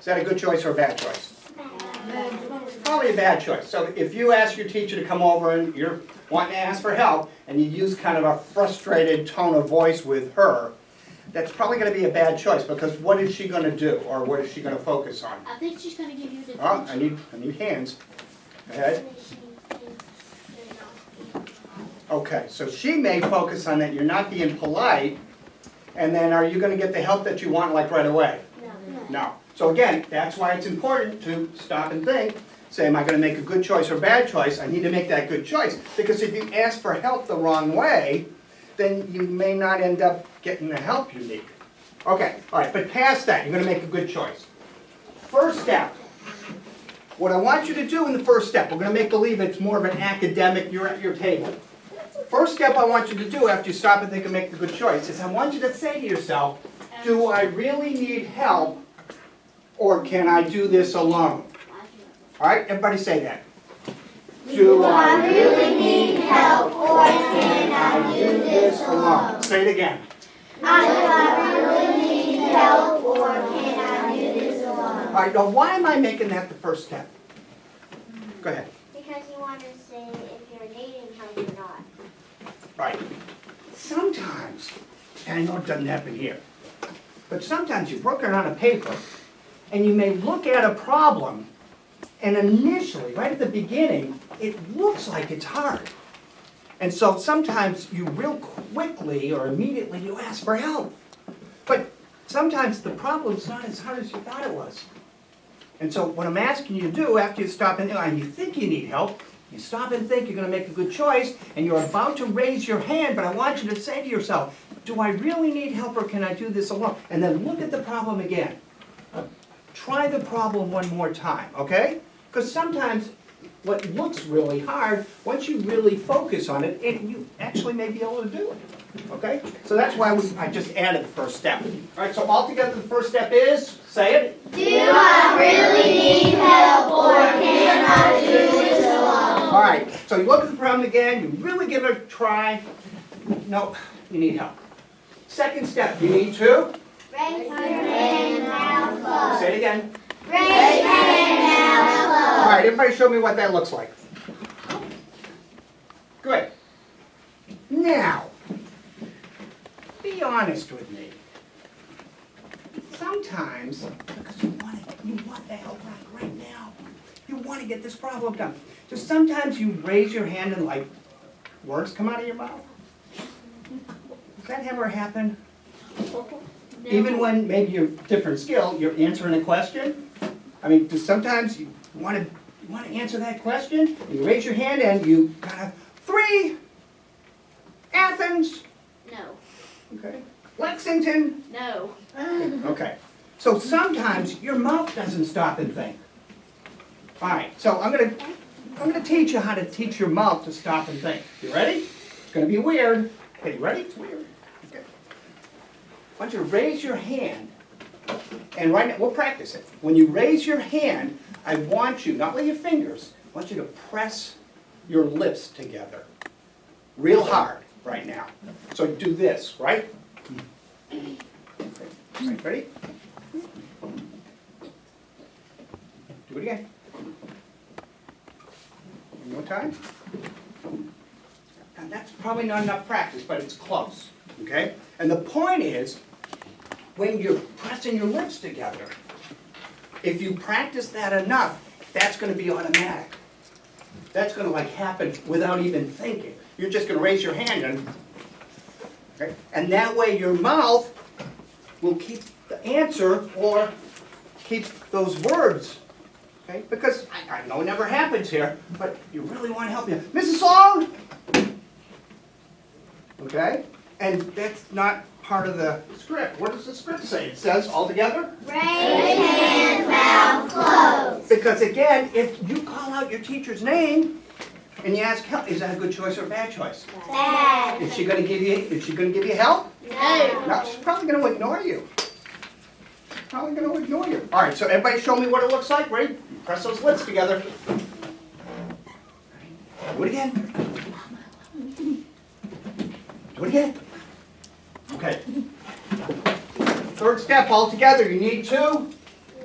is that a good choice or a bad choice? Probably a bad choice. So if you ask your teacher to come over and you're wanting to ask for help and you use kind of a frustrated tone of voice with her, that's probably going to be a bad choice, because what is she going to do, or what is she going to focus on? I think she's going to give you the Oh, I need hands. Go ahead. Okay, so she may focus on that you're not being polite, and then are you going to get the help that you want like right away? No. So again, that's why it's important to stop and think, say, am I going to make a good choice or a bad choice? I need to make that good choice, because if you ask for help the wrong way, then you may not end up getting the help you need. Okay, all right, but past that, you're going to make a good choice. First step. What I want you to do in the first step, we're going to make believe it's more of an academic, you're at your table. First step I want you to do after you stop and think and make a good choice is I want you to say to yourself, do I really need help, or can I do this alone? All right, everybody say that. Do I really need help, or can I do this alone? Say it again. Do I really need help, or can I do this alone? All right, now why am I making that the first step? Go ahead. Because you want to say if you're needing help or not. Right. Sometimes, and I know it doesn't happen here, but sometimes you're working on a paper and you may look at a problem and initially, right at the beginning, it looks like it's hard. And so sometimes you real quickly or immediately you ask for help. But sometimes the problem's not as hard as you thought it was. And so what I'm asking you to do after you stop and you think you need help, you stop and think you're going to make a good choice, and you're about to raise your hand, but I want you to say to yourself, do I really need help, or can I do this alone? And then look at the problem again. Try the problem one more time, okay? Because sometimes what looks really hard, once you really focus on it, you actually may be able to do it, okay? So that's why I just added the first step. All right, so altogether the first step is, say it. Do I really need help, or can I do this alone? All right, so you look at the problem again, you really give it a try. No, you need help. Second step, you need to? Raise your hand now close. Say it again. Raise your hand now close. All right, everybody show me what that looks like. Good. Now, be honest with me. Sometimes, because you want the help right now. You want to get this problem done. So sometimes you raise your hand and like words come out of your mouth. Does that ever happen? Even when maybe you're different skill, you're answering a question. I mean, sometimes you want to answer that question. You raise your hand and you kind of 3 Athens. No. Okay. Lexington. No. Okay. So sometimes your mouth doesn't stop and think. All right. So I'm gonna teach you how to teach your mouth to stop and think. You ready? It's gonna be weird. Okay, you ready? It's weird. Okay. I want you to raise your hand, and right now we'll practice it. When you raise your hand, I want you, not with your fingers, I want you to press your lips together, real hard right now. So do this, right? Okay. Right, ready? Do it again. One more time. And that's probably not enough practice, but it's close, okay? And the point is, when you're pressing your lips together, if you practice that enough, that's going to be automatic. That's going to like happen without even thinking. You're just going to raise your hand and, okay? And that way your mouth will keep the answer or keep those words. Okay? Because I know it never happens here, but you really want to help me. Mrs. Long! Okay? And that's not part of the script. What does the script say? It says all together? Raise hand, mouth closed. Because again, if you call out your teacher's name and you ask help, is that a good choice or a bad choice? Bad. Is she going to give you help? No. No, she's probably going to ignore you. How am I gonna ignore you? All right, so everybody show me what it looks like, ready? Press those lips together. Do it again. Do it again. Okay. Third step, all together, you need to?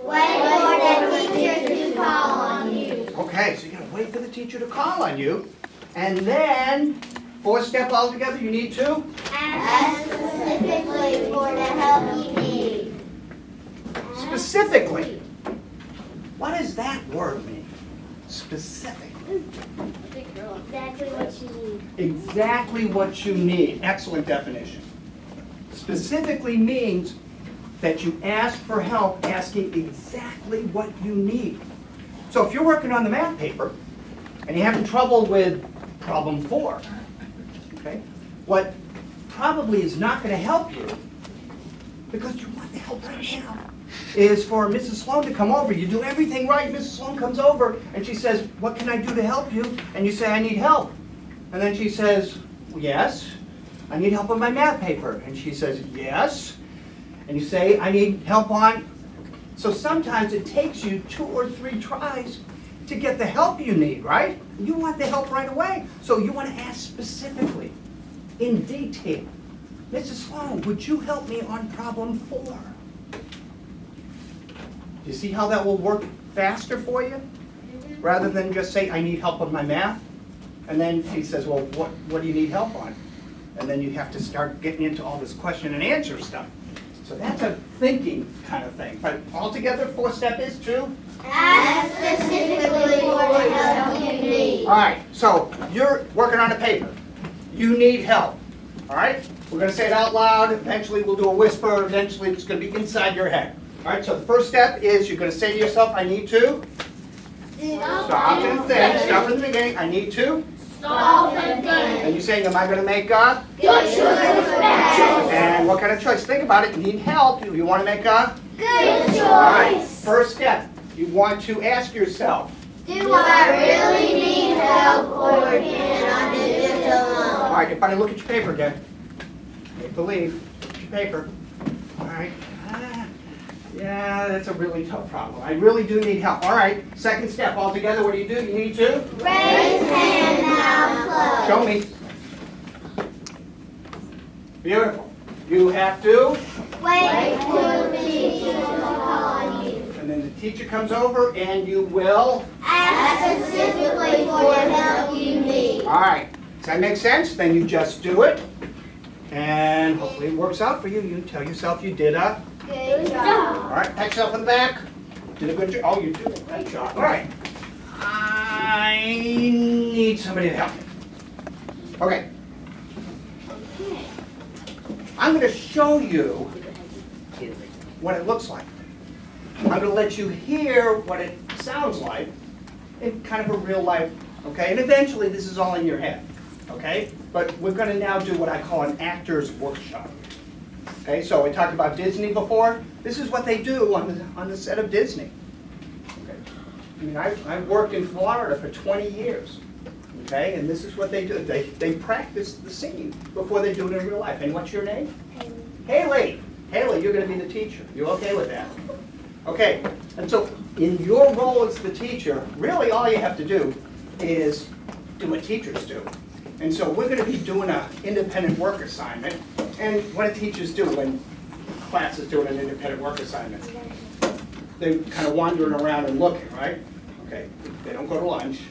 Wait for the teacher to call on you. Okay, so you gotta wait for the teacher to call on you. And then, fourth step all together, you need to? Ask specifically for the help you need. Specifically. What does that word mean? Specific. Exactly what you need. Exactly what you need. Excellent definition. Specifically means that you ask for help asking exactly what you need. So if you're working on the math paper and you're having trouble with problem 4, okay, what probably is not going to help you, because you want the help right now, is for Mrs. Sloan to come over. You do everything right. Mrs. Sloan comes over and she says, what can I do to help you? And you say, I need help. And then she says, yes, I need help on my math paper. And she says, yes. And you say, I need help on. So sometimes it takes you 2 or 3 tries to get the help you need, right? You want the help right away. So you want to ask specifically, in detail, Mrs. Sloan, would you help me on problem 4? Do you see how that will work faster for you? Rather than just say, I need help with my math. And then she says, well, what do you need help on? And then you have to start getting into all this question and answer stuff. So that's a thinking kind of thing. But altogether, fourth step is to? Ask specifically for the help you need. All right, so you're working on a paper. You need help. All right? We're going to say it out loud. Eventually we'll do a whisper. Eventually it's going to be inside your head. All right, so the first step is you're going to say to yourself, I need to stop and think. Stop in the beginning. I need to Stop and think. And you're saying, am I going to make a? Good choice. And what kind of choice? Think about it. You need help. You want to make a? Good choice. All right, first step. You want to ask yourself. Do I really need help or can I do this alone? All right, everybody look at your paper again. Make believe. Look at your paper. All right. Yeah, that's a really tough problem. I really do need help. All right, second step. All together, what do? You need to? Raise hand now, Show me. Beautiful. You have to? Wait for the teacher to call on you. And then the teacher comes over and you will? Ask specifically for the help you need. All right. Does that make sense? Then you just do it. And hopefully it works out for you. You tell yourself you did a? Good job. All right, pat yourself in the back. Did a good job. Oh, you did a great job. All right. I need somebody to help me. Okay. I'm going to show you what it looks like. I'm going to let you hear what it sounds like in kind of a real life, okay? And eventually this is all in your head, okay? But we're going to now do what I call an actor's workshop. Okay, so we talked about Disney before. This is what they do on the set of Disney. Okay. I mean, I've worked in Florida for 20 years. Okay, and this is what they do. They practice the scene before they do it in real life. And what's your name? Haley. Haley, you're going to be the teacher. You okay with that? Okay, and so in your role as the teacher, really all you have to do is do what teachers do. And so we're going to be doing an independent work assignment. And what do teachers do when class is doing an independent work assignment? They're kind of wandering around and looking, right? Okay, they don't go to lunch.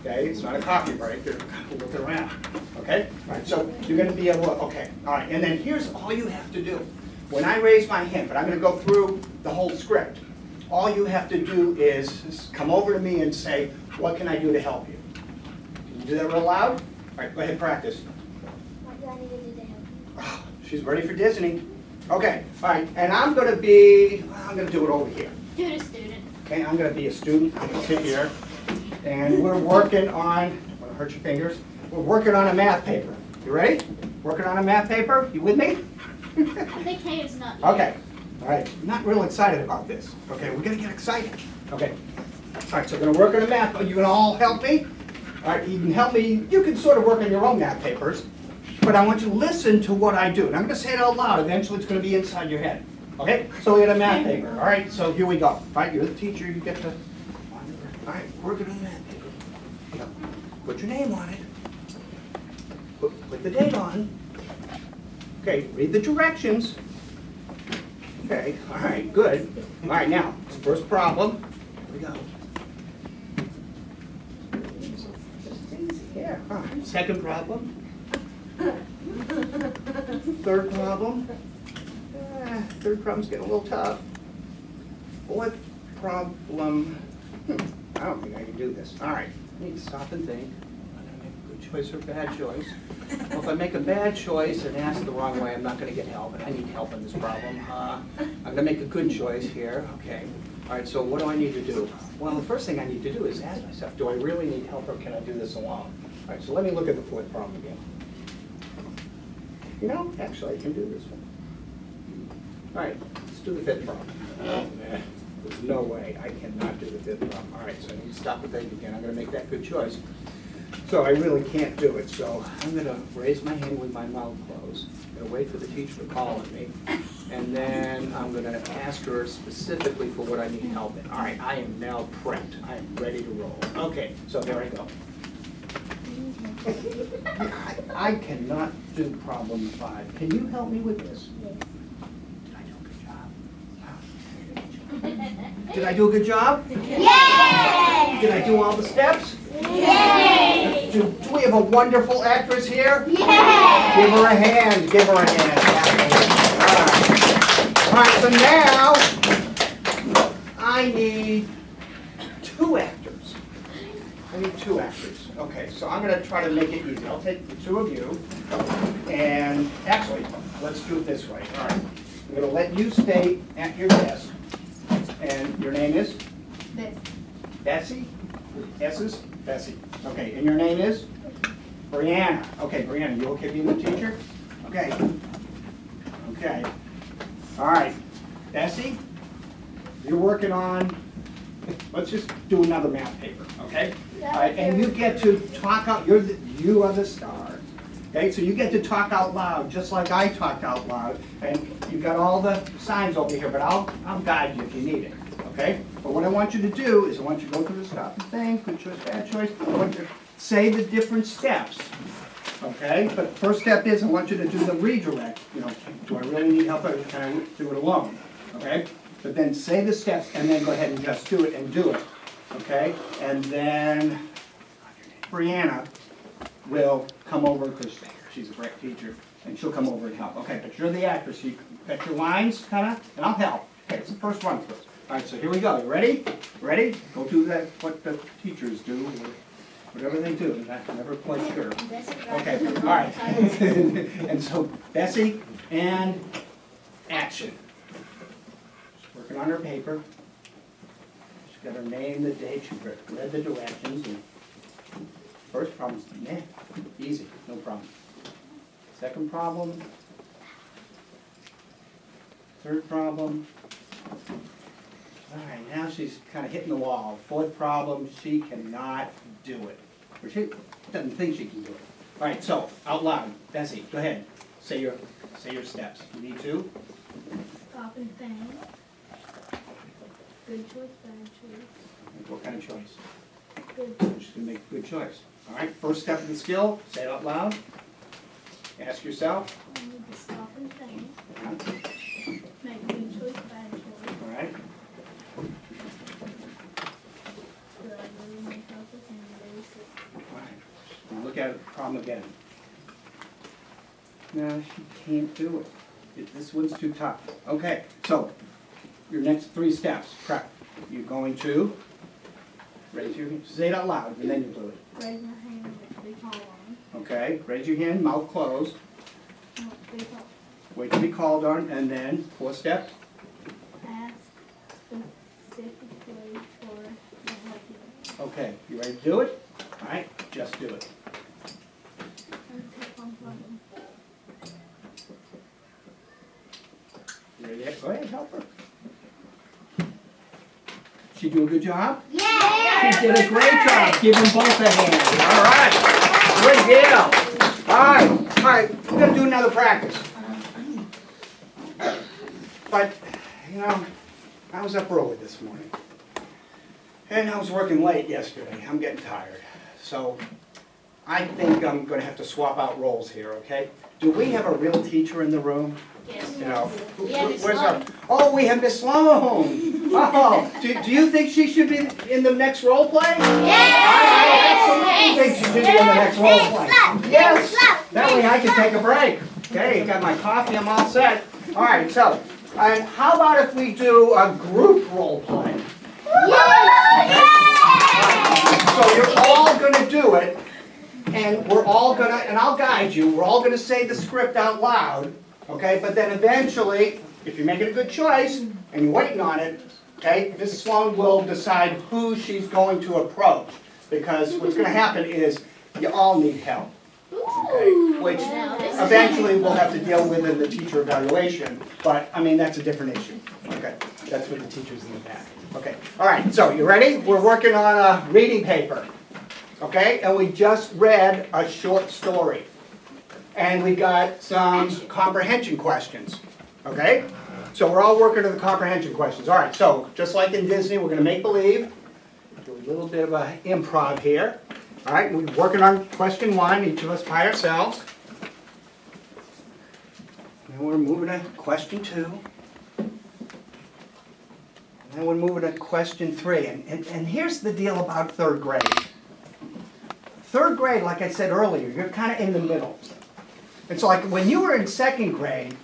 Okay, it's not a coffee break. They're kind of looking around. Okay, all right. So you're going to be able to. Okay, all right. And then here's all you have to do. When I raise my hand, but I'm going to go through the whole script. All you have to do is come over to me and say, "What can I do to help you?" Can you do that real loud? All right, go ahead, practice. What do I need to do to help you? Oh, she's ready for Disney. Okay, all right, and I'm going to do it over here. Do it a student. Okay, I'm going to be a student. I'm going to sit here, and we're working on, don't want to hurt your fingers, we're working on a math paper. You ready? Working on a math paper? You with me? I think Hayden's not. Okay, all right, I'm not real excited about this. Okay, we're going to get excited. Okay, all right, so we're going to work on a math. Are you going to all help me? All right, you can help me. You can sort of work on your own math papers, but I want you to listen to what I do. And I'm going to say it out loud. Eventually, it's going to be inside your head. Okay, so we got a math paper. All right, so here we go. All right, you're the teacher, you get to, all right, work it on the math paper. You know, put your name on it. Put the date on. Okay, read the directions. Okay, all right, good. All right, now, first problem. Here we go. Yeah, all right. Second problem. Third problem. Third problem's getting a little tough. Fourth problem. I don't think I can do this. All right, I need to stop and think. I'm gonna make a good choice or a bad choice. Well, if I make a bad choice and ask the wrong way, I'm not gonna get help, and I need help in this problem. I'm gonna make a good choice here. Okay. All right, so what do I need to do? Well, the first thing I need to do is ask myself, do I really need help or can I do this alone? All right, so let me look at the fourth problem again. You know, actually, I can do this one. All right, let's do the fifth problem. There's no way I cannot do the fifth problem. All right, so I need to stop and think again. I'm going to make that good choice. So I really can't do it. So I'm going to raise my hand with my mouth closed. I'm going to wait for the teacher to call on me. And then I'm going to ask her specifically for what I need help in. All right, I am now prepped. I am ready to roll. Okay, so there I go. I cannot do problem 5. Can you help me with this? Did I do a good job? Yay! Did I do all the steps? Yay! Do we have a wonderful actress here? Yay! Give her a hand. Give her a hand. All right, so now I need 2 actors. I need 2 actors. Okay, so I'm going to try to make it easy. I'll take the 2 of you, and actually, let's do it this way. All right, I'm going to let you stay at your desk. And your name is? Bessie. Bessie? S's? Bessie. Okay, and your name is? Brianna. Okay, Brianna, you okay being the teacher? Okay. Okay. All right. Bessie, you're working on, let's just do another math paper, okay? All right, and you get to talk out, you are the star. Okay, so you get to talk out loud, just like I talked out loud. And you've got all the signs over here, but I'll guide you if you need it, okay? But what I want you to do is I want you to go through the stop and think, good choice, bad choice. I want you to say the different steps, okay? But the first step is I want you to do the redirect. You know, do I really need help or can I do it alone, okay? But then say the steps and then go ahead and just do it and do it, okay? And then Brianna will come over, because she's a great teacher, and she'll come over and help. Okay, but you're the actress, you got your lines, kind of, and I'll help. Okay, it's the first one first. All right, so here we go. You ready? Ready? Go do that, what the teachers do, or whatever they do. I'm never quite sure. Okay, all right. And so, Bessie, and action. She's working on her paper. She's got her name, the date, she read the directions, and first problem's easy, no problem. Second problem. Third problem. All right, now she's kind of hitting the wall. Fourth problem, she cannot do it. Or she doesn't think she can do it. All right, so out loud, Bessie, go ahead. Say your steps. You need to. Stop and think. Good choice, bad choice. What kind of choice? Good. She's gonna make a good choice. All right, first step of the skill, say it out loud. Ask yourself. I need to stop and think. Yeah. Make good choice, bad choice. All right. Do I really need help with any basic? All right. Now look at the problem again. No, she can't do it. This one's too tough. Okay, so your next 3 steps. Prep. You're going to raise your hand. Say it out loud, and then you do it. Raise my hand, which we call on. Okay, raise your hand, mouth closed. They call Wait to be called on, and then 4 steps. ask specifically for the help you. Okay, you ready to do it? All right, just do it. Take one problem. You ready? Go ahead, help her. She do a good job? Yay! She did a great job. Give them both a hand. All right. Great deal. All right. All right. We're going to do another practice. But You know, I was up early this morning. And I was working late yesterday. I'm getting tired. So I think I'm going to have to swap out roles here, okay? Do we have a real teacher in the room? Yes. You know, Miss where's our, oh, we have Miss Sloan. Oh, do you think she should be in the next role play? I absolutely think she should be in the next role play. Yes, that way I can take a break. Okay, got my coffee, I'm all set. All right, so, and how about if we do a group role play? So you're all gonna do it, and we're all gonna, and I'll guide you, we're all gonna say the script out loud, okay? But then eventually, if you're making a good choice, and you're waiting on it, okay, Mrs. Sloan will decide who she's going to approach. Because what's gonna happen is, you all need help. Okay, which eventually we'll have to deal with in the teacher evaluation, but, I mean, that's a different issue. Okay, that's with the teachers in the back. Okay, all right, so you ready? We're working on a reading paper, okay? And we just read a short story. And we got some comprehension questions, okay? So we're all working on the comprehension questions. All right, so just like in Disney, we're gonna make believe, do a little bit of an improv here. All right, we're working on question 1, each of us by ourselves. And we're moving to question 2. And then we're moving to question 3. And here's the deal about 3rd grade. 3rd grade, like I said earlier, you're kind of in the middle. It's like when you were in 2nd grade,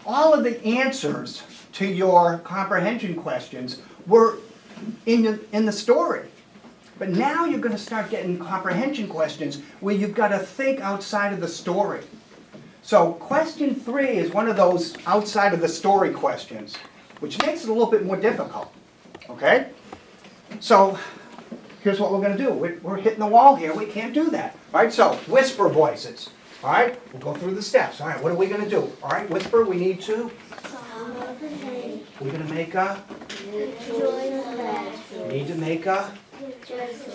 all of the answers to your comprehension questions were in the story. But now you're going to start getting comprehension questions where you've got to think outside of the story. So question 3 is one of those outside of the story questions, which makes it a little bit more difficult. Okay? So here's what we're going to do. We're hitting the wall here. We can't do that. All right, so whisper voices. All right, we'll go through the steps. All right, what are we going to do? All right, whisper, we need to. We're going to make a. We need to make a.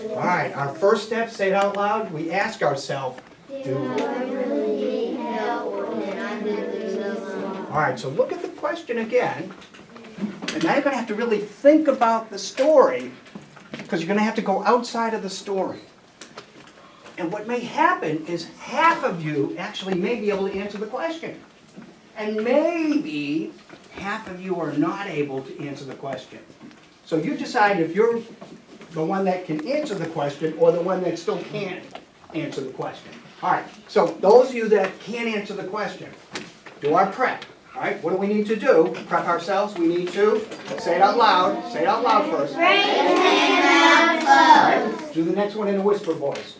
All right, our first step, say it out loud. We ask ourselves, do I really need help or can I do this alone? All right, so look at the question again. And now you're going to have to really think about the story because you're going to have to go outside of the story. And what may happen is half of you actually may be able to answer the question. And maybe half of you are not able to answer the question. So you decide if you're the one that can answer the question or the one that still can't answer the question. All right, so those of you that can't answer the question, do our prep. All right, what do we need to do? Prep ourselves. We need to say it out loud. Say it out loud first. All right, do the next one in a whisper voice.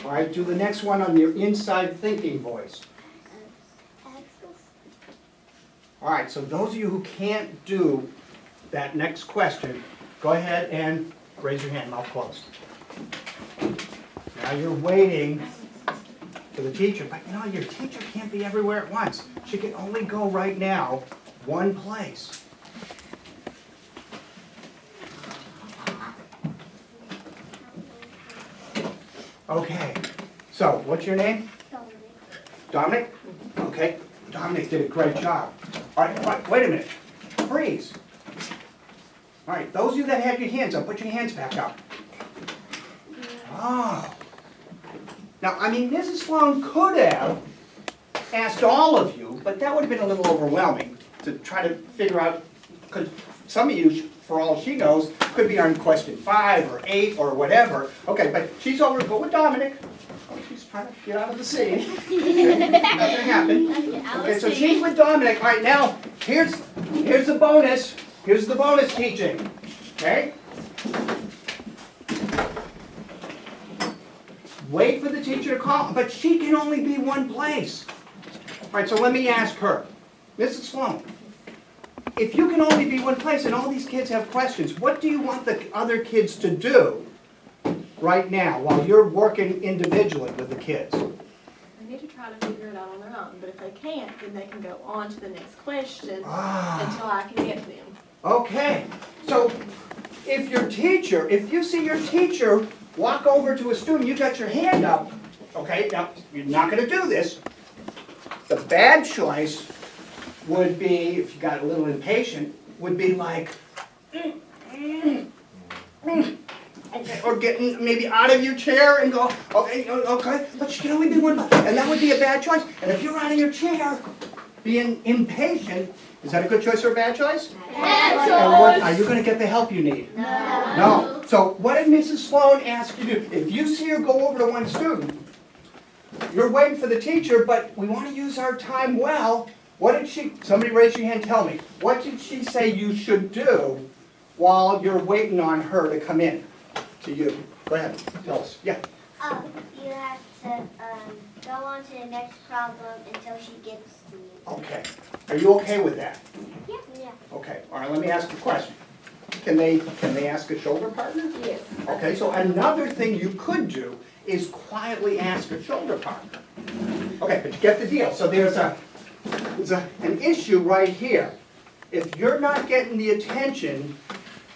All right, do the next one on your inside thinking voice. All right, so those of you who can't do that next question, go ahead and raise your hand, mouth closed. Now you're waiting for the teacher, but you know, your teacher can't be everywhere at once. She can only go right now one place. Okay, so what's your name? Dominic. Dominic? Okay, Dominic did a great job. All right, wait a minute. Freeze. All right, those of you that had your hands up, put your hands back up. Oh. Now, I mean, Mrs. Sloan could have asked all of you, but that would have been a little overwhelming to try to figure out, because some of you, for all she knows, could be on question 5 or 8 or whatever. Okay, but she's over, go with Dominic. Oh, she's trying to get out of the scene. Okay, not gonna happen. Okay, so she's with Dominic. All right, now, here's the bonus. Here's the bonus teaching. Okay? Wait for the teacher to call, but she can only be one place. All right, so let me ask her. Mrs. Sloan, if you can only be one place and all these kids have questions, what do you want the other kids to do right now while you're working individually with the kids? They need to try to figure it out on their own, but if they can't, then they can go on to the next question until I can get them. Okay, so if you see your teacher walk over to a student, you got your hand up, okay, now you're not going to do this. The bad choice would be, if you got a little impatient, would be like, okay, or getting maybe out of your chair and go, okay, but you can only be one, and that would be a bad choice. And if you're out of your chair, being impatient, is that a good choice or a bad choice? Bad And what, are you going to get the help you need? No. So what did Mrs. Sloan ask you to do? If you see her go over to one student, you're waiting for the teacher, but we want to use our time well. What did she, somebody raise your hand and tell me, what did she say you should do while you're waiting on her to come in to you? Go ahead, tell us. Yeah. You have to go on to the next problem until she gets to you. Okay. Are you okay with that? Yeah. Yeah. Okay. All right, let me ask you a question. Can they ask a shoulder partner? Yes. Okay, so another thing you could do is quietly ask a shoulder partner. Okay, but you get the deal. So there's an issue right here. If you're not getting the attention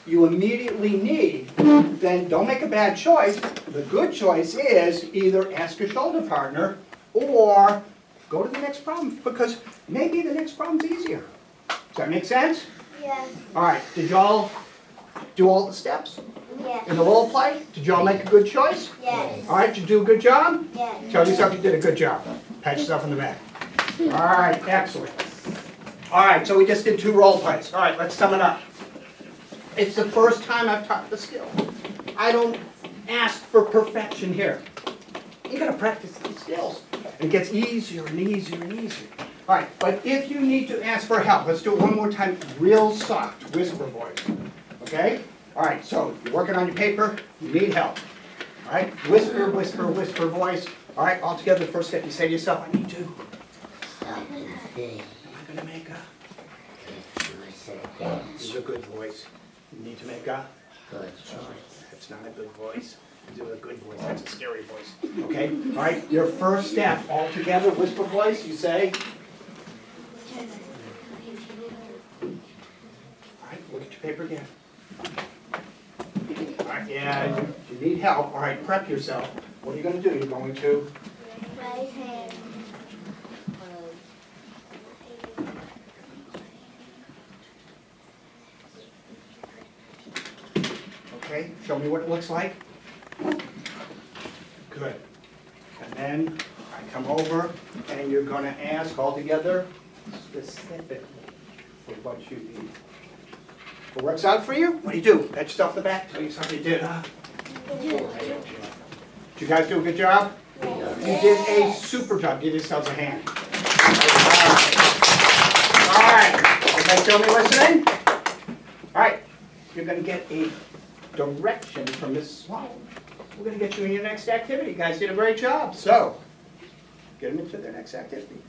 you immediately need, then don't make a bad choice. The good choice is either ask a shoulder partner or go to the next problem, because maybe the next problem's easier. Does that make sense? Yes. All right, did y'all do all the steps Yes. in the role play? Did y'all make a good choice? Yes. All right, did you do a good job? Yes. Tell yourself you did a good job. Pat yourself on the back. All right, excellent. All right, so we just did 2 role plays. All right, let's sum it up. It's the first time I've taught the skill. I don't ask for perfection here. You gotta practice these skills. And it gets easier and easier and easier. All right, but if you need to ask for help, let's do it one more time, real soft, whisper voice. Okay? All right, so you're working on your paper, you need help. All right, whisper, whisper, whisper voice. All right, all together, the first step, you say to yourself, I need to. Am I gonna make a? This is a good voice. You need to make a? Good choice. It's not a good voice. Do a good voice, that's a scary voice. Okay, all right, your first step, all together, whisper voice, you say. All right, look at your paper again. All right, yeah, you need help. All right, prep yourself. What are you going to do? You're going to? Raise hand. Okay, show me what it looks like. Good. And then I come over and you're going to ask all together specifically for what you need. If it works out for you, what do? Pat yourself in the back, tell yourself you did. Did you guys do a good job? You did a super job. Give yourselves a hand. All right. Okay, show me listening. All right. You're going to get a direction from Mrs. Sloan. We're going to get you in your next activity. You guys did a great job. So, get them into their next activity.